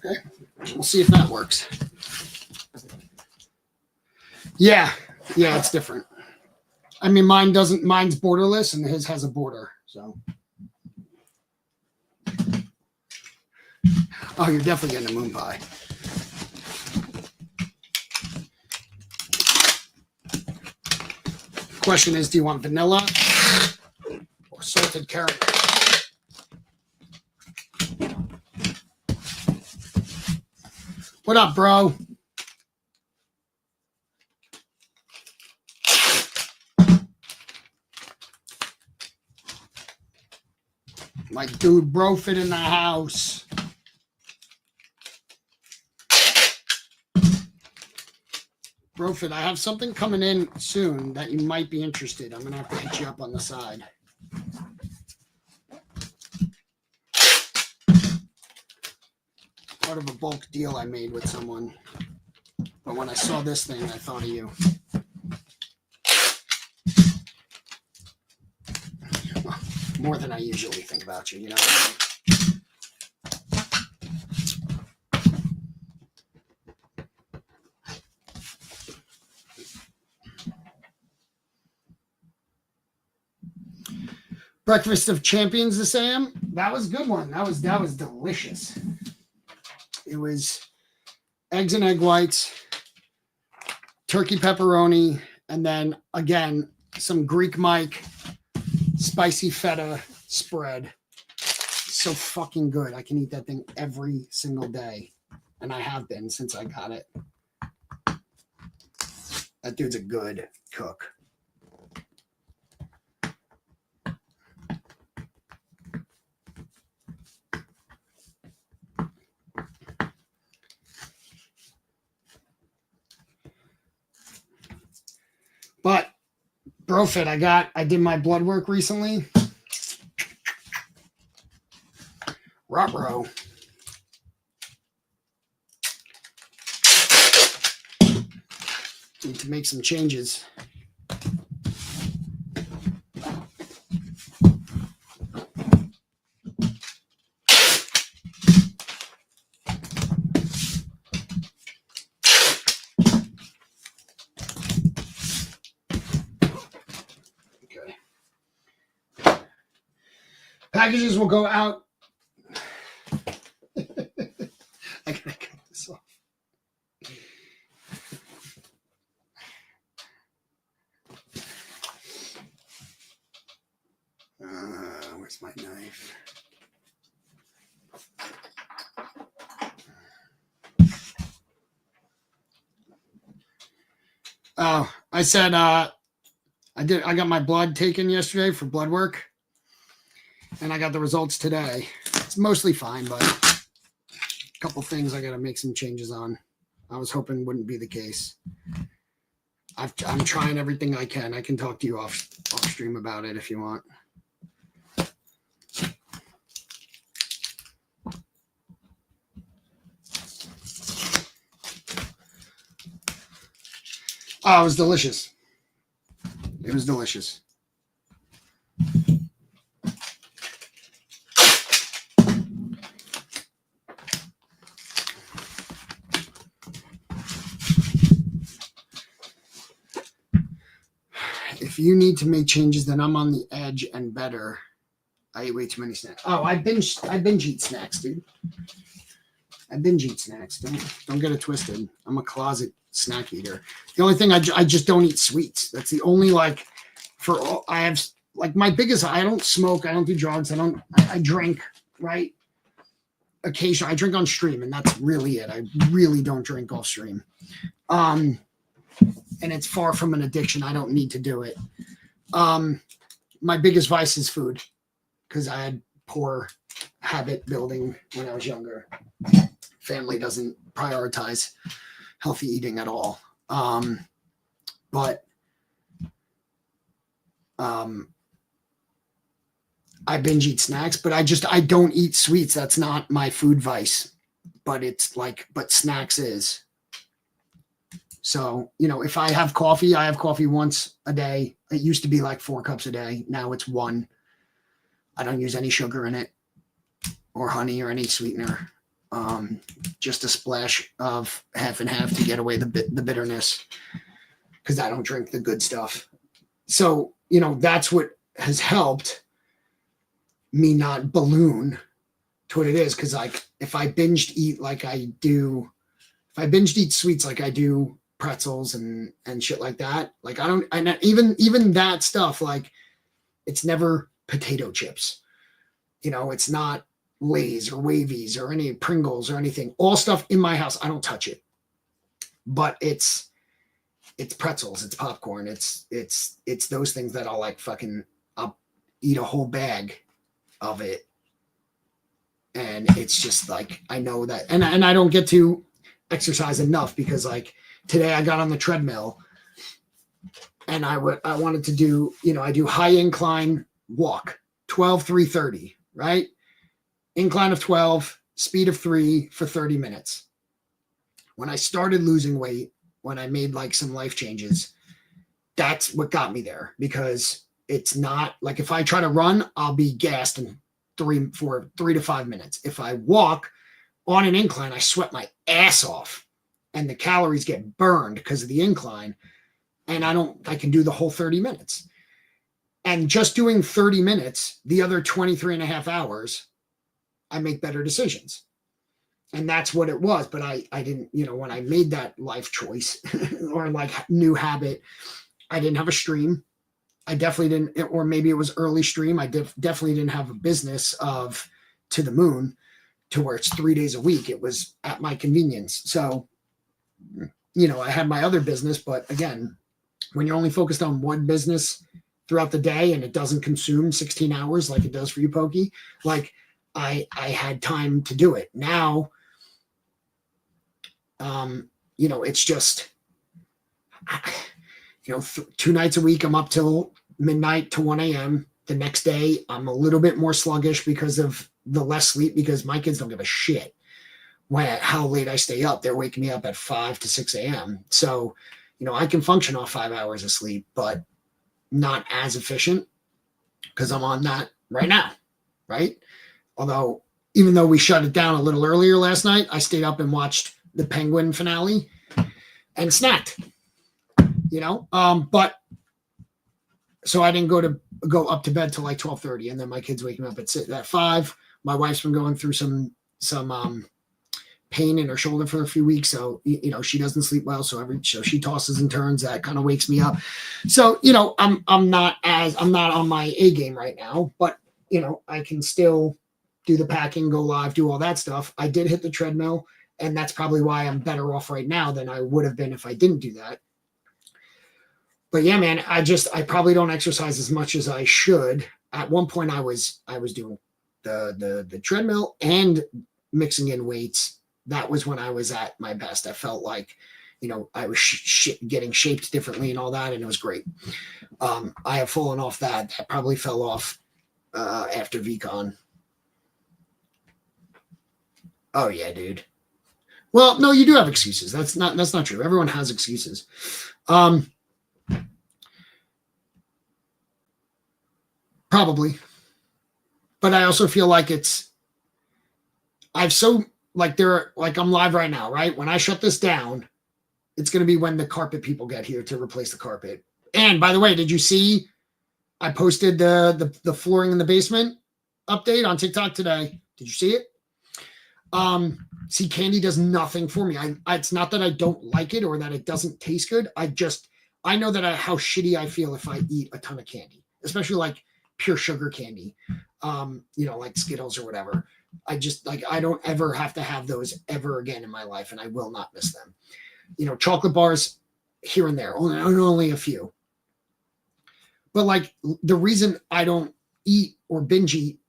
Okay, we'll see if that works. Yeah, it's different. I mean, mine's borderless and his has a border, so. Oh, you're definitely getting a moon pie. Question is, do you want vanilla or salted caramel? What up, bro? My dude Brofit in the house. Brofit, I have something coming in soon that you might be interested. I'm going to have to hit you up on the side. Part of a bulk deal I made with someone. But when I saw this thing, I thought of you. more than I usually think about you, you know? Breakfast of Champions this AM. That was a good one. That was delicious. It was eggs and egg whites, turkey pepperoni, and then again some Greek Mike spicy feta spread. So fucking good. I can eat that thing every single day, and I have been since I got it. That dude's a good cook. But BroFit, I did my blood work recently. Ruh-roh. Need to make some changes. Packages will go out. I gotta cut this off. Where's my knife? Oh, I said I got my blood taken yesterday for blood work. And I got the results today. It's mostly fine, but a couple things I got to make some changes on. I was hoping wouldn't be the case. I'm trying everything I can. I can talk to you off stream about it if you want. Oh, it was delicious. It was delicious. If you need to make changes, then I'm on the edge and better. I ate way too many snacks. Oh, I binge eat snacks, dude. I binge eat snacks. Don't get it twisted. I'm a closet snack eater. The only thing I just don't eat sweets. That's the only I have my biggest. I don't smoke. I don't do drugs. I drink, right? Occasionally, I drink on stream, and that's really it. I really don't drink off stream. And it's far from an addiction. I don't need to do it. My biggest vice is food because I had poor habit building when I was younger. Family doesn't prioritize healthy eating at all. But I binge eat snacks, but I don't eat sweets. That's not my food vice, but snacks is. So, if I have coffee once a day. It used to be like 4 cups a day. Now it's 1. I don't use any sugar in it or honey or any sweetener. Just a splash of half and half to get away the bitterness because I don't drink the good stuff. So, that's what has helped me not balloon to what it is. Because if I binged eat sweets like I do pretzels and shit like that, even that stuff, it's never potato chips. It's not Lay's or Wavies or any Pringles or anything. All stuff in my house, I don't touch it. But it's pretzels, it's popcorn, it's those things that I'll I'll eat a whole bag of it. And it's just I know that, and I don't get to exercise enough because today I got on the treadmill and I wanted to do, I do high incline walk, 3:30, right? Incline of 12, speed of 3 for 30 minutes. When I started losing weight, when I made some life changes, that's what got me there because It's not like if I try to run, I'll be gassed in 3 to 5 minutes. If I walk on an incline, I sweat my ass off and the calories get burned because of the incline. And I can do the whole 30 minutes. And just doing 30 minutes, the other 23 and a half hours, I make better decisions. And that's what it was. But I didn't, when I made that life choice or like new habit, I didn't have a stream. I definitely didn't, or maybe it was early stream. I definitely didn't have a business of To the Moon to where it's 3 days a week. It was at my convenience. So, I had my other business, but again, when you're only focused on one business throughout the day and it doesn't consume 16 hours like it does for you, Pokey, like I had time to do it. Now, it's just, 2 nights a week, I'm up till midnight to 1 a.m. The next day, I'm a little bit more sluggish because of the less sleep, because my kids don't give a shit how late I stay up. They're waking me up at 5 to 6 a.m. So, I can function off 5 hours of sleep, but not as efficient because I'm on that right now, right? Although, even though we shut it down a little earlier last night, I stayed up and watched the Penguin finale and snacked, but so I didn't go up to bed till like 12:30, and then my kids waking me up at 5. My wife's been going through some pain in her shoulder for a few weeks, so she doesn't sleep well. So she tosses and turns. That kind of wakes me up. So I'm not on my A game right now, but I can still do the packing, go live, do all that stuff. I did hit the treadmill, and that's probably why I'm better off right now than I would have been if I didn't do that. But yeah, man, I probably don't exercise as much as I should. At one point, I was doing the treadmill and mixing in weights. That was when I was at my best. I felt like, I was getting shaped differently and all that, and it was great. I have fallen off that. That probably fell off after VCon. Oh yeah, dude. Well, no, you do have excuses. That's not true. Everyone has excuses. Probably. But I also feel like I'm live right now, right? When I shut this down, it's going to be when the carpet people get here to replace the carpet. And by the way, did you see I posted the flooring in the basement update on TikTok today? Did you see it? See, candy does nothing for me. It's not that I don't like it or that it doesn't taste good. I know that how shitty I feel if I eat a ton of candy, especially like pure sugar candy, like Skittles or whatever. I don't ever have to have those ever again in my life, and I will not miss them. Chocolate bars here and there, only a few. But like the reason I don't eat or binge eat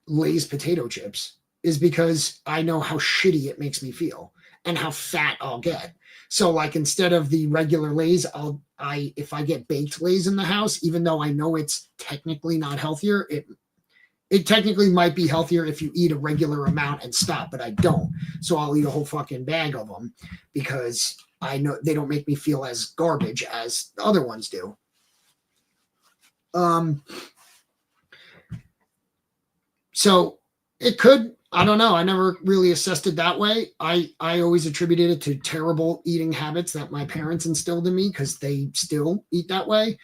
Lay's potato chips is because I know how shitty it makes me feel and how fat I'll get. So like instead of the regular Lay's, if I get baked Lay's in the house, even though I know it's technically not healthier, it technically might be healthier if you eat a regular amount and stop, but I don't. So I'll eat a whole fucking bag of them because I know they don't make me feel as garbage as the other ones do. So it could, I don't know. I never really assessed it that way. I always attributed it to terrible eating habits that my parents instilled in me because they still eat that way.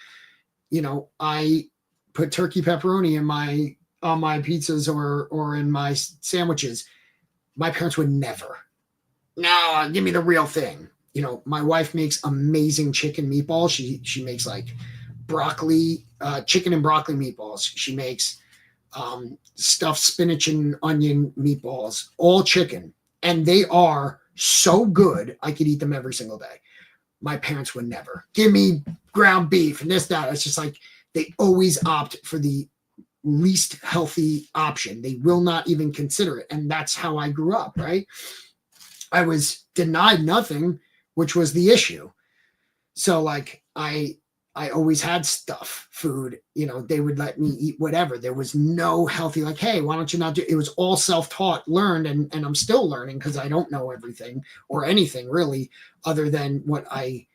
I put turkey pepperoni on my pizzas or in my sandwiches. My parents would never. No, give me the real thing. My wife makes amazing chicken meatballs. She makes like broccoli, chicken and broccoli meatballs. She makes stuffed spinach and onion meatballs, all chicken. And they are so good, I could eat them every single day. My parents would never. Give me ground beef and this, that. It's just like they always opt for the least healthy option. They will not even consider it. And that's how I grew up, right? I was denied nothing, which was the issue. So like I always had food, they would let me eat whatever. There was no healthy, like, hey, why don't you not do it? It was all self-taught, learned, and I'm still learning because I don't know everything or anything really other than what I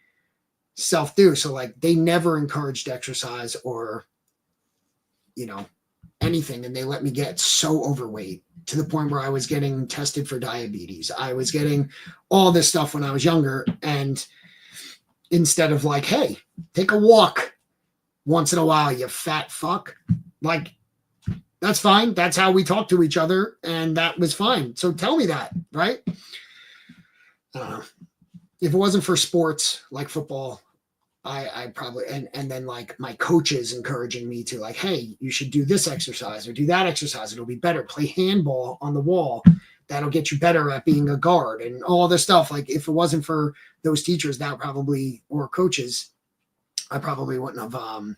self-do. So like they never encouraged exercise or anything, and they let me get so overweight to the point where I was getting tested for diabetes. I was getting all this stuff when I was younger. And instead of like, hey, take a walk once in a while, you fat fuck, like, that's fine. That's how we talk to each other. And that was fine. So tell me that, right? I don't know. If it wasn't for sports like football, I probably, and then like my coaches encouraging me to like, hey, you should do this exercise or do that exercise. It'll be better. Play handball on the wall. That'll get you better at being a guard and all this stuff. Like if it wasn't for those teachers, that probably, or coaches, I probably wouldn't have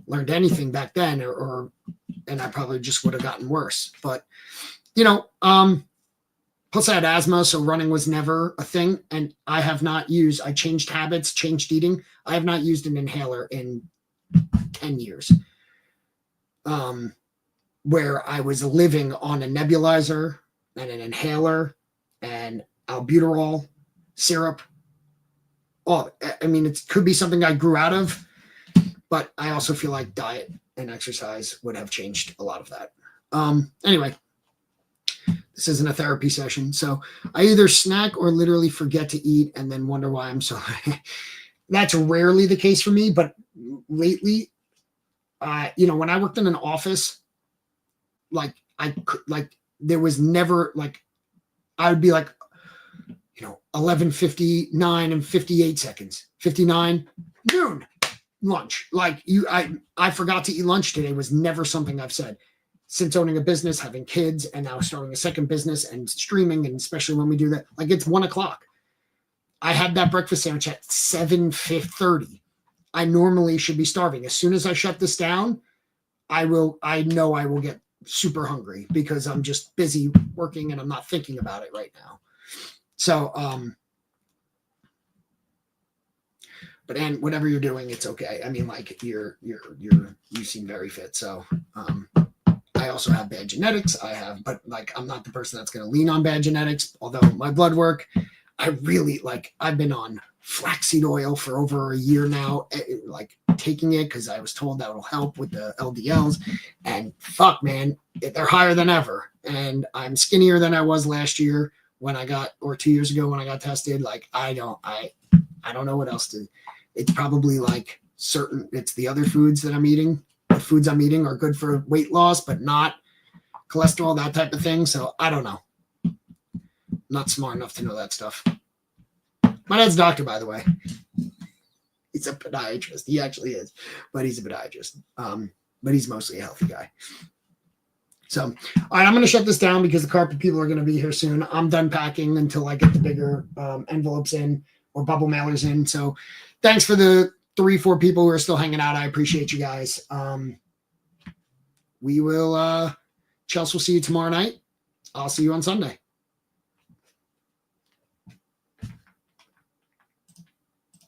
learned anything back then, and I probably just would have gotten worse. But, plus I had asthma, so running was never a thing. And I changed habits, changed eating. I have not used an inhaler in 10 years. Where I was living on a nebulizer and an inhaler and albuterol syrup. It could be something I grew out of, but I also feel like diet and exercise would have changed a lot of that. Anyway, this isn't a therapy session. So I either snack or literally forget to eat and then wonder why I'm so that's rarely the case for me. But lately, when I worked in an office, there was never I would be 11:59 and 58 seconds, 59, noon, lunch. I forgot to eat lunch today was never something I've said. Since owning a business, having kids, and now starting a second business and streaming, and especially when we do that, it's 1:00. I had that breakfast sandwich at 7:30. I normally should be starving. As soon as I shut this down, I know I will get super hungry because I'm just busy working and I'm not thinking about it right now. So, and whatever you're doing, it's okay. You seem very fit. So, I also have bad genetics. But I'm not the person that's going to lean on bad genetics. Although my blood work, I've been on flaxseed oil for over a year now, taking it because I was told that will help with the LDLs, and fuck, man, they're higher than ever. And I'm skinnier than I was last year or 2 years ago when I got tested. I don't know what else to. It's probably it's the other foods that I'm eating. The foods I'm eating are good for weight loss, but not cholesterol, that type of thing. So I don't know. Not smart enough to know that stuff. My dad's a doctor, by the way. He's a podiatrist. He actually is, but he's a podiatrist. But he's mostly a healthy guy. So, all right, I'm going to shut this down because the carpet people are going to be here soon. I'm done packing until I get the bigger envelopes in or bubble mailers in. So thanks for the 3-4 people who are still hanging out. I appreciate you guys. We will, Chelsea will see you tomorrow night. I'll see you on Sunday.